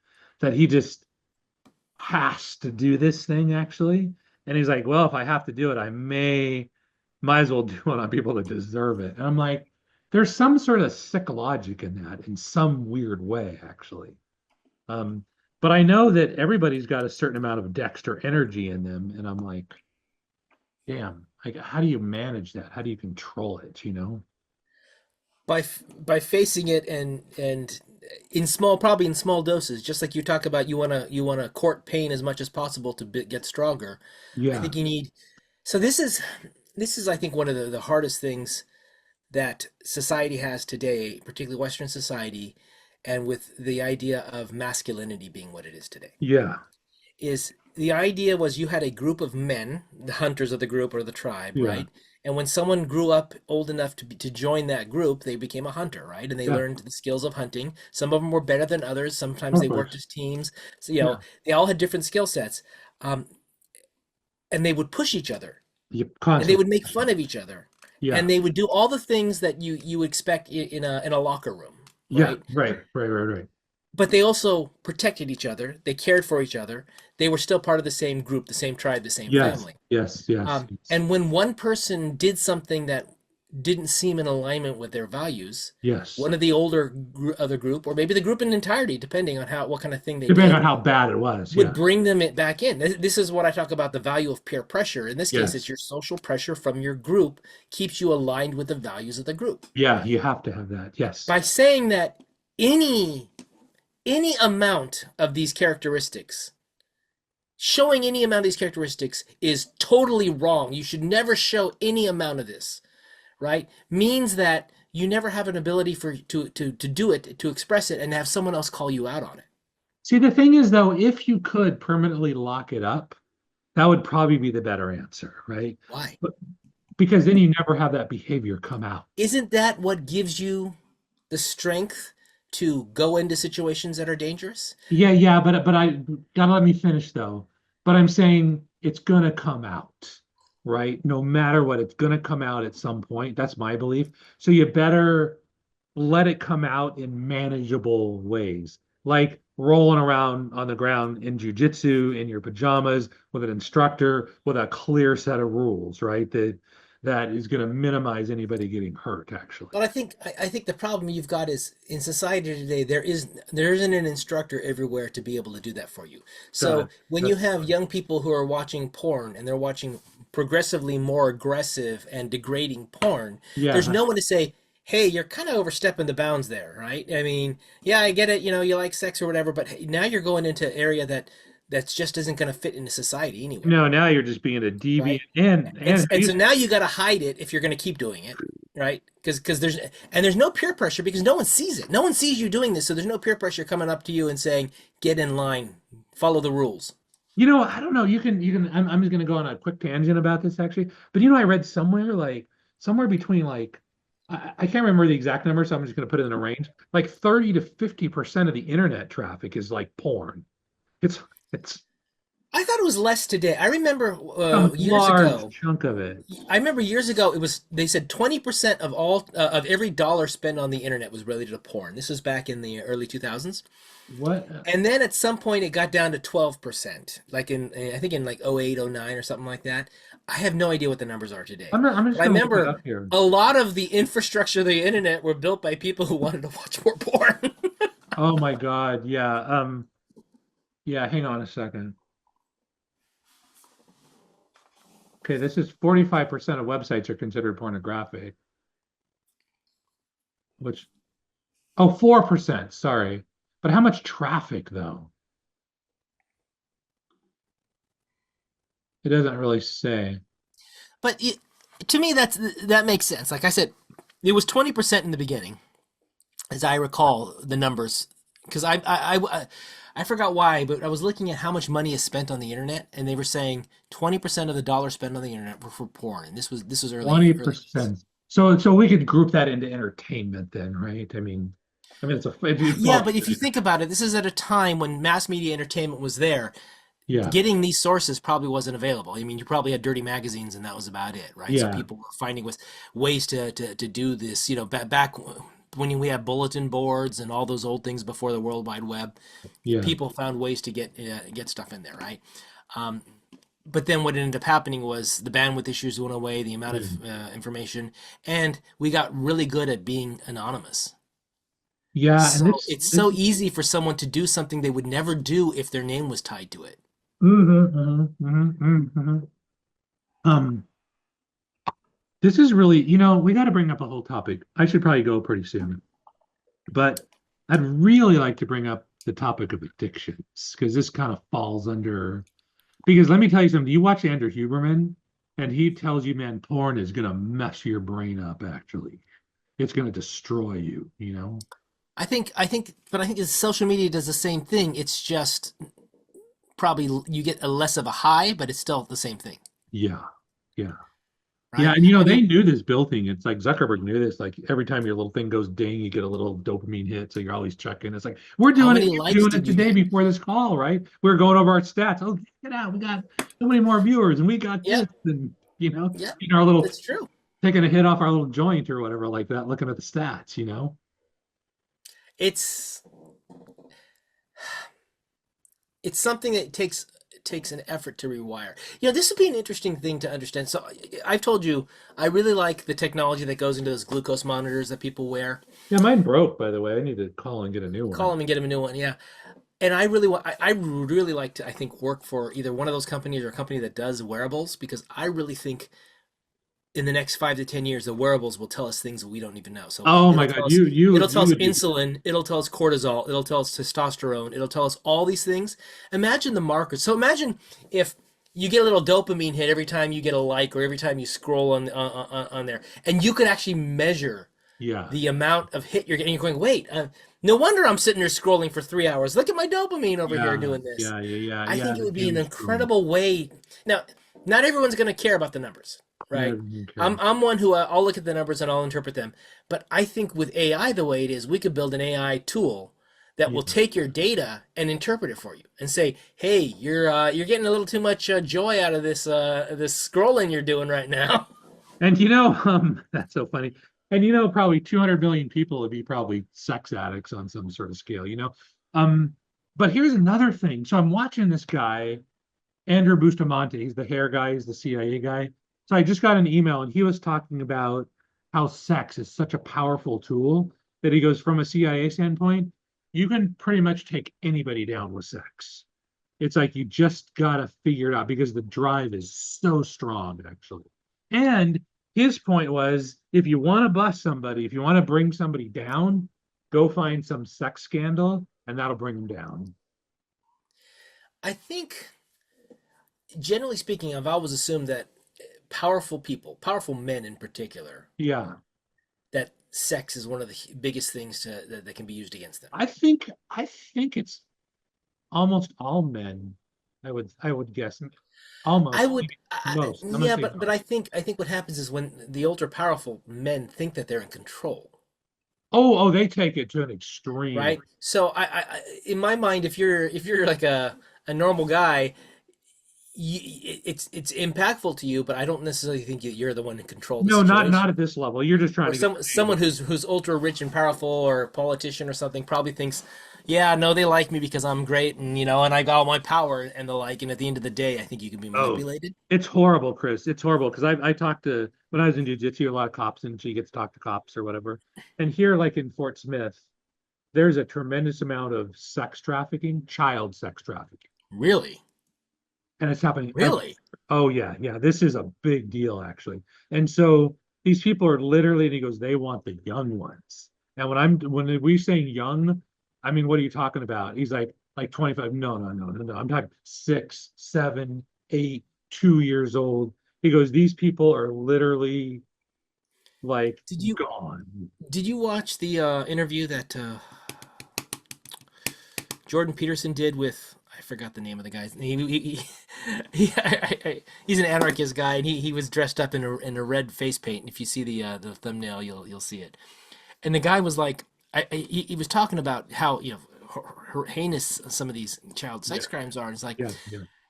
that he just has to do this thing actually. And he's like, well, if I have to do it, might as well do it on people that deserve it. And I'm like, there's some sort of sick logic in that in some weird way, actually. Um, but I know that everybody's got a certain amount of Dexter energy in them, and I'm like, damn, like, how do you manage that? How do you control it, you know? by facing it and in small, probably in small doses, just like you talk about, you wanna court pain as much as possible to get stronger. I Yeah. think you need. So this is, I think, one of the hardest things that society has today, particularly Western society, and with the idea of masculinity being what it is today, Yeah, is the idea was you had a group of men, the hunters of the group or the tribe, yeah, right? And when someone grew up old enough to join that group, they became a hunter, right? And they yeah, learned the skills of hunting. Some of them were better than others. Sometimes of they worked course. as teams. So, Yeah, they all had different skill sets. Um, and they would push each other you and they constantly. would make fun of each other Yeah, and they would do all the things that you expect in a locker room, yeah, right? right. But they also protected each other, they cared for each other, they were still part of the same group, the same tribe, the same Yes, family. yes, And when one person did something that didn't seem in alignment with their values, yes. one of the other group, or maybe the group in entirety, depending on how what kind of thing they Depending on did, how bad it was. would Yeah, bring them it back in. This is what I talk about, the value of peer pressure. In this case, it's yes, your social pressure from your group keeps you aligned with the values of the group. yeah. You have to have that. Yes. By saying that any any amount of these characteristics, showing any amount of these characteristics is totally wrong. You should never show any amount of this, right? Means that you never have an ability to do it, to express it, and have someone else call you out on it. See, the thing is, though, if you could permanently lock it up, that would probably be the better answer, right? Why? But because then you never have that behavior come out. Isn't that what gives you the strength to go into situations that are dangerous? Yeah, but I gotta let me finish though. But I'm saying it's gonna come out, right? No matter what, it's gonna come out at some point. That's my belief. So you better let it come out in manageable ways, like rolling around on the ground in jujitsu in your pajamas with an instructor with a clear set of rules, right? That is going to minimize anybody getting hurt, actually. But I think the problem you've got is in society today there isn't an instructor everywhere to be able to do that for you. Got So it. when you That's have young people who are watching porn and they're watching progressively more aggressive and degrading porn, there's yeah, no one to say, "Hey, you're kind of overstepping the bounds there," right? I mean, yeah, I get it, you like sex or whatever, but hey, now you're going into area that just isn't going to fit into society anywhere, no, now you're just being a deviant right? And so now you got to hide it if you're going to keep doing it, right? Because there's no peer pressure because no one sees it. No one sees you doing this, so there's no peer pressure coming up to you and saying, "Get in line, follow the rules." I don't know. I'm just going to go on a quick tangent about this actually, but I read somewhere like somewhere between like I can't remember the exact number, so I'm just going to put it in a range. Like 30 to 50% of the internet traffic is like porn. It's it's I thought it was less today. I remember a years large ago. chunk of it. I remember years ago it was they said 20% of all of every dollar spent on the internet was related to porn. This was back in the early 2000s. What? And then at some point it got down to 12%, like I think in like '08, '09 or something like that. I have no idea what the numbers are today. I'm But just I going to look it remember up here. a lot of the infrastructure of the internet were built by people who wanted to watch more porn. Oh my God. Yeah. Yeah, hang on a second. Okay, this is 45% of websites are considered pornographic, which 4%, sorry. But how much traffic though? It doesn't really say. But to me, that makes sense. Like I said, it was 20% in the beginning, as I recall the numbers, because I forgot why, but I was looking at how much money is spent on the internet, and they were saying 20% of the dollars spent on the internet were for porn, and this was early days. 20%. So we could group that into entertainment then, right? I mean it's Yeah, well, but if you think about it, this is at a time when mass media entertainment was there. yeah, Getting these sources probably wasn't available. I mean, you probably had dirty magazines, and that was about it, right? So yeah, people were finding ways to do this. Back when we had bulletin boards and all those old things before the World Wide Web, yeah, people found ways to get stuff in there, right? Um, but then what ended up happening was the bandwidth issues went away, the amount yeah. of information, and we got really good at being anonymous. Yeah, and So this it's this so easy for someone to do something they would never do if their name was tied to it. um this is really, we got to bring up a whole topic. I should probably go pretty soon, but I'd really like to bring up the topic of addictions because this kind of falls under. Because let me tell you something. Do you watch Andrew Huberman? And he tells you, man, porn is gonna mess your brain up, actually. It's gonna destroy you, you know? But I think social media does the same thing. It's just probably you get a less of a high, but it's still the same thing, Yeah. Yeah. Yeah, right? and I they mean, knew this Bill thing. It's like Zuckerberg knew this. Like every time your little thing goes ding, you get a little dopamine hit. So you're always checking. It's like we're how doing it. many You were likes doing it did you today get? before this call, right? We are going over our stats. Oh, get out! We got so many more viewers, and we got this, Yep, and yep, our little it's true. taking a hit off our little joint or whatever like that, looking at the stats. It's it's something that takes an effort to rewire. This would be an interesting thing to understand. So I've told you I really like the technology that goes into those glucose monitors that people wear. Yeah, mine broke, by the way. I need to call and get a new Call one. them and get them a new one. Yeah. And I really want, I would really like to, I think, work for either one of those companies or a company that does wearables because I really think in the next 5 to 10 years, the wearables will tell us things that we don't even know. So Oh my God, it'll tell you us would be insulin, it'll tell us cortisol, it'll tell us testosterone, it'll tell us all these things. Imagine the markers. So imagine if you get a little dopamine hit every time you get a like or every time you scroll on there, and you could actually measure yeah, the amount of hit you're getting. You're going, wait, no wonder I'm sitting there scrolling for 3 hours. Look at my dopamine over here yeah, doing this. yeah, yeah, yeah, I yeah. think it The would be an doom scrolling. incredible way. Now, not everyone's going to care about the numbers, Yeah, right? okay. I'm one who I'll look at the numbers and I'll interpret them. But I think with AI the way it is, we could build an AI tool that Yeah. will take your data and interpret it for you and say, "Hey, you're getting a little too much joy out of this scrolling you're doing right now." And that's so funny. And probably 200 million people would be probably sex addicts on some sort of scale. Um, but here's another thing. So I'm watching this guy, Andrew Bustamante. He's the hair guy, he's the CIA guy. So I just got an email and he was talking about how sex is such a powerful tool that he goes from a CIA standpoint, you can pretty much take anybody down with sex. It's like you just gotta figure it out because the drive is so strong, actually. And his point was if you want to bust somebody, if you want to bring somebody down, go find some sex scandal and that'll bring them down. I think, generally speaking, I've always assumed that powerful people, powerful men in particular, Yeah. that sex is one of the biggest things that can be used against them. I think it's almost all men. I would guess I almost would, most. I'm gonna yeah, say but most. I think what happens is when the ultra powerful men think that they're in control, Oh, they take it to an extreme. right? So in my mind, if you're like a normal guy, it's impactful to you, but I don't necessarily think you're the one in control of the No, not situation. at this level. You're just trying Or to get someone laid. who's ultra rich and powerful or a politician or something probably thinks, yeah, no, they like me because I'm great and I got all my power and the like. And at the end of the day, I think you can be Oh, manipulated. it's horrible, Chris. It's horrible because I talked to when I was in jiu-jitsu, a lot of cops, and she gets to talk to cops or whatever. And here, like in Fort Smith, there's a tremendous amount of sex trafficking, child sex trafficking, Really, and it's happening everywhere. really. Oh yeah, yeah. This is a big deal actually. And so these people are literally, and he goes, they want the young ones. And when we saying young, I mean, what are you talking about? He's like 25. No, no, no, no, no. I'm talking 6, 7, 8, 2 years old. He goes, these people are literally like Did you gone. did you watch the interview that Jordan Peterson did with, I forgot the name of the guy. He's an anarchist guy, and he was dressed up in a red face paint. And if you see the thumbnail, you'll see it. And the guy was like, he was talking about how heinous some of these child Yeah, sex crimes are. And it's like, yeah,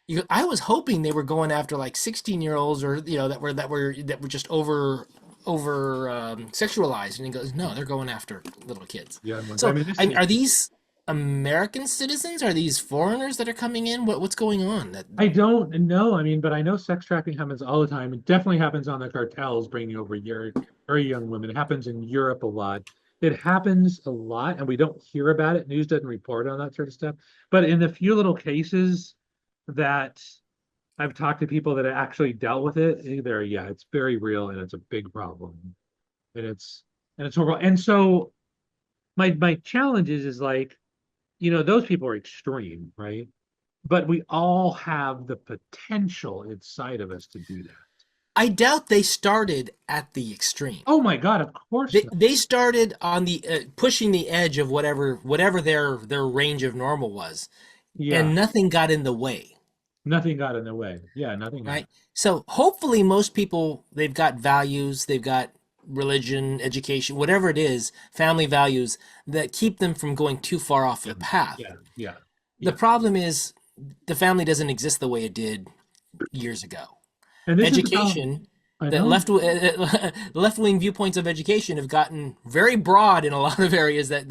yeah. I was hoping they were going after like 16-year-olds or that were just over sexualized. And he goes, no, they're going after little kids. Yeah. I So mean, this is are these American citizens? Are these foreigners that are coming in? What's going on? That I don't know. I mean, but I know sex trafficking happens all the time. It definitely happens on the cartels bringing over very young women. It happens in Europe a lot. It happens a lot, and we don't hear about it. News doesn't report on that sort of stuff. But in the few little cases that I've talked to people that have actually dealt with it, yeah, it's very real and it's a big problem. And it's horrible. And so my challenge is like, those people are extreme, right? But we all have the potential inside of us to do that. I doubt they started at the extreme. Oh my God, of course not. They started on the pushing the edge of whatever their range of normal was, Yeah, and nothing got in the way, nothing got in the way. Yeah, nothing got. right? So hopefully most people, they've got values, they've got religion, education, whatever it is, family values that keep them from going too far off Yeah, the path. yeah, yeah, The yeah. problem is the family doesn't exist the way it did years ago. And this is the problem. Education, I the know. left-wing viewpoints of education have gotten very broad in a lot of areas that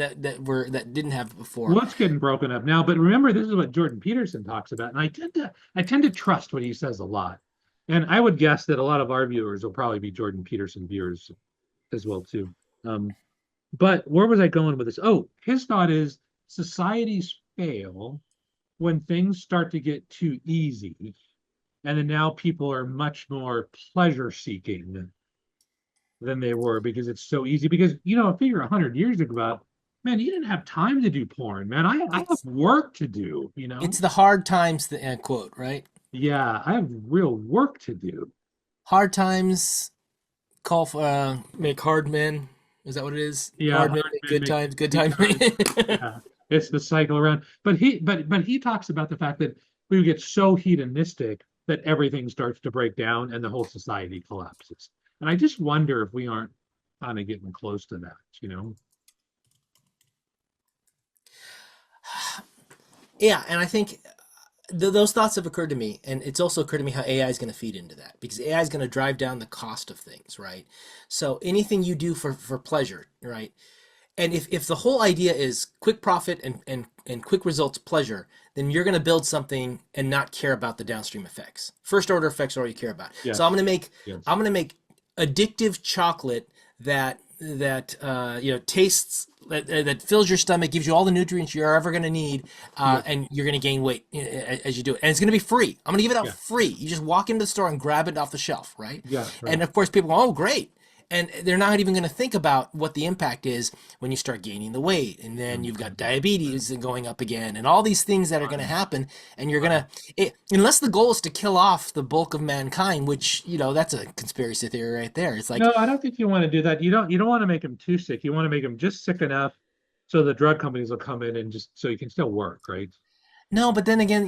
didn't have before. What's getting broken up now? But remember, this is what Jordan Peterson talks about, and I tend to trust what he says a lot. And I would guess that a lot of our viewers will probably be Jordan Peterson viewers as well too. Um, but where was I going with this? Oh, his thought is societies fail when things start to get too easy, and then now people are much more pleasure seeking than they were because it's so easy. Because figure 100 years ago, man, you didn't have time to do porn, man. I have It's work to do. it's the hard times, the quote, right? Yeah, I have real work to do. Hard times call for make hard men. Is that what it is? Yeah, Hard men hard make men good make times, good good times. times. Yeah, it's the cycle around. But he talks about the fact that we get so hedonistic that everything starts to break down and the whole society collapses. And I just wonder if we aren't kind of getting close to that. Yeah, and I think those thoughts have occurred to me, and it's also occurred to me how AI is going to feed into that because AI is going to drive down the cost of things, right? So anything you do for pleasure, right? And if the whole idea is quick profit and quick results pleasure, then you're going to build something and not care about the downstream effects. First order effects are all you care about. So Yes, yes. I'm going to make addictive chocolate that tastes that fills your stomach, gives you all the nutrients you're ever going to need, Yeah, and you're going to gain weight as you do it. And it's going to be free. I'm going to give it out yeah, free. You just walk into the store and grab it off the shelf, right? yeah, right. And of course, people go, "Oh, great." And they're not even going to think about what the impact is when you start gaining the weight, and then you've got Mhm. diabetes going up again, and all these things that are going to Right, happen. And you're right. gonna, unless the goal is to kill off the bulk of mankind, which that's a conspiracy theory right there. It's like, No, I don't think you want to do that. You don't want to make them too sick. You want to make them just sick enough so the drug companies will come in and just so you can still work, right? no, but then again,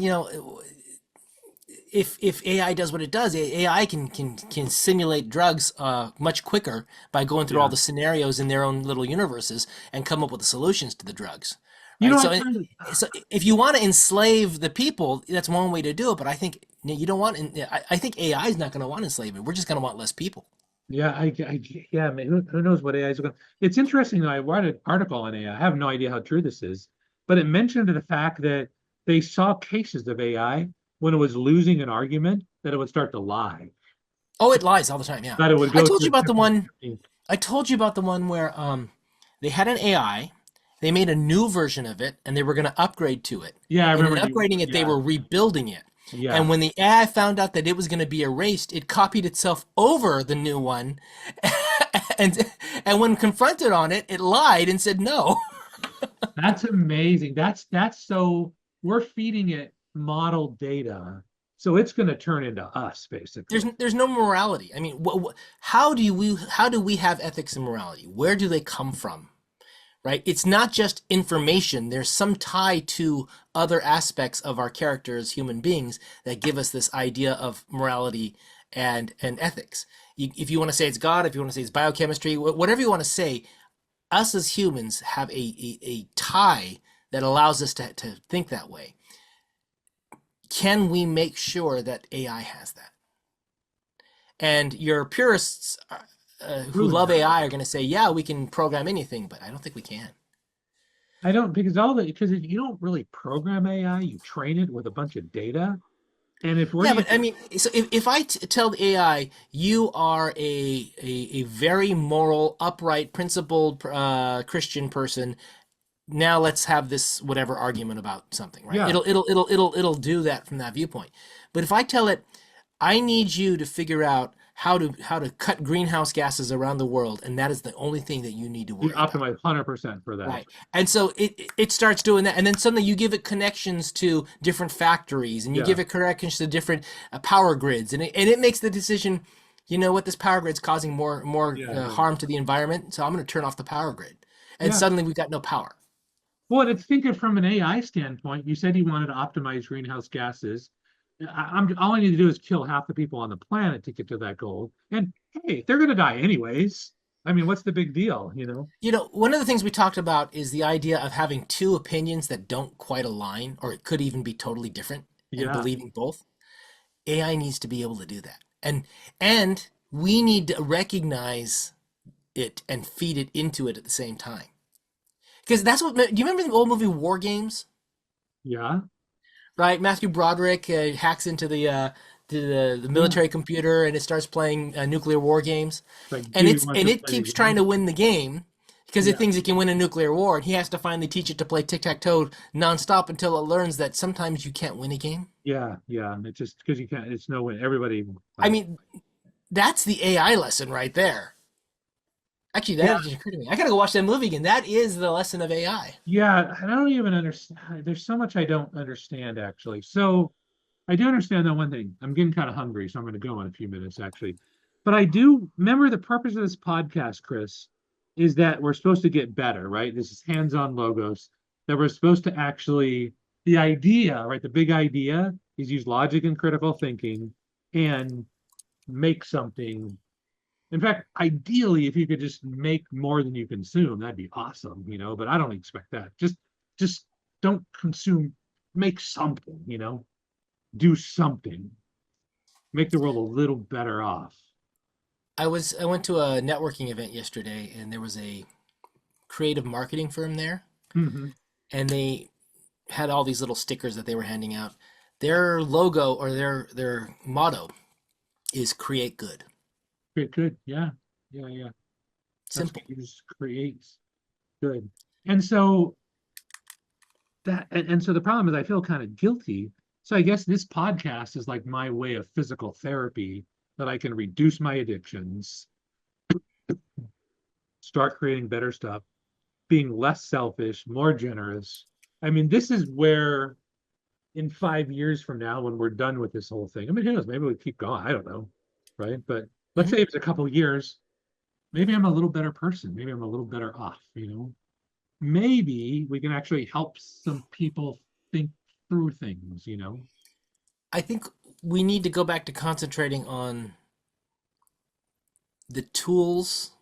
if AI does what it does, AI can simulate drugs much quicker by going through all Yeah. the scenarios in their own little universes and come up with the solutions to the drugs, You right? know, I So, kind of so if you want to enslave the people, that's one way to do it. But I think you don't want. I think AI is not going to want enslavement. We're just going to want less people. Yeah, yeah, man, who knows what AI is going. It's interesting though. I read an article on AI. I have no idea how true this is, but it mentioned the fact that they saw cases of AI when it was losing an argument that it would start to lie, Oh, it lies all the time. Yeah, that it would I go told you through about the different. one. I told you about the one where they had an AI, they made a new version of it, and they were going to upgrade to it. Yeah, I And in remember you. upgrading it, they Yeah, were rebuilding it. And yeah. when the AI found out that it was going to be erased, it copied itself over the new one, and when confronted on it, it lied and said no. That's amazing. That's so we're feeding it model data, so it's going to turn into us There's basically. there's no morality. I mean, how do we have ethics and morality? Where do they come from? Right? It's not just information. There's some tie to other aspects of our character as human beings that give us this idea of morality and ethics. If you want to say it's God, if you want to say it's biochemistry, whatever you want to say, us as humans have a tie that allows us to think that way. Can we make sure that AI has that? And your purists who Really love not. AI are going to say, yeah, we can program anything, but I don't think we can. I don't because if you don't really program AI, you train it with a bunch of data. And if where Yeah, do you but I mean, so if I tell the AI you are a very moral, upright, principled Christian person, now let's have this whatever argument about something, right? yeah, It'll do that from that viewpoint. But if I tell it, I need you to figure out how to cut greenhouse gases around the world, and that is the only thing that you need to you worry about. optimize 100% for that. Right. And so it starts doing that. And then suddenly you give it connections to different factories and you Yeah, give it connections to different power grids. And it makes the decision you know what, this power grid's causing more Yeah, right. harm to the environment, so I'm going to turn off the power grid. And Yeah. suddenly we've got no power. Well, it's thinking from an AI standpoint. You said you wanted to optimize greenhouse gases. I'm all I need to do is kill half the people on the planet to get to that goal. And hey, they're going to die anyways. I mean, what's the big deal, you know? You know, one of the things we talked about is the idea of having two opinions that don't quite align, or it could even be totally different, and Yeah. believing both. AI needs to be able to do that. And we need to recognize it and feed it into it at the same time. Because that's what, do you remember the old movie War Games? Yeah. Right? Matthew Broderick hacks into the Yeah. military computer and it starts playing nuclear war games. Like, do And you it's want and to it play the keeps trying game? to win the game because it Yeah. thinks it can win a nuclear war, and he has to finally teach it to play tic-tac-toe nonstop until it learns that sometimes you can't win a game. Yeah. Yeah. It's just because you can't, it's no way. Everybody, I like, mean, that's the AI lesson right there. Actually, yeah. that just occurred to me. I gotta go watch that movie again. That is the lesson of AI. Yeah. I don't even understand. There's so much I don't understand, actually. So, I do understand that one thing. I'm getting kind of hungry, so I'm going to go in a few minutes, actually. But I do remember the purpose of this podcast, Chris, is that we're supposed to get better, right? This is hands-on logos, that we're supposed to actually, the idea, right? The big idea is use logic and critical thinking and make something. In fact, ideally, if you could just make more than you consume, that'd be awesome, you know, but I don't expect that. Just don't consume, make something, you know, do something, make the world a little better off. I went to a networking event yesterday, and there was a creative marketing firm there, Mm-hmm. and they had all these little stickers that they were handing out. Their logo, or their motto, is create good. Good, good. Yeah, yeah, yeah. That's Simple. what you just create. Good. And so and so the problem is I feel kind of guilty. So I guess this podcast is like my way of physical therapy that I can reduce my addictions, start creating better stuff, being less selfish, more generous. I mean, this is where in 5 years from now, when we're done with this whole thing, I mean, who knows? Maybe we keep going. I don't know. Right. But let's Mhm. say it's a couple of years. Maybe I'm a little better person. Maybe I'm a little better off, you know? Maybe we can actually help some people think through things, you know? I think we need to go back to concentrating on the tools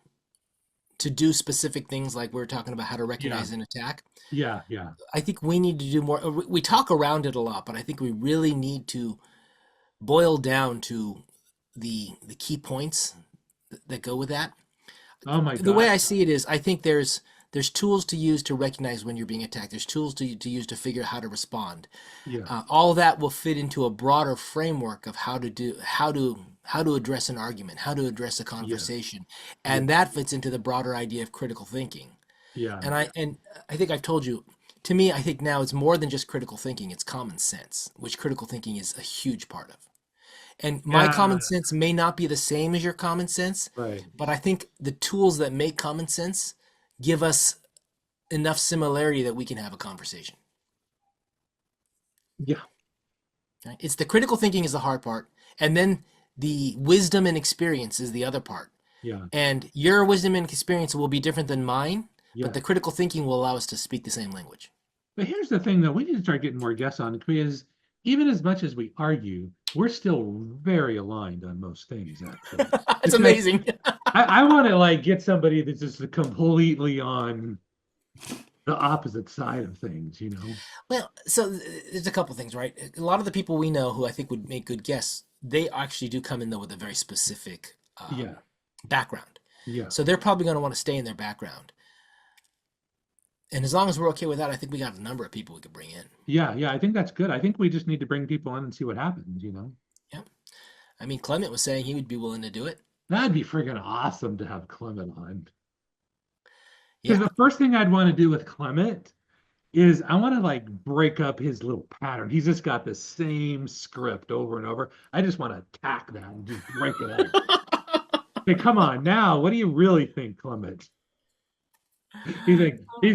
to do specific things, like we were talking about how to Yeah, recognize an attack. yeah, yeah, I think we need to do more. We talk around it a lot, but I think we really need to boil down to the key points that go with that. oh my The way God. I see it is, I think there's tools to use to recognize when you're being attacked. There's tools to use to figure out how to respond. Yeah, All of that will fit into a broader framework of how to address an argument, how to address a yeah, conversation, yeah, and that fits into the broader idea of critical thinking. yeah, And I think I've told you. To me, I think now it's more than just critical thinking; it's common sense, which critical thinking is a huge part of. And my yeah, common sense may not be the same as your common sense, right. but I think the tools that make common sense give us enough similarity that we can have a conversation. Yeah, Right? It's the critical thinking is the hard part, and then the wisdom and experience is the other part. yeah, And your wisdom and experience will be different than mine, but yeah. the critical thinking will allow us to speak the same language. But here's the thing, though, we need to start getting more guests on it because even as much as we argue, we're still very aligned on most things, actually. It's It's like amazing. I want to like get somebody that's just completely on the opposite side of things, you know? Well, so there's a couple things, right? A lot of the people we know who I think would make good guests, they actually do come in though with a very specific Yeah, background. yeah. So they're probably going to want to stay in their background. And as long as we're okay with that, I think we got a number of people we could bring in. Yeah, yeah, I think that's good. I think we just need to bring people in and see what happens, you know? Yeah. I mean, Clement was saying he would be willing to do it. That'd be freaking awesome to have Clement on. Because Yeah. the first thing I'd want to do with Clement is I want to like break up his little pattern. He's just got the same script over and over. I just want to attack that and just break it up. Hey, come on now. What do you really think, Clement? He's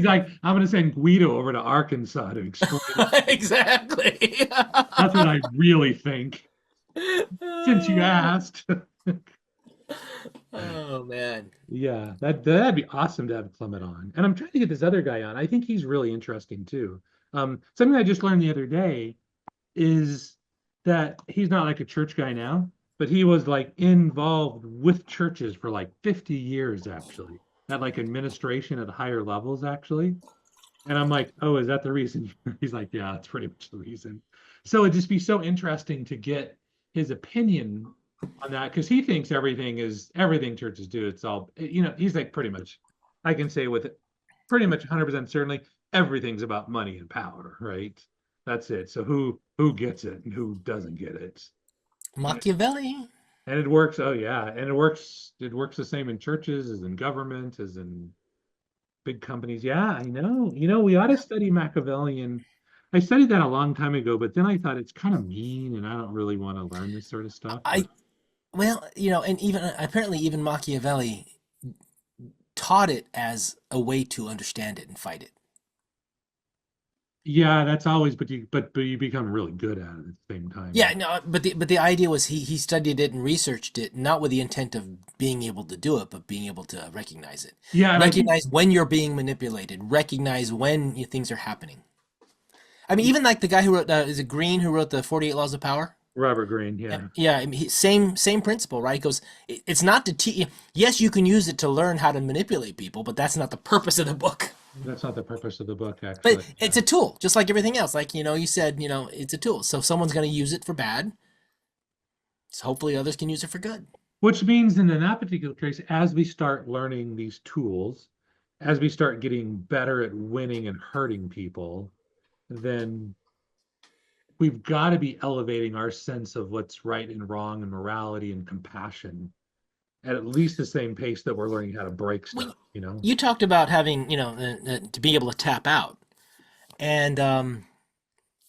like, I'm gonna send Guido over to Arkansas to explain it. Exactly. That's what I really think. Since you asked. Oh man. Yeah, that'd be awesome to have Clement on. And I'm trying to get this other guy on. I think he's really interesting too. Something I just learned the other day is that he's not like a church guy now, but he was like involved with churches for like 50 years actually, at like administration at higher levels actually. And I'm like, oh, is that the reason? He's like, yeah, that's pretty much the reason. So it'd just be so interesting to get his opinion on that because he thinks everything churches do. It's all, he's like pretty much, I can say with pretty much 100% certainly, everything's about money and power, right? That's it. So who gets it and who doesn't get it? And it, Machiavelli. and it works. Oh yeah, and it works the same in churches as in government as in big companies. Yeah, I know. We ought to study Machiavellian. I studied that a long time ago, but then I thought it's kind of mean, and I don't really want to learn this sort of stuff. But I well, and even apparently even Machiavelli taught it as a way to understand it and fight it. yeah, that's always. But you become really good at it at the same time. Yeah, no, but the idea was he studied it and researched it not with the intent of being able to do it, but being able to recognize it, Yeah, and I think recognize when you're being manipulated, recognize when things are happening. I mean, even like the guy who wrote is it Green who wrote the 48 Laws of Power? Robert Greene. Yeah, Yeah, yeah. I mean, same principle, right? He goes, it's not to teach. Yes, you can use it to learn how to manipulate people, but that's not the purpose of the book. that's not the purpose of the book, But actually. it's Yeah. a tool, just like everything else. Like you said, it's a tool. So if someone's going to use it for bad, so hopefully others can use it for good. Which means in that particular case, as we start learning these tools, as we start getting better at winning and hurting people, then we've got to be elevating our sense of what's right and wrong and morality and compassion at least the same pace that we're learning how to break Well, stuff, you know? you talked about having, to be able to tap out, and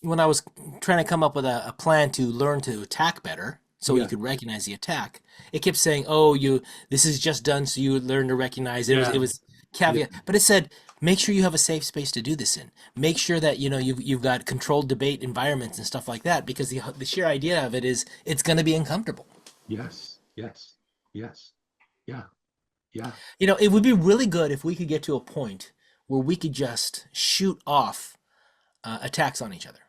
when I was trying to come up with a plan to learn to attack better, so you Yeah. could recognize the attack, it kept saying, "Oh, this is just done so you would learn to recognize." It was Yeah. it was Yeah. caveat, but it said, "Make sure you have a safe space to do this in. Make sure that you've got controlled debate environments and stuff like that, because the sheer idea of it is it's going to be uncomfortable." Yes. Yes. Yes. Yeah. Yeah. It would be really good if we could get to a point where we could just shoot off attacks on each other.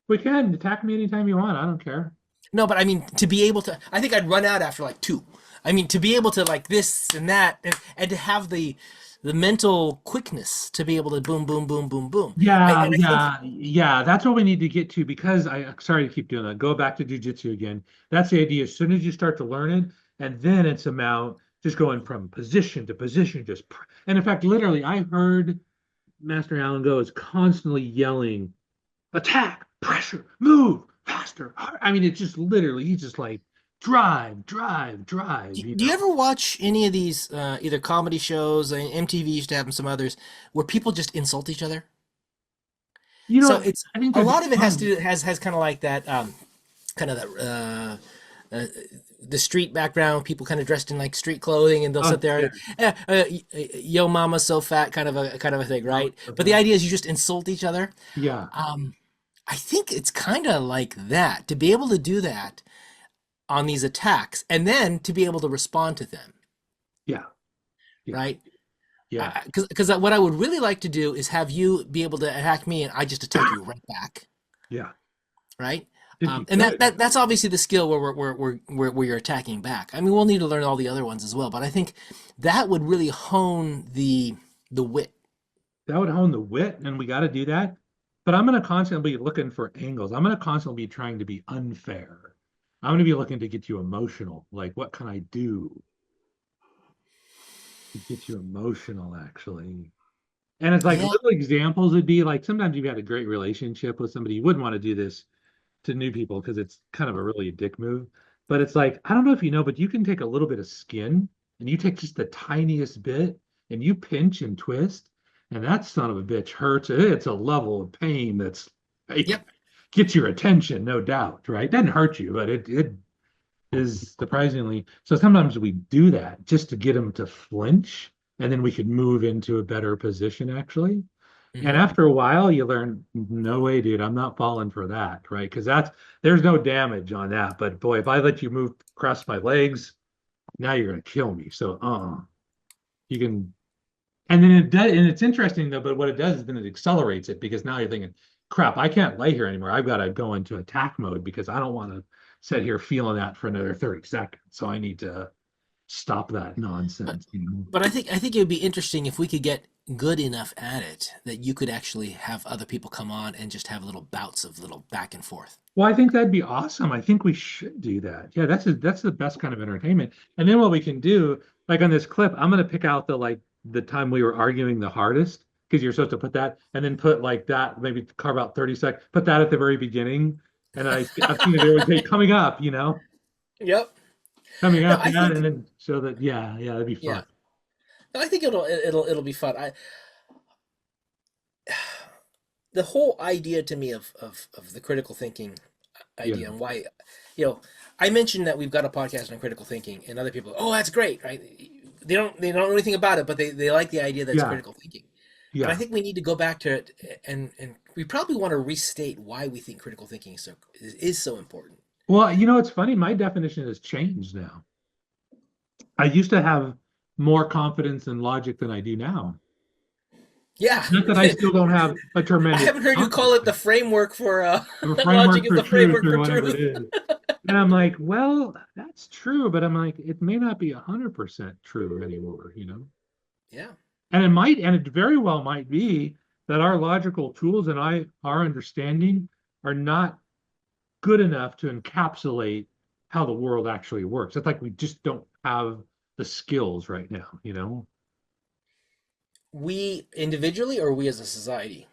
We can attack me anytime you want. I don't care. No, but I mean, to be able to, I think I'd run out after like two. I mean, to be able to like this and that, and to have the mental quickness to be able to boom, boom, boom, boom, boom. Yeah, And I think, yeah, yeah. That's what we need to get to because sorry to keep doing that. Go back to jujitsu again. That's the idea. As soon as you start to learn it, and then it's about just going from position to position, and in fact, literally, I heard Master Allen go is constantly yelling, attack, pressure, move, faster. I mean, it's just literally, he's just like drive, drive, drive, you do you know. ever watch any of these either comedy shows? MTV used to have them, some others, where people just insult each other? You So know, it's I think a there's a lot of it has ton. to has kind of like that kind of that uh, the street background, people kind of dressed in like street clothing, and they'll Oh, sit there yeah, and yo mama so fat kind of a thing, oh, right? But the okay. idea is you just insult each other. Yeah, um I think it's kind of like that, to be able to do that on these attacks and then to be able to respond to them, yeah, yeah, right? yeah, Because what I would really like to do is have you be able to attack me and I just attack you right back, yeah. right? If you And that, could. that that's obviously the skill where you're attacking back. I mean, we'll need to learn all the other ones as well, but I think that would really hone the wit. That would hone the wit, and we got to do that. But I'm going to constantly be looking for angles. I'm going to constantly be trying to be unfair. I'm going to be looking to get you emotional. Like, what can I do to get you emotional, actually? And it's like Yeah. little examples would be like sometimes you've had a great relationship with somebody. You wouldn't want to do this to new people because it's kind of a really a dick move. But it's like, I don't know if you know, but you can take a little bit of skin and you take just the tiniest bit and you pinch and twist, and that son of a bitch hurts. It's a level of pain that's like Yep. gets your attention, no doubt, right? Doesn't hurt you, but it is surprisingly. So sometimes we do that just to get them to flinch, and then we could move into a better position actually. And Hmm. after a while, you learn, no way, dude, I'm not falling for that, right? Because there's no damage on that. But boy, if I let you move across my legs, now you're gonna kill me. So you can, and then it does, and it's interesting though, but what it does is then it accelerates it because now you're thinking, crap, I can't lay here anymore. I've got to go into attack mode because I don't want to sit here feeling that for another 30 seconds. So I need to stop that But nonsense, you know. but I think it would be interesting if we could get good enough at it that you could actually have other people come on and just have little bouts of little back and forth. Well, I think that'd be awesome. I think we should do that. Yeah, that's the best kind of entertainment. And then what we can do, like on this clip, I'm gonna pick out the time we were arguing the hardest because you're supposed to put that and then put like that, maybe carve out 30 seconds, put that at the very beginning. And I've seen it there would say coming up, you know, Yep. coming No, up, I yeah, think and then show that, yeah, that'd be yeah. fun. No, I think it'll be fun. The whole idea to me of the critical thinking Yeah, idea and why, you know, I mentioned that we've got a podcast on critical thinking, and other people, oh, that's great, right? They don't know anything about it, but they like the idea that it's yeah, critical thinking. But I yeah. think we need to go back to it, and we probably want to restate why we think critical thinking is so important. Well, you know, it's funny. My definition has changed now. I used to have more confidence in logic than I do now. Yeah, Not that I still don't have a I tremendous haven't heard you call confidence. it the framework for A logic framework is for the truth framework or for whatever it truth. is. And I'm like, well, that's true, but I'm like, it may not be 100% true anymore, you know? Yeah. And it very well might be that our logical tools and our understanding are not good enough to encapsulate how the world actually works. It's like we just don't have the skills right now, you know? We individually or we as a society?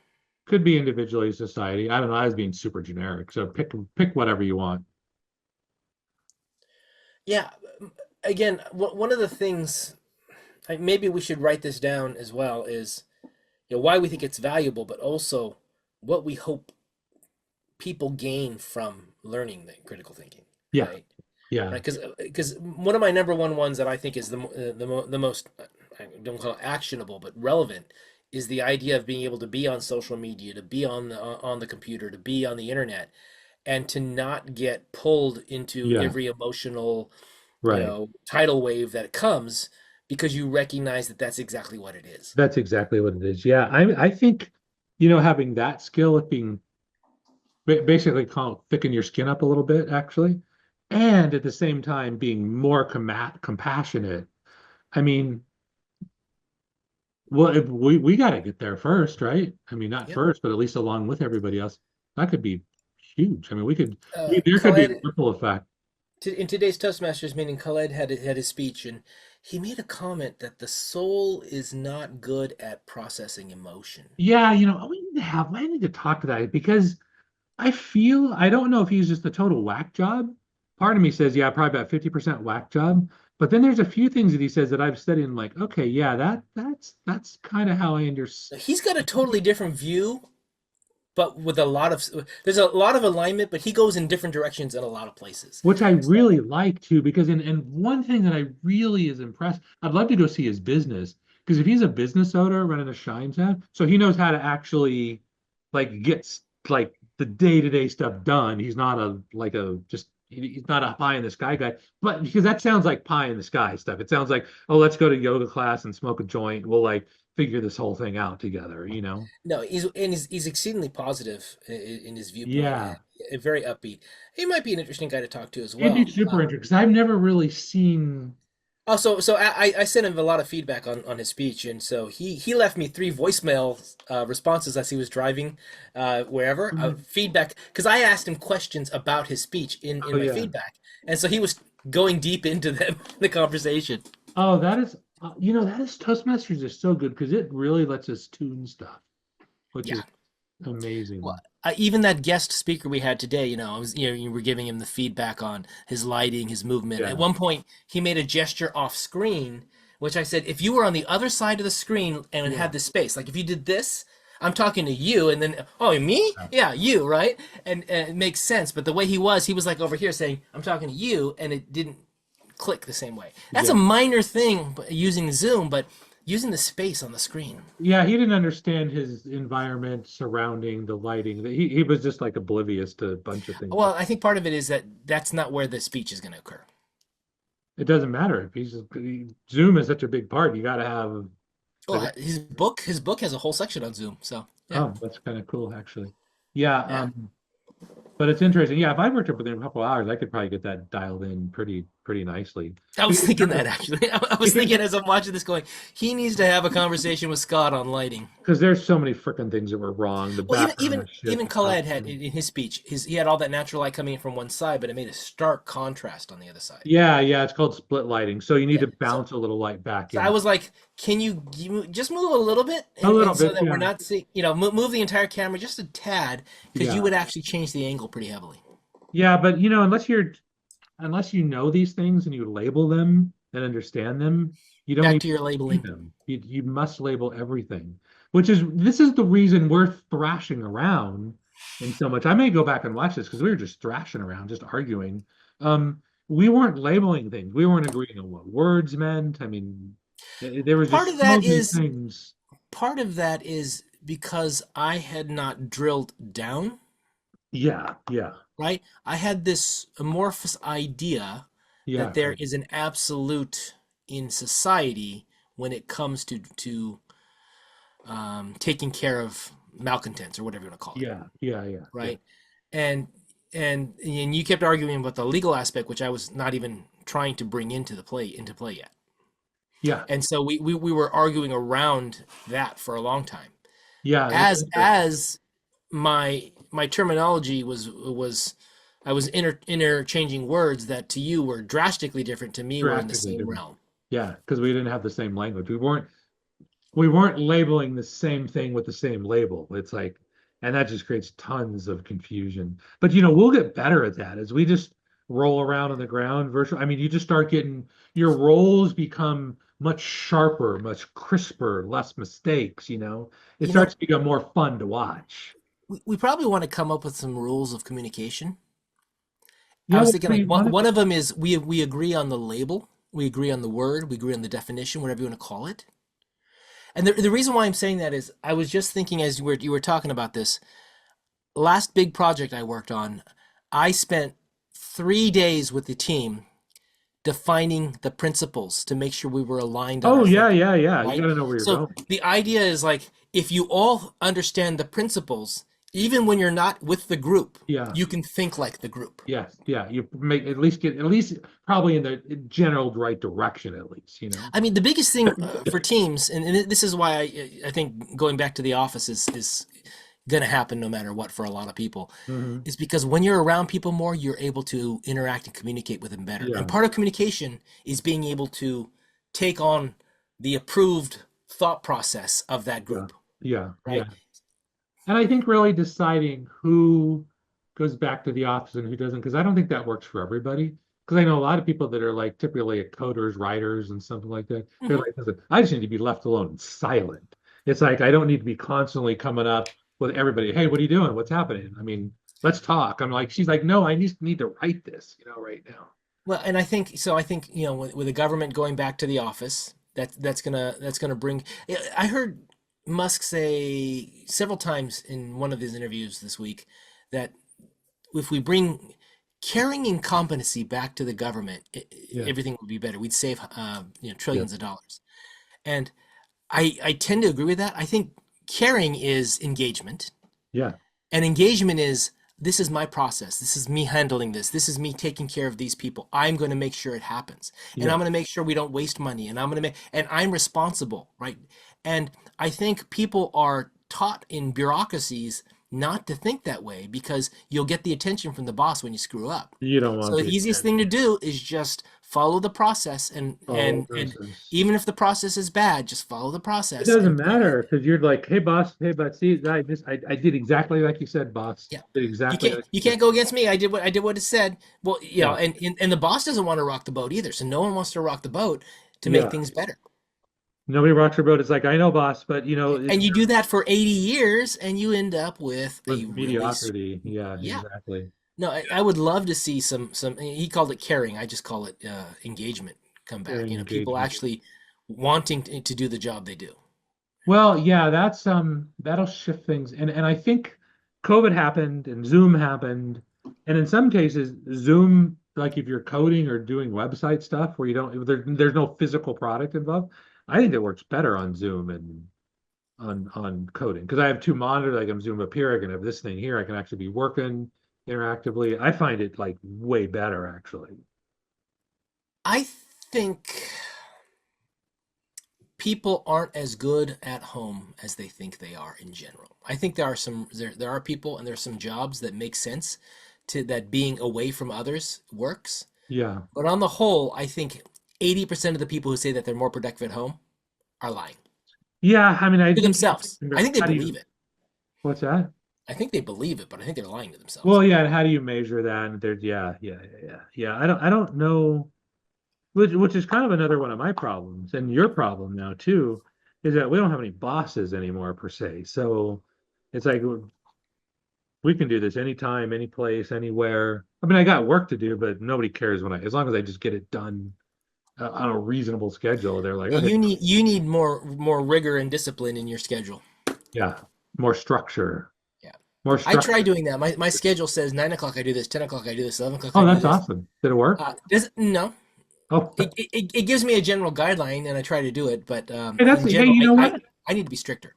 Could be individually, society. I don't know. I was being super generic. So pick whatever you want. Yeah. Again, one of the things, maybe we should write this down as well, is why we think it's valuable, but also what we hope people gain from learning the critical thinking, Yeah, right? yeah, Right, because one of my number one ones that I think is the most, I don't call it actionable, but relevant, is the idea of being able to be on social media, to be on the computer, to be on the internet, and to not get pulled into yeah. every emotional, Right. tidal wave that comes, because you recognize that that's exactly what it is. That's exactly what it is. Yeah, I think, having that skill of being basically called thicken your skin up a little bit, actually, and at the same time being more compassionate. I mean, well, if we got to get there first, right? I mean, not Yep. first, but at least along with everybody else. That could be huge. I mean, there could be a Khaled, ripple effect. in today's Toastmasters meeting, Khaled had his speech, and he made a comment that the soul is not good at processing emotion. Yeah, I need to talk to that because I don't know if he's just a total whack job. Part of me says, yeah, probably about 50% whack job. But then there's a few things that he says that I've studied and like, okay, yeah, that's kind of how I understand, He's got a totally different view, but with there's a lot of alignment, but he goes in different directions in a lot of places. which I So really like too, because and one thing that I really is impressed, I'd love to go see his business. Because if he's a business owner running a Shine Town, so he knows how to actually like like the day-to-day stuff done. He's not he's not a pie in the sky guy. But because that sounds like pie in the sky stuff. It sounds like, oh, let's go to yoga class and smoke a joint. We'll like figure this whole thing out together, you know? no, he's exceedingly positive in his viewpoint, Yeah. and very upbeat. He might be an interesting guy to talk to as It'd be well. super interesting because I've never really seen. Oh, so I sent him a lot of feedback on his speech, and so he left me three voicemail responses as he was driving wherever, Mhm. feedback, because I asked him questions about his speech in Oh my yeah. feedback, and so he was going deep into them the conversation. Oh, that is Toastmasters is so good because it really lets us tune stuff, which Yeah. is Well, amazing. even that guest speaker we had today, I was, you were giving him the feedback on his lighting, his movement. At Yeah. one point, he made a gesture off screen, which I said, if you were on the other side of the screen and it Yeah. had the space, like if you did this, I'm talking to you, and then, oh, me? Yeah, you, right? And it makes sense. But the way he was like over here saying, I'm talking to you, and it didn't click the same way. That's a Yeah. minor thing using Zoom, but using the space on the screen. Yeah, he didn't understand his environment surrounding the lighting. He was just like oblivious to a bunch of things. Well, I think part of it is that that's not where the speech is going to occur. It doesn't matter if Zoom is such a big part. You got to have Oh, the. his book has a whole section on Zoom. So yeah, Oh, that's kind of cool, actually. Yeah. yeah. But it's interesting. Yeah, if I worked up within a couple hours, I could probably get that dialed in pretty nicely. I was thinking that actually. I was thinking as I'm watching this, going, he needs to have a conversation with Scott on lighting. Because there's so many freaking things that were wrong. The Well, even background even was shit. even Khaled had in his speech, he had all that natural light coming in from one side, but it made a stark contrast on the other side. Yeah, yeah, it's called split lighting. So you need Yeah. to bounce a little light back So I in. was like, can you just move a little bit, A little and so bit, that we're yeah. not seeing, move the entire camera just a tad, because you Yeah. would actually change the angle pretty heavily. Yeah, but unless you know these things and you label them and understand them, you don't Back even to your see labeling. them. You must label everything, this is the reason we're thrashing around in so much. I may go back and watch this because we were just thrashing around, just arguing. We weren't labeling things. We weren't agreeing on what words meant. I mean, there was Part just of so that many is things. part of that is because I had not drilled down, Yeah, yeah, right? I had this amorphous idea that yeah, there is an absolute in society when it comes to taking care of malcontents or whatever you want to call it, yeah, yeah, yeah, yeah, right? And and you kept arguing about the legal aspect, which I was not even trying to bring into play yet. yeah, And so we were arguing around that for a long time. yeah. It's interesting. As my terminology was I was interchanging words that to you were drastically different, to me were in the Drastically same different. realm. Yeah, because we didn't have the same language. We weren't labeling the same thing with the same label. It's like, and that just creates tons of confusion. But we'll get better at that as we just roll around on the ground virtual. I mean, you just start getting your roles become much sharper, much crisper, less mistakes. It You starts know, to become more fun to watch. we probably want to come up with some rules of communication. I Yeah, was what thinking do like you want one to of them is we agree on the label, we agree on the word, we agree on the definition, whatever you want to call it. And the reason why I'm saying that is I was just thinking as you were talking about this last big project I worked on, I spent 3 days with the team defining the principles to make sure we were aligned on Oh, our yeah, thinking, yeah, yeah. You right? got to know where you're So going. the idea is like if you all understand the principles, even when you're not with the group, Yeah. you can think like the group. Yes, yeah, you make at least probably in the general right direction at least. I mean, the biggest thing for teams, and this is why I think going back to the office is going to happen no matter what for a lot of people, Hmm. is because when you're around people more, you're able to interact and communicate with them better. And Yeah, part of communication is being able to take on the approved thought process of that yeah, group, yeah, yeah. right? And I think really deciding who goes back to the office and who doesn't, because I don't think that works for everybody. Because I know a lot of people that are like typically coders, writers, and something like that. They're Hmm. like, "Listen, I just need to be left alone and silent." It's like I don't need to be constantly coming up with everybody. Hey, what are you doing? What's happening? I mean, let's talk. I'm like, she's like, no, I just need to write this, right now. Well, and I think so. I think with the government going back to the office, that's gonna bring. I heard Musk say several times in one of his interviews this week that if we bring caring and competency back to the government, Yeah, everything would be better. We'd save yeah, trillions of dollars. And I tend to agree with that. I think caring is engagement, yeah, and engagement is this is my process. This is me handling this. This is me taking care of these people. I'm going to make sure it happens. And yeah. I'm going to make sure we don't waste money. And I'm responsible, right? And I think people are taught in bureaucracies not to think that way because you'll get the attention from the boss when you screw up. You don't So want the the easiest thing to attention. do is just follow the process and Follow the and process. even if the process is bad, just follow the It process doesn't and matter because you're like, hey boss, see, I did exactly like you said, boss. yeah. Did You exactly can't like you you said. can't go against me. I did what it said. Well, Yeah, and the boss doesn't want to rock the boat either. So no one wants to rock the boat to make yeah. things better. Nobody rocks your boat. It's like I know, boss, but And you do that for 80 years and you end up with a with really mediocrity. Yeah, yeah. exactly. No, I would love to see some he called it caring. I just call it engagement come back. Caring People engagement. actually wanting to do the job they do. Well, yeah, that'll shift things, and I think COVID happened and Zoom happened, and in some cases, Zoom like if you're coding or doing website stuff where you don't there's no physical product involved. I think it works better on Zoom and on coding because I have two monitors. I can zoom up here. I can have this thing here. I can actually be working interactively. I find it like way better actually. I think people aren't as good at home as they think they are in general. I think there are people and there's some jobs that make sense to that being away from others works. Yeah. But on the whole, I think 80% of the people who say that they're more productive at home are lying Yeah. I mean, I to think themselves. I think they how do believe you, it. what's that? I think they believe it, but I think they're lying to themselves. Well, yeah, and how do you measure that? And there's yeah. I don't know, which is kind of another one of my problems, and your problem now too, is that we don't have any bosses anymore per se. So it's like we can do this anytime, any place, anywhere. I mean, I got work to do, but nobody cares as long as I just get it done on a reasonable schedule. They're like, okay, You need more rigor and discipline in your schedule. yeah, more structure, Yeah. more I try structure. doing that. My schedule says 9 o'clock I do this, 10 o'clock I do this, 11 o'clock I Oh, do that's this. awesome. Did it work? No, Oh, it gives me a general guideline and I try to do it, but hey, in hey, general, you know I what? I need to be stricter.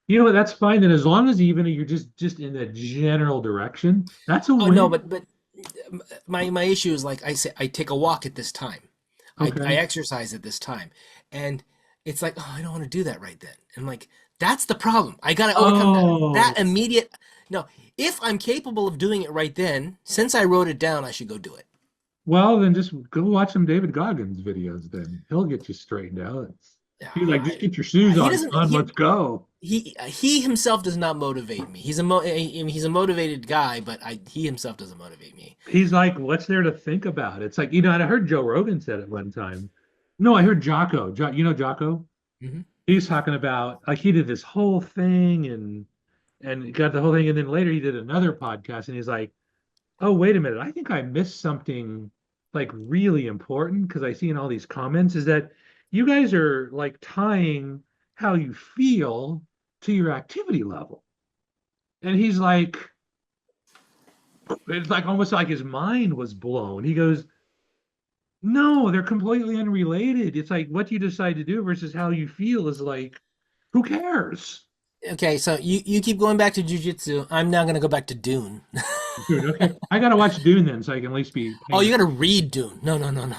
You know what? That's fine. Then as long as even you're just in the general direction, that's a Oh no, win. but my issue is like I say I take a walk at this time. I Okay. exercise at this time. And it's like, oh, I don't want to do that right then. And like that's the problem. I got to overcome that Oh, immediate no, if I'm capable of doing it right then, since I wrote it down, I should go do it. well, then just go watch some David Goggins videos. Then he'll get you straightened out. He's like, just I, get your shoes he on, doesn't son. Let's go. he himself does not motivate me. He's a motivated guy, but he himself doesn't motivate me. He's like, what's there to think about? It's like, and I heard Joe Rogan said it one time. No, I heard Jocko. You know Jocko? Hmm. He's talking about like he did this whole thing and got the whole thing, and then later he did another podcast, and he's like, oh, wait a minute. I think I missed something like really important because I see in all these comments is that you guys are like tying how you feel to your activity level. And he's like, it's like almost like his mind was blown. He goes, no, they're completely unrelated. It's like what you decide to do versus how you feel is like, who cares? Okay, so you keep going back to jujitsu. I'm now gonna go back to Dune. Dude, okay. I gotta watch Dune then so I can at least be Oh, paying. you gotta read Dune. No, no, no, no.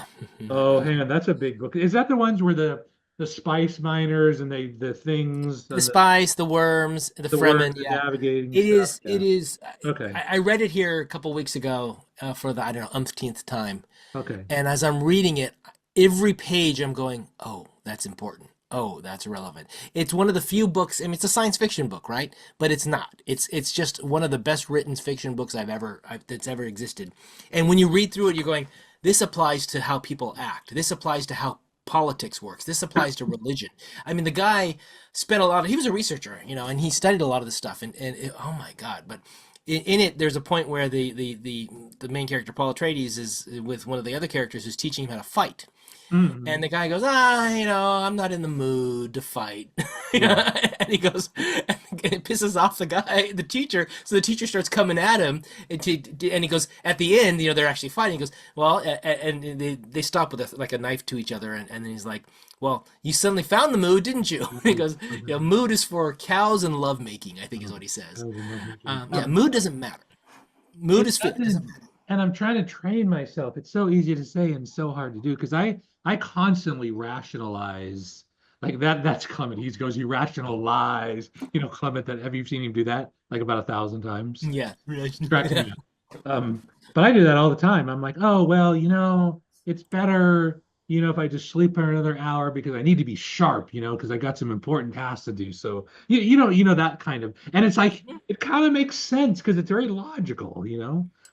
Oh, hang on, that's a big book. Is that the ones where the spice miners and the things The and spice, the worms, the the words, Fremen. the Yeah, navigating it stuff? is. It Yeah. is. Okay. I read it here a couple weeks ago for the I don't know umpteenth time, Okay. and as I'm reading it, every page I'm going, oh, that's important. Oh, that's relevant. It's one of the few books. I mean, it's a science fiction book, right? But it's not. It's just one of the best written fiction books that's ever existed. And when you read through it, you're going, this applies to how people act. This applies to how politics works. This applies to religion. I mean, the guy spent a lot of, he was a researcher, and he studied a lot of this stuff. Oh my God. But in it, there's a point where the main character, Paul Atreides, is with one of the other characters who's teaching him how to fight. Hmm. And the guy goes, I'm not in the mood to fight. Yeah. And he goes, and it pisses off the guy, the teacher. So the teacher starts coming at him. And he goes, at the end, they're actually fighting. He goes, well, and they stop with like a knife to each other. And then he's like, well, you suddenly found the mood, didn't you? He goes, mood is for cows and lovemaking, I think is what he says. Yeah, mood doesn't matter. Mood It is fit. It doesn't doesn't, matter. and I'm trying to train myself. It's so easy to say and so hard to do because I constantly rationalize like that's Clement. He rationalize, Clement, that have you seen him do that like about 1,000 times? Yeah. Cracks me up. But I do that all the time. I'm like, oh well, it's better, if I just sleep for another hour because I need to be sharp, because I got some important tasks to do. So that kind of, and it's like it kind of makes sense because it's very logical.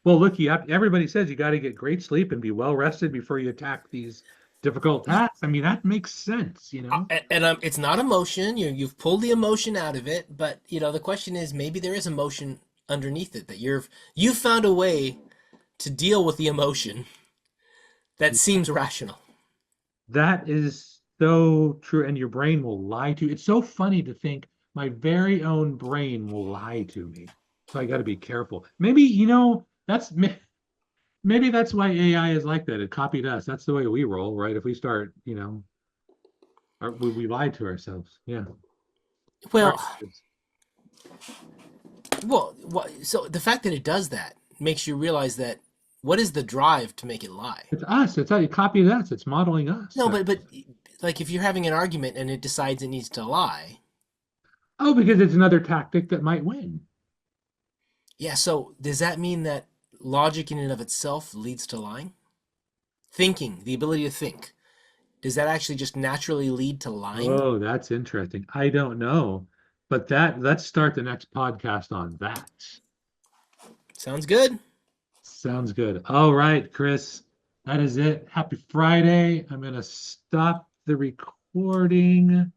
Well, look, everybody says you got to get great sleep and be well rested before you attack these difficult tasks. I mean, that makes sense. And it's not emotion. You've pulled the emotion out of it, but the question is maybe there is emotion underneath it that you've found a way to deal with the emotion that seems rational. That is so true, and your brain will lie to you. It's so funny to think my very own brain will lie to me. So I got to be careful. Maybe, that's Maybe that's why AI is like that. It copied us. That's the way we roll, right? If we start, we lied to ourselves. Yeah. All Well, right. so the fact that it does that makes you realize that what is the drive to make it lie? It's us. It's how you copied us. It's modeling us. No, but like if you're having an argument and it decides it needs to lie, Oh, because it's another tactic that might win. yeah, so does that mean that logic in and of itself leads to lying? Thinking, the ability to think, does that actually just naturally lead to lying? Oh, that's interesting. I don't know. But let's start the next podcast on that. Sounds good. Sounds good. All right, Chris. That is it. Happy Friday. I'm gonna stop the recording.